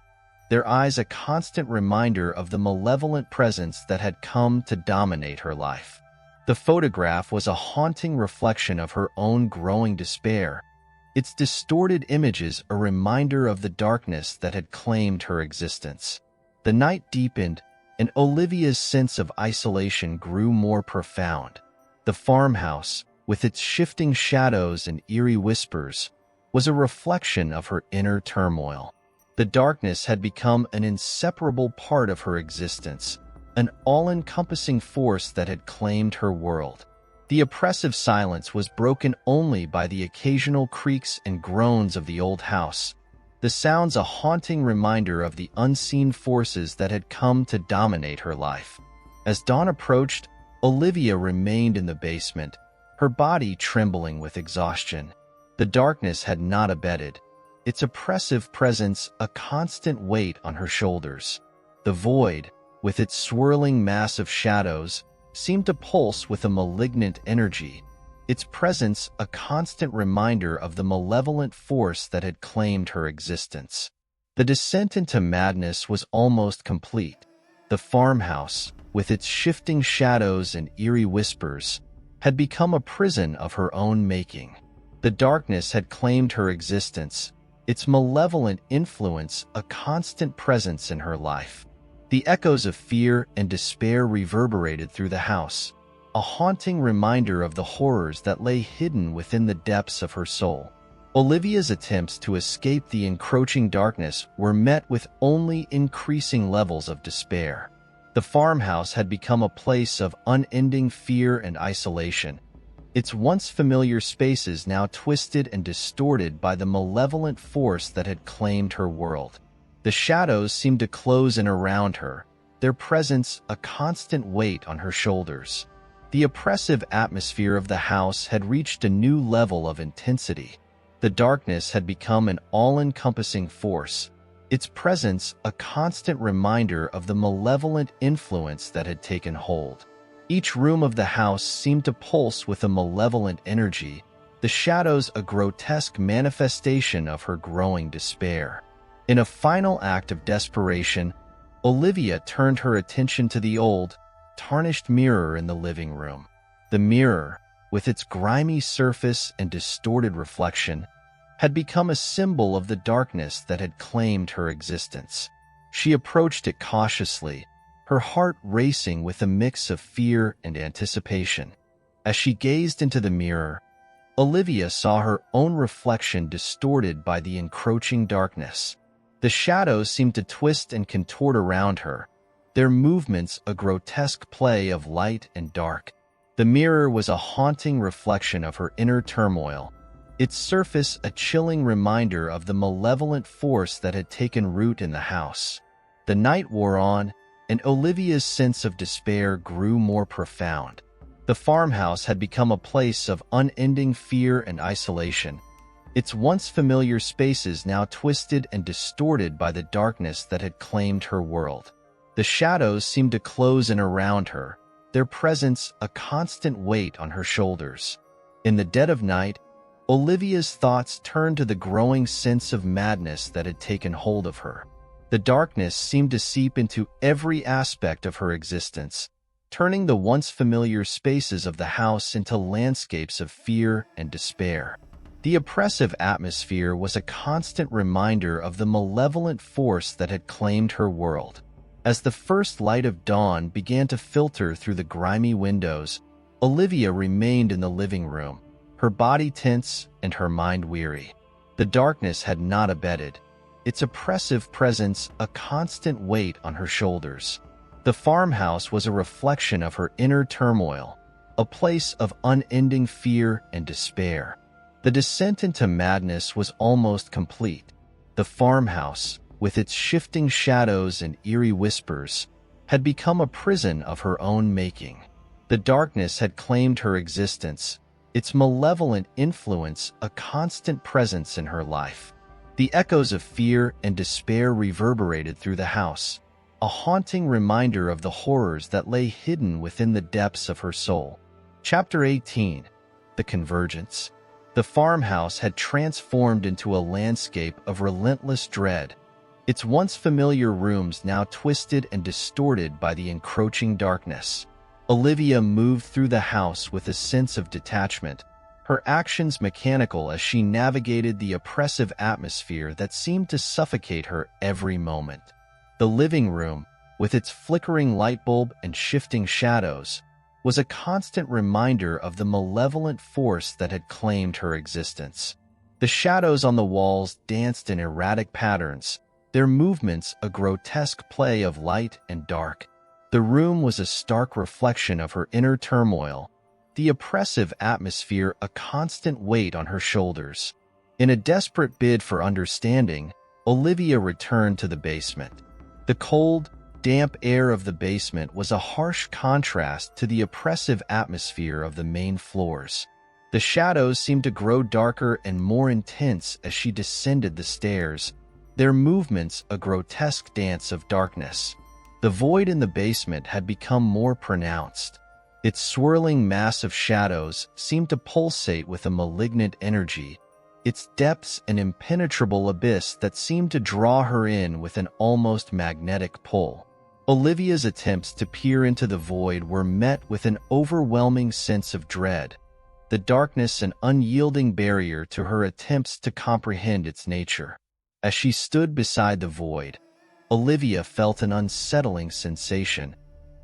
A: their eyes a constant reminder of the malevolent presence that had come to dominate her life. The photograph was a haunting reflection of her own growing despair, its distorted images a reminder of the darkness that had claimed her existence. The night deepened, and Olivia's sense of isolation grew more profound. The farmhouse, with its shifting shadows and eerie whispers, was a reflection of her inner turmoil. The darkness had become an inseparable part of her existence, an all-encompassing force that had claimed her world. The oppressive silence was broken only by the occasional creaks and groans of the old house, the sounds a haunting reminder of the unseen forces that had come to dominate her life. As dawn approached, Olivia remained in the basement, her body trembling with exhaustion. The darkness had not abated, its oppressive presence a constant weight on her shoulders. The void, with its swirling mass of shadows, seemed to pulse with a malignant energy, its presence a constant reminder of the malevolent force that had claimed her existence. The descent into madness was almost complete. The farmhouse, with its shifting shadows and eerie whispers, had become a prison of her own making. The darkness had claimed her existence, its malevolent influence a constant presence in her life. The echoes of fear and despair reverberated through the house, a haunting reminder of the horrors that lay hidden within the depths of her soul. Olivia's attempts to escape the encroaching darkness were met with only increasing levels of despair. The farmhouse had become a place of unending fear and isolation, its once familiar spaces now twisted and distorted by the malevolent force that had claimed her world. The shadows seemed to close in around her, their presence a constant weight on her shoulders. The oppressive atmosphere of the house had reached a new level of intensity. The darkness had become an all-encompassing force, its presence a constant reminder of the malevolent influence that had taken hold. Each room of the house seemed to pulse with a malevolent energy, the shadows a grotesque manifestation of her growing despair. In a final act of desperation, Olivia turned her attention to the old, tarnished mirror in the living room. The mirror, with its grimy surface and distorted reflection, had become a symbol of the darkness that had claimed her existence. She approached it cautiously, her heart racing with a mix of fear and anticipation. As she gazed into the mirror, Olivia saw her own reflection distorted by the encroaching darkness. The shadows seemed to twist and contort around her, their movements a grotesque play of light and dark. The mirror was a haunting reflection of her inner turmoil, its surface a chilling reminder of the malevolent force that had taken root in the house. The night wore on, and Olivia's sense of despair grew more profound. The farmhouse had become a place of unending fear and isolation, its once familiar spaces now twisted and distorted by the darkness that had claimed her world. The shadows seemed to close in around her, their presence a constant weight on her shoulders. In the dead of night, Olivia's thoughts turned to the growing sense of madness that had taken hold of her. The darkness seemed to seep into every aspect of her existence, turning the once familiar spaces of the house into landscapes of fear and despair. The oppressive atmosphere was a constant reminder of the malevolent force that had claimed her world. As the first light of dawn began to filter through the grimy windows, Olivia remained in the living room, her body tense and her mind weary. The darkness had not abated, its oppressive presence a constant weight on her shoulders. The farmhouse was a reflection of her inner turmoil, a place of unending fear and despair. The descent into madness was almost complete. The farmhouse, with its shifting shadows and eerie whispers, had become a prison of her own making. The darkness had claimed her existence, its malevolent influence a constant presence in her life. The echoes of fear and despair reverberated through the house, a haunting reminder of the horrors that lay hidden within the depths of her soul. Chapter 18. The Convergence. The farmhouse had transformed into a landscape of relentless dread, its once familiar rooms now twisted and distorted by the encroaching darkness. Olivia moved through the house with a sense of detachment, her actions mechanical as she navigated the oppressive atmosphere that seemed to suffocate her every moment. The living room, with its flickering light bulb and shifting shadows, was a constant reminder of the malevolent force that had claimed her existence. The shadows on the walls danced in erratic patterns, their movements a grotesque play of light and dark. The room was a stark reflection of her inner turmoil, the oppressive atmosphere a constant weight on her shoulders. In a desperate bid for understanding, Olivia returned to the basement. The cold, damp air of the basement was a harsh contrast to the oppressive atmosphere of the main floors. The shadows seemed to grow darker and more intense as she descended the stairs, their movements a grotesque dance of darkness. The void in the basement had become more pronounced. Its swirling mass of shadows seemed to pulsate with a malignant energy, its depths an impenetrable abyss that seemed to draw her in with an almost magnetic pull. Olivia's attempts to peer into the void were met with an overwhelming sense of dread. the darkness an unyielding barrier to her attempts to comprehend its nature. As she stood beside the void, Olivia felt an unsettling sensation,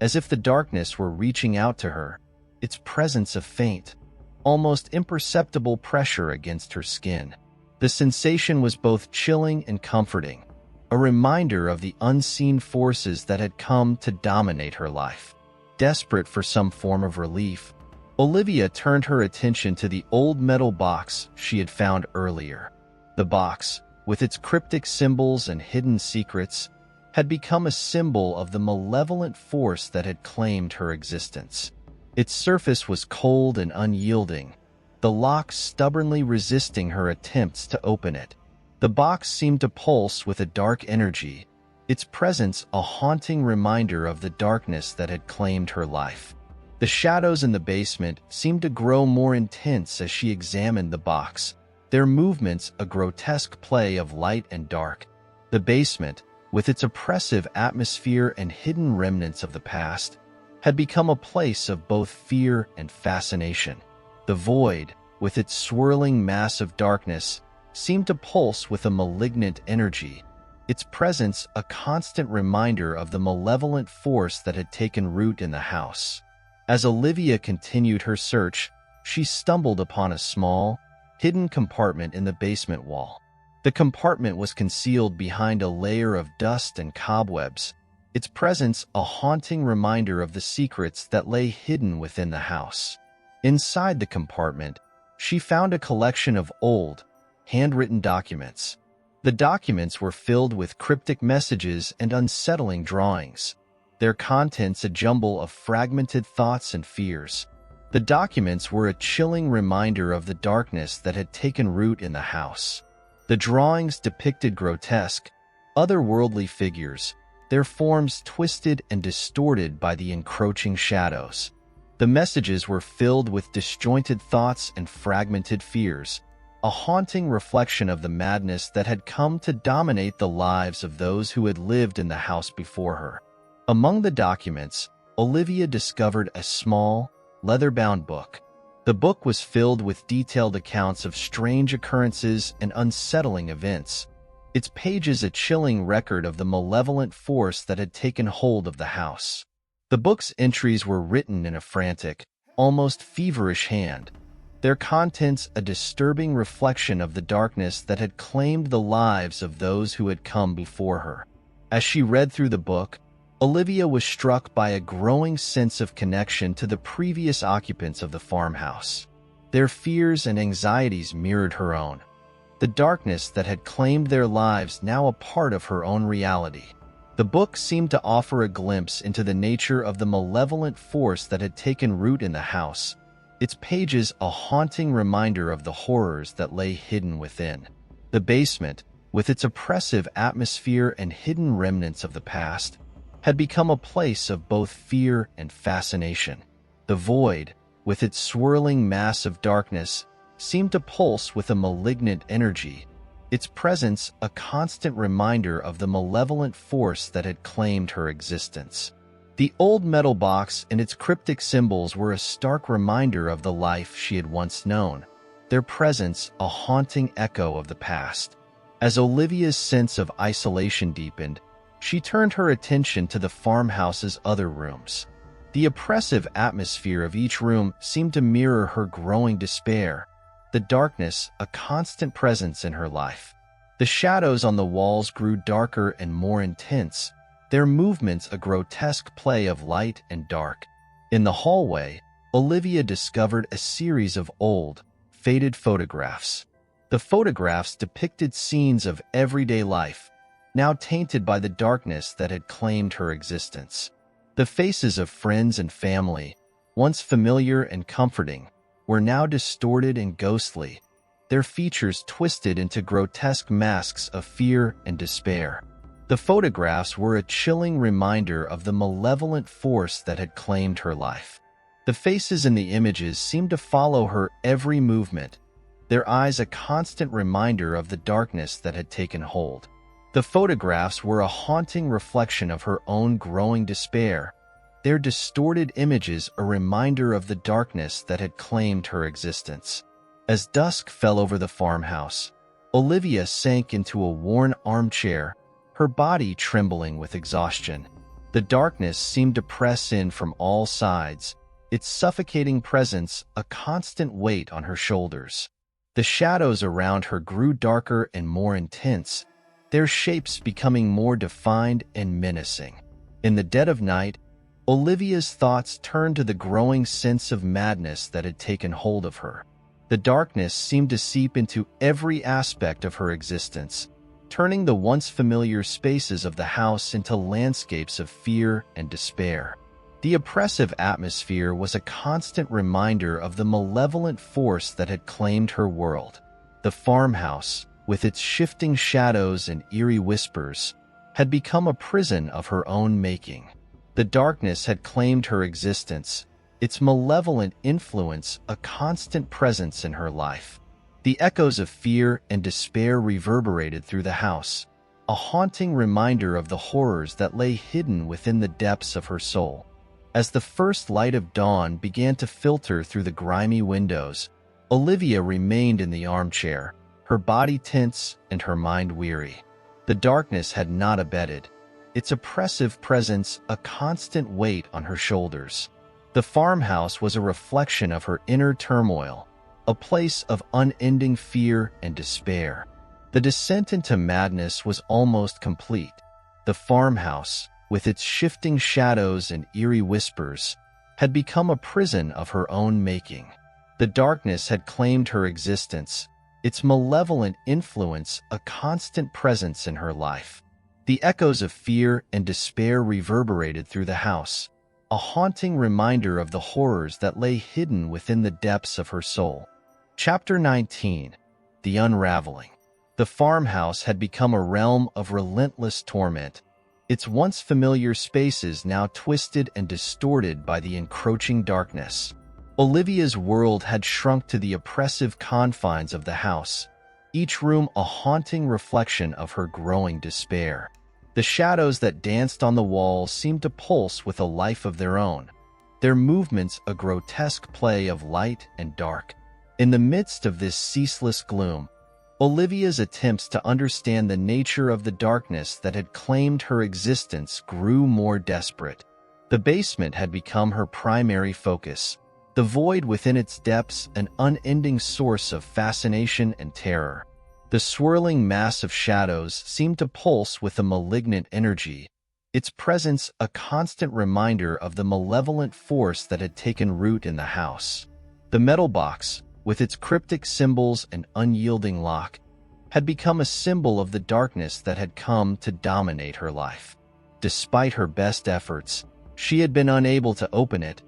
A: as if the darkness were reaching out to her, its presence a faint, almost imperceptible pressure against her skin. The sensation was both chilling and comforting, a reminder of the unseen forces that had come to dominate her life. Desperate for some form of relief, Olivia turned her attention to the old metal box she had found earlier. The box, with its cryptic symbols and hidden secrets, had become a symbol of the malevolent force that had claimed her existence. Its surface was cold and unyielding, the lock stubbornly resisting her attempts to open it. The box seemed to pulse with a dark energy, its presence a haunting reminder of the darkness that had claimed her life. The shadows in the basement seemed to grow more intense as she examined the box, their movements a grotesque play of light and dark. The basement, with its oppressive atmosphere and hidden remnants of the past, had become a place of both fear and fascination. The void, with its swirling mass of darkness, seemed to pulse with a malignant energy, its presence a constant reminder of the malevolent force that had taken root in the house. As Olivia continued her search, she stumbled upon a small, hidden compartment in the basement wall. The compartment was concealed behind a layer of dust and cobwebs, its presence a haunting reminder of the secrets that lay hidden within the house. Inside the compartment, she found a collection of old, handwritten documents. The documents were filled with cryptic messages and unsettling drawings, their contents a jumble of fragmented thoughts and fears. The documents were a chilling reminder of the darkness that had taken root in the house. The drawings depicted grotesque, otherworldly figures, their forms twisted and distorted by the encroaching shadows. The messages were filled with disjointed thoughts and fragmented fears, a haunting reflection of the madness that had come to dominate the lives of those who had lived in the house before her. Among the documents, Olivia discovered a small, leather-bound book. The book was filled with detailed accounts of strange occurrences and unsettling events, its pages a chilling record of the malevolent force that had taken hold of the house. The book's entries were written in a frantic, almost feverish hand, their contents a disturbing reflection of the darkness that had claimed the lives of those who had come before her. As she read through the book, Olivia was struck by a growing sense of connection to the previous occupants of the farmhouse. Their fears and anxieties mirrored her own, the darkness that had claimed their lives now a part of her own reality. The book seemed to offer a glimpse into the nature of the malevolent force that had taken root in the house, its pages a haunting reminder of the horrors that lay hidden within. The basement, with its oppressive atmosphere and hidden remnants of the past, had become a place of both fear and fascination. The void, with its swirling mass of darkness, seemed to pulse with a malignant energy, its presence a constant reminder of the malevolent force that had claimed her existence. The old metal box and its cryptic symbols were a stark reminder of the life she had once known, their presence a haunting echo of the past. As Olivia's sense of isolation deepened, she turned her attention to the farmhouse's other rooms. The oppressive atmosphere of each room seemed to mirror her growing despair, the darkness a constant presence in her life. The shadows on the walls grew darker and more intense, their movements a grotesque play of light and dark. In the hallway, Olivia discovered a series of old, faded photographs. The photographs depicted scenes of everyday life, now tainted by the darkness that had claimed her existence. The faces of friends and family, once familiar and comforting, were now distorted and ghostly, their features twisted into grotesque masks of fear and despair. The photographs were a chilling reminder of the malevolent force that had claimed her life. The faces in the images seemed to follow her every movement, their eyes a constant reminder of the darkness that had taken hold. The photographs were a haunting reflection of her own growing despair, their distorted images a reminder of the darkness that had claimed her existence. As dusk fell over the farmhouse, Olivia sank into a worn armchair, her body trembling with exhaustion. The darkness seemed to press in from all sides, its suffocating presence a constant weight on her shoulders. The shadows around her grew darker and more intense, their shapes becoming more defined and menacing. In the dead of night, Olivia's thoughts turned to the growing sense of madness that had taken hold of her. The darkness seemed to seep into every aspect of her existence, turning the once familiar spaces of the house into landscapes of fear and despair. The oppressive atmosphere was a constant reminder of the malevolent force that had claimed her world. The farmhouse, with its shifting shadows and eerie whispers, had become a prison of her own making. The darkness had claimed her existence, its malevolent influence a constant presence in her life. The echoes of fear and despair reverberated through the house, a haunting reminder of the horrors that lay hidden within the depths of her soul. As the first light of dawn began to filter through the grimy windows, Olivia remained in the armchair, her body tense and her mind weary. The darkness had not abated, its oppressive presence a constant weight on her shoulders. The farmhouse was a reflection of her inner turmoil, a place of unending fear and despair. The descent into madness was almost complete. The farmhouse, with its shifting shadows and eerie whispers, had become a prison of her own making. The darkness had claimed her existence, its malevolent influence a constant presence in her life. The echoes of fear and despair reverberated through the house, a haunting reminder of the horrors that lay hidden within the depths of her soul. Chapter 19. The Unraveling. The farmhouse had become a realm of relentless torment, its once familiar spaces now twisted and distorted by the encroaching darkness. Olivia's world had shrunk to the oppressive confines of the house, each room a haunting reflection of her growing despair. The shadows that danced on the walls seemed to pulse with a life of their own, their movements a grotesque play of light and dark. In the midst of this ceaseless gloom, Olivia's attempts to understand the nature of the darkness that had claimed her existence grew more desperate. The basement had become her primary focus, the void within its depths an unending source of fascination and terror. The swirling mass of shadows seemed to pulse with a malignant energy, its presence a constant reminder of the malevolent force that had taken root in the house. The metal box, with its cryptic symbols and unyielding lock, had become a symbol of the darkness that had come to dominate her life. Despite her best efforts, she had been unable to open it,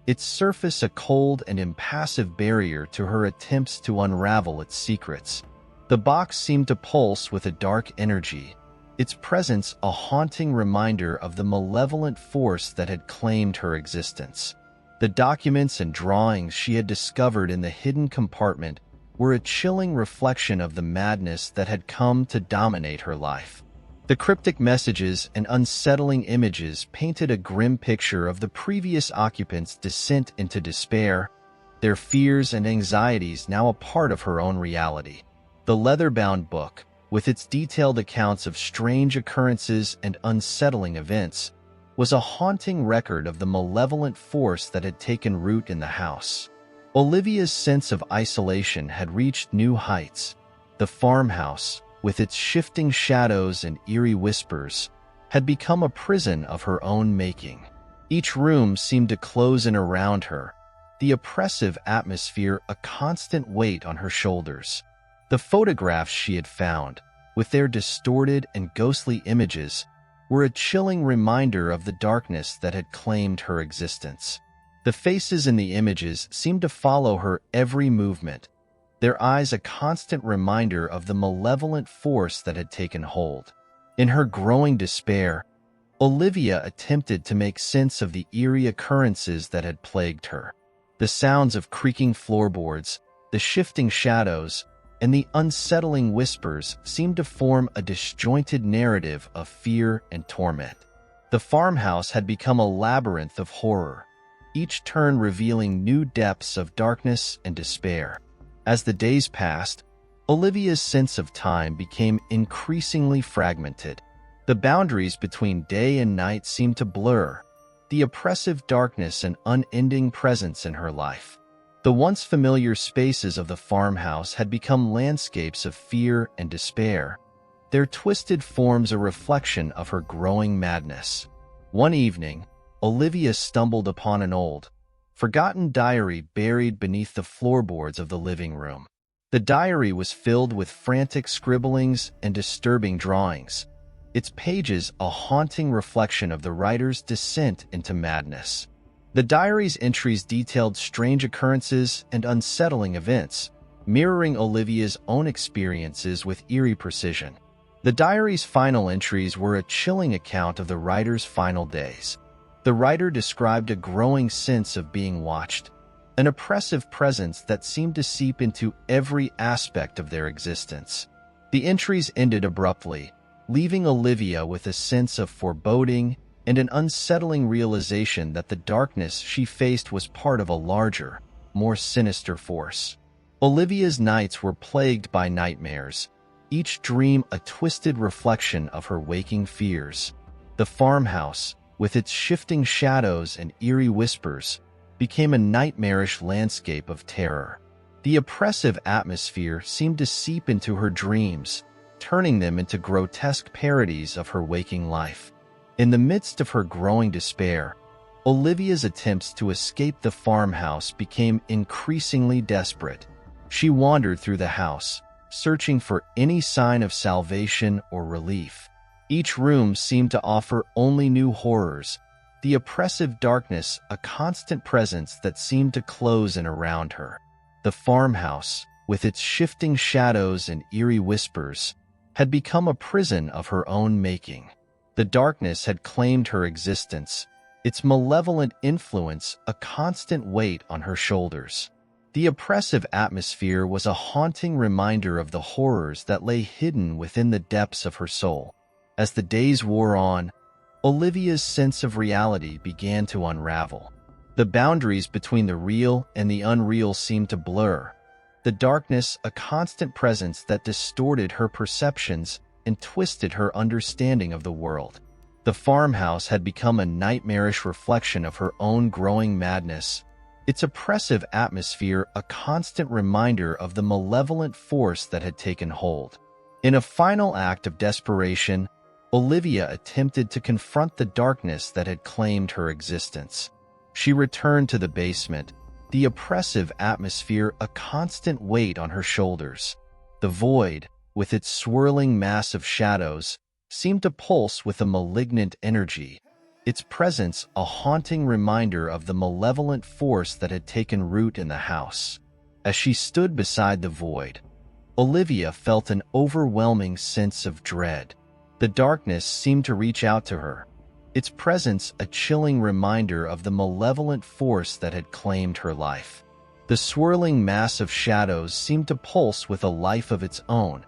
A: its surface a cold and impassive barrier to her attempts to unravel its secrets. The box seemed to pulse with a dark energy, its presence a haunting reminder of the malevolent force that had claimed her existence. The documents and drawings she had discovered in the hidden compartment were a chilling reflection of the madness that had come to dominate her life. The cryptic messages and unsettling images painted a grim picture of the previous occupants' descent into despair, their fears and anxieties now a part of her own reality. The leather-bound book, with its detailed accounts of strange occurrences and unsettling events, was a haunting record of the malevolent force that had taken root in the house. Olivia's sense of isolation had reached new heights. The farmhouse, with its shifting shadows and eerie whispers, had become a prison of her own making. Each room seemed to close in around her, the oppressive atmosphere a constant weight on her shoulders. The photographs she had found, with their distorted and ghostly images, were a chilling reminder of the darkness that had claimed her existence. The faces in the images seemed to follow her every movement, their eyes a constant reminder of the malevolent force that had taken hold. In her growing despair, Olivia attempted to make sense of the eerie occurrences that had plagued her. The sounds of creaking floorboards, the shifting shadows, and the unsettling whispers seemed to form a disjointed narrative of fear and torment. The farmhouse had become a labyrinth of horror, each turn revealing new depths of darkness and despair. As the days passed, Olivia's sense of time became increasingly fragmented. The boundaries between day and night seemed to blur, the oppressive darkness and unending presence in her life. The once familiar spaces of the farmhouse had become landscapes of fear and despair, their twisted forms a reflection of her growing madness. One evening, Olivia stumbled upon an old, forgotten diary buried beneath the floorboards of the living room. The diary was filled with frantic scribblings and disturbing drawings, its pages a haunting reflection of the writer's descent into madness. The diary's entries detailed strange occurrences and unsettling events, mirroring Olivia's own experiences with eerie precision. The diary's final entries were a chilling account of the writer's final days. The writer described a growing sense of being watched, an oppressive presence that seemed to seep into every aspect of their existence. The entries ended abruptly, leaving Olivia with a sense of foreboding and an unsettling realization that the darkness she faced was part of a larger, more sinister force. Olivia's nights were plagued by nightmares, each dream a twisted reflection of her waking fears. The farmhouse, with its shifting shadows and eerie whispers, became a nightmarish landscape of terror. The oppressive atmosphere seemed to seep into her dreams, turning them into grotesque parodies of her waking life. In the midst of her growing despair, Olivia's attempts to escape the farmhouse became increasingly desperate. She wandered through the house, searching for any sign of salvation or relief. Each room seemed to offer only new horrors, the oppressive darkness a constant presence that seemed to close in around her. The farmhouse, with its shifting shadows and eerie whispers, had become a prison of her own making. The darkness had claimed her existence, its malevolent influence a constant weight on her shoulders. The oppressive atmosphere was a haunting reminder of the horrors that lay hidden within the depths of her soul. As the days wore on, Olivia's sense of reality began to unravel. The boundaries between the real and the unreal seemed to blur, the darkness a constant presence that distorted her perceptions and twisted her understanding of the world. The farmhouse had become a nightmarish reflection of her own growing madness, its oppressive atmosphere a constant reminder of the malevolent force that had taken hold. In a final act of desperation, Olivia attempted to confront the darkness that had claimed her existence. She returned to the basement, the oppressive atmosphere a constant weight on her shoulders. The void, with its swirling mass of shadows, seemed to pulse with a malignant energy, its presence a haunting reminder of the malevolent force that had taken root in the house. As she stood beside the void, Olivia felt an overwhelming sense of dread. The darkness seemed to reach out to her, its presence a chilling reminder of the malevolent force that had claimed her life. The swirling mass of shadows seemed to pulse with a life of its own,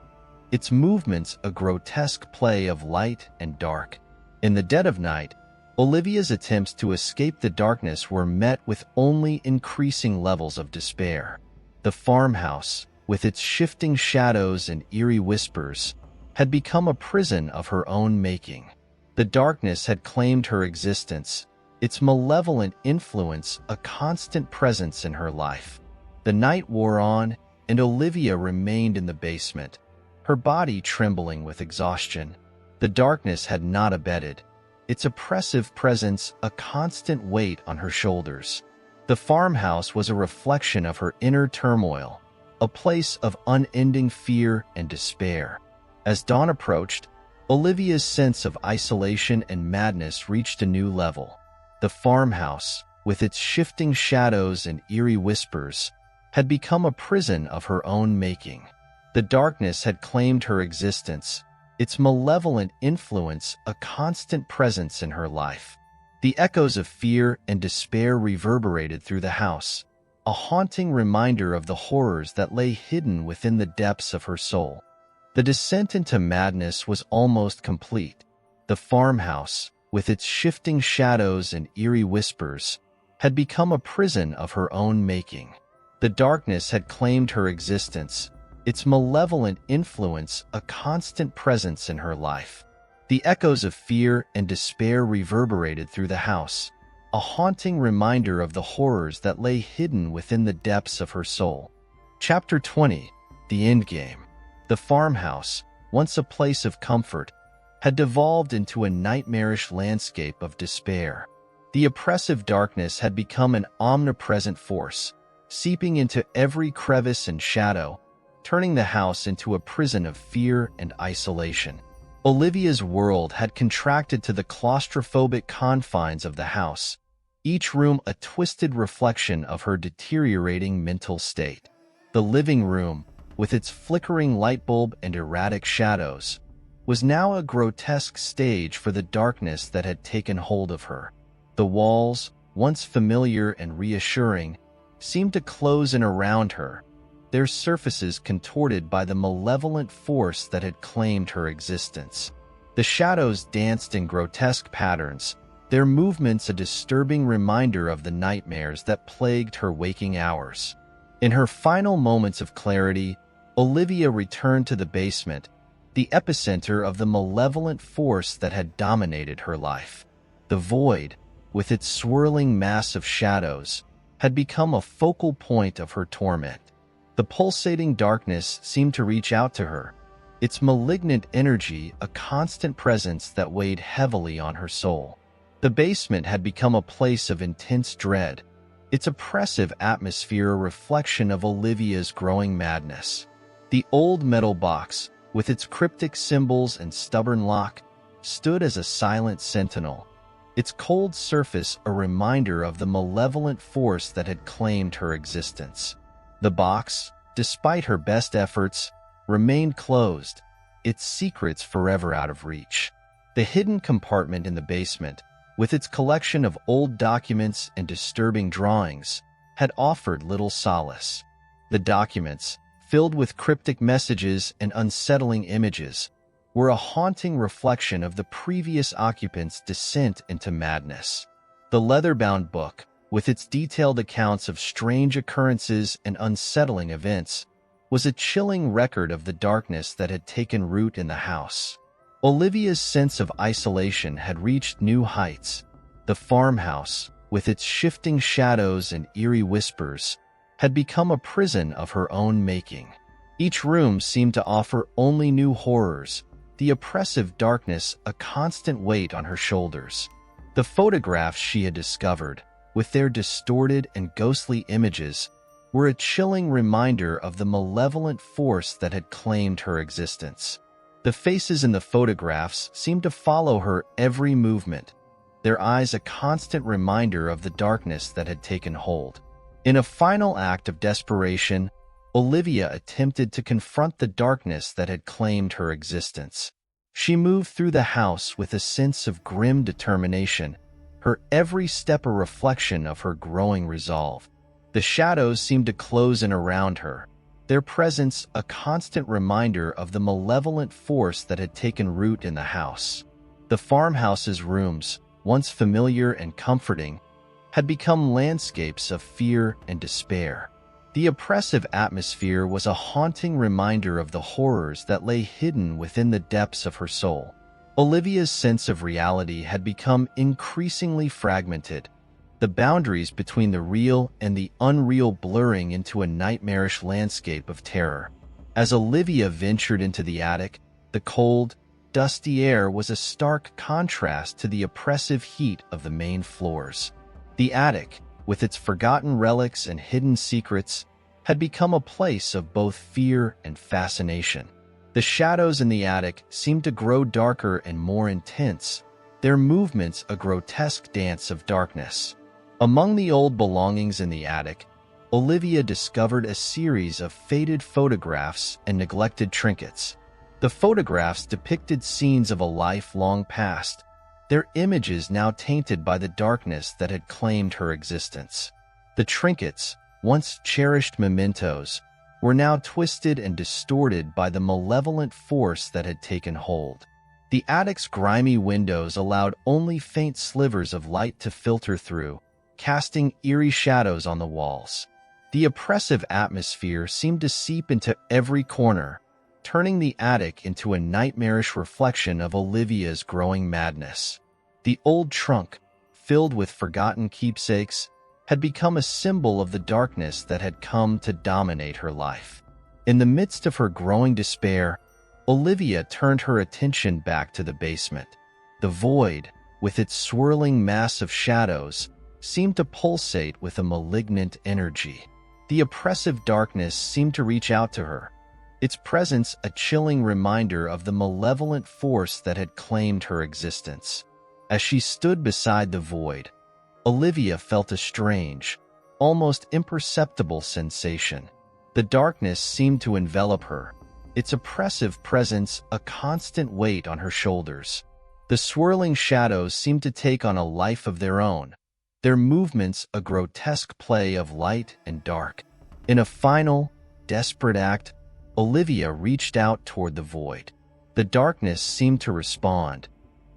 A: its movements a grotesque play of light and dark. In the dead of night, Olivia's attempts to escape the darkness were met with only increasing levels of despair. The farmhouse, with its shifting shadows and eerie whispers, had become a prison of her own making. The darkness had claimed her existence, its malevolent influence a constant presence in her life. The night wore on, and Olivia remained in the basement, her body trembling with exhaustion. The darkness had not abated, its oppressive presence a constant weight on her shoulders. The farmhouse was a reflection of her inner turmoil, a place of unending fear and despair. As dawn approached, Olivia's sense of isolation and madness reached a new level. The farmhouse, with its shifting shadows and eerie whispers, had become a prison of her own making. The darkness had claimed her existence, its malevolent influence a constant presence in her life. The echoes of fear and despair reverberated through the house, a haunting reminder of the horrors that lay hidden within the depths of her soul. The descent into madness was almost complete. The farmhouse, with its shifting shadows and eerie whispers, had become a prison of her own making. The darkness had claimed her existence, its malevolent influence a constant presence in her life. The echoes of fear and despair reverberated through the house, a haunting reminder of the horrors that lay hidden within the depths of her soul. Chapter 20. The Endgame. The farmhouse, once a place of comfort, had devolved into a nightmarish landscape of despair. The oppressive darkness had become an omnipresent force, seeping into every crevice and shadow, turning the house into a prison of fear and isolation. Olivia's world had contracted to the claustrophobic confines of the house, each room a twisted reflection of her deteriorating mental state. The living room, with its flickering light bulb and erratic shadows, was now a grotesque stage for the darkness that had taken hold of her. The walls, once familiar and reassuring, seemed to close in around her, their surfaces contorted by the malevolent force that had claimed her existence. The shadows danced in grotesque patterns, their movements a disturbing reminder of the nightmares that plagued her waking hours. In her final moments of clarity, Olivia returned to the basement, the epicenter of the malevolent force that had dominated her life. The void, with its swirling mass of shadows, had become a focal point of her torment. The pulsating darkness seemed to reach out to her, its malignant energy a constant presence that weighed heavily on her soul. The basement had become a place of intense dread, its oppressive atmosphere a reflection of Olivia's growing madness. The old metal box, with its cryptic symbols and stubborn lock, stood as a silent sentinel, its cold surface a reminder of the malevolent force that had claimed her existence. The box, despite her best efforts, remained closed, its secrets forever out of reach. The hidden compartment in the basement, with its collection of old documents and disturbing drawings, had offered little solace. The documents, filled with cryptic messages and unsettling images, were a haunting reflection of the previous occupants' descent into madness. The leather-bound book, with its detailed accounts of strange occurrences and unsettling events, was a chilling record of the darkness that had taken root in the house. Olivia's sense of isolation had reached new heights. The farmhouse, with its shifting shadows and eerie whispers, had become a prison of her own making. Each room seemed to offer only new horrors, the oppressive darkness a constant weight on her shoulders. The photographs she had discovered, with their distorted and ghostly images, were a chilling reminder of the malevolent force that had claimed her existence. The faces in the photographs seemed to follow her every movement, their eyes a constant reminder of the darkness that had taken hold. In a final act of desperation, Olivia attempted to confront the darkness that had claimed her existence. She moved through the house with a sense of grim determination, her every step a reflection of her growing resolve. The shadows seemed to close in around her, their presence a constant reminder of the malevolent force that had taken root in the house. The farmhouse's rooms, once familiar and comforting, had become landscapes of fear and despair. The oppressive atmosphere was a haunting reminder of the horrors that lay hidden within the depths of her soul. Olivia's sense of reality had become increasingly fragmented, the boundaries between the real and the unreal blurring into a nightmarish landscape of terror. As Olivia ventured into the attic, the cold, dusty air was a stark contrast to the oppressive heat of the main floors. The attic, with its forgotten relics and hidden secrets, had become a place of both fear and fascination. The shadows in the attic seemed to grow darker and more intense, their movements a grotesque dance of darkness. Among the old belongings in the attic, Olivia discovered a series of faded photographs and neglected trinkets. The photographs depicted scenes of a life long past, their images now tainted by the darkness that had claimed her existence. The trinkets, once cherished mementos, were now twisted and distorted by the malevolent force that had taken hold. The attic's grimy windows allowed only faint slivers of light to filter through, casting eerie shadows on the walls. The oppressive atmosphere seemed to seep into every corner, turning the attic into a nightmarish reflection of Olivia's growing madness. The old trunk, filled with forgotten keepsakes, had become a symbol of the darkness that had come to dominate her life. In the midst of her growing despair, Olivia turned her attention back to the basement. The void, with its swirling mass of shadows, seemed to pulsate with a malignant energy. The oppressive darkness seemed to reach out to her, its presence a chilling reminder of the malevolent force that had claimed her existence. As she stood beside the void, Olivia felt a strange, almost imperceptible sensation. The darkness seemed to envelop her, its oppressive presence a constant weight on her shoulders. The swirling shadows seemed to take on a life of their own, their movements a grotesque play of light and dark. In a final, desperate act, Olivia reached out toward the void. The darkness seemed to respond,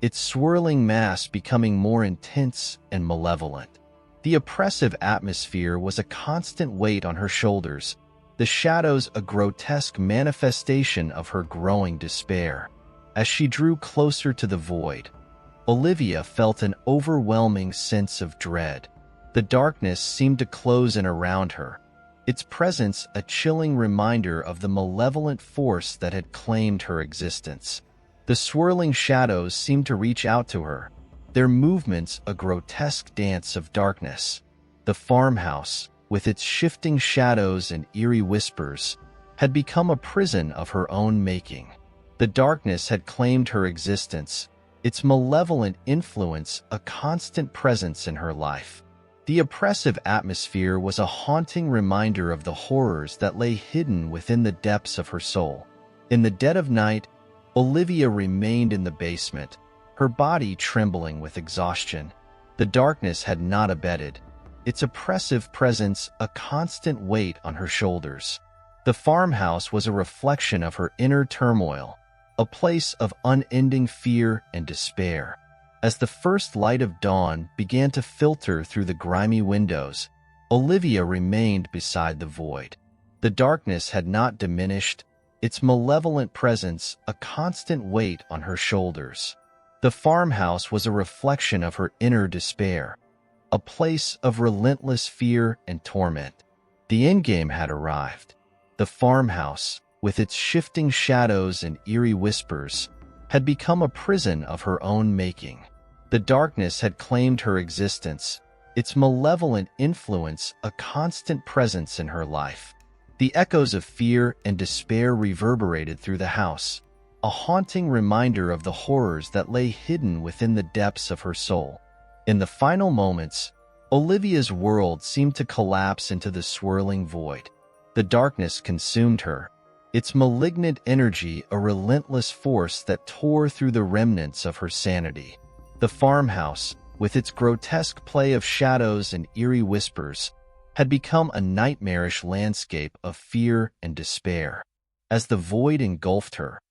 A: its swirling mass becoming more intense and malevolent. The oppressive atmosphere was a constant weight on her shoulders, the shadows a grotesque manifestation of her growing despair. As she drew closer to the void, Olivia felt an overwhelming sense of dread. The darkness seemed to close in around her, its presence a chilling reminder of the malevolent force that had claimed her existence. The swirling shadows seemed to reach out to her, their movements a grotesque dance of darkness. The farmhouse, with its shifting shadows and eerie whispers, had become a prison of her own making. The darkness had claimed her existence, its malevolent influence a constant presence in her life. The oppressive atmosphere was a haunting reminder of the horrors that lay hidden within the depths of her soul. In the dead of night, Olivia remained in the basement, her body trembling with exhaustion. The darkness had not abated, its oppressive presence a constant weight on her shoulders. The farmhouse was a reflection of her inner turmoil, a place of unending fear and despair. As the first light of dawn began to filter through the grimy windows, Olivia remained beside the void. The darkness had not diminished, its malevolent presence a constant weight on her shoulders. The farmhouse was a reflection of her inner despair, a place of relentless fear and torment. The endgame had arrived. The farmhouse, with its shifting shadows and eerie whispers, had become a prison of her own making. The darkness had claimed her existence, its malevolent influence a constant presence in her life. The echoes of fear and despair reverberated through the house, a haunting reminder of the horrors that lay hidden within the depths of her soul. In the final moments, Olivia's world seemed to collapse into the swirling void. The darkness consumed her, its malignant energy a relentless force that tore through the remnants of her sanity. The farmhouse, with its grotesque play of shadows and eerie whispers, had become a nightmarish landscape of fear and despair. As the void engulfed her,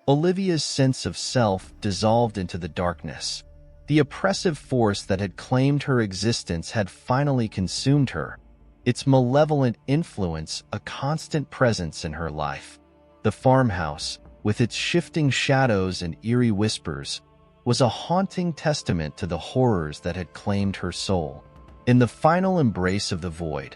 A: Olivia's sense of self dissolved into the darkness. The oppressive force that had claimed her existence had finally consumed her, its malevolent influence a constant presence in her life. The farmhouse, with its shifting shadows and eerie whispers, was a haunting testament to the horrors that had claimed her soul. In the final embrace of the void,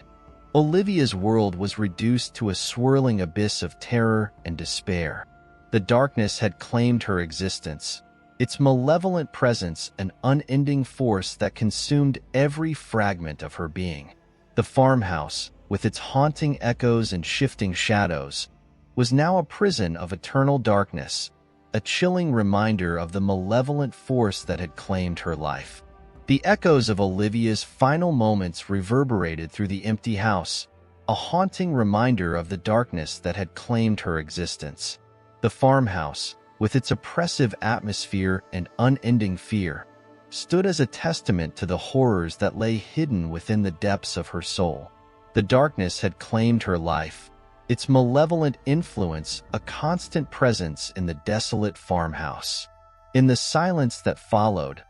A: Olivia's world was reduced to a swirling abyss of terror and despair. The darkness had claimed her existence, its malevolent presence an unending force that consumed every fragment of her being. The farmhouse, with its haunting echoes and shifting shadows, was now a prison of eternal darkness, a chilling reminder of the malevolent force that had claimed her life. The echoes of Olivia's final moments reverberated through the empty house, a haunting reminder of the darkness that had claimed her existence. The farmhouse, with its oppressive atmosphere and unending fear, stood as a testament to the horrors that lay hidden within the depths of her soul. The darkness had claimed her life, its malevolent influence a constant presence in the desolate farmhouse. In the silence that followed,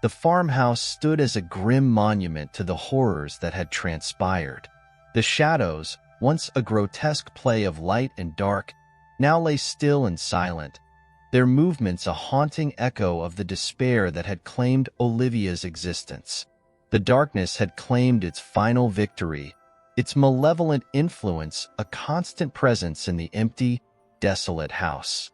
A: the farmhouse stood as a grim monument to the horrors that had transpired. The shadows, once a grotesque play of light and dark, now lay still and silent, their movements a haunting echo of the despair that had claimed Olivia's existence. The darkness had claimed its final victory, its malevolent influence a constant presence in the empty, desolate house.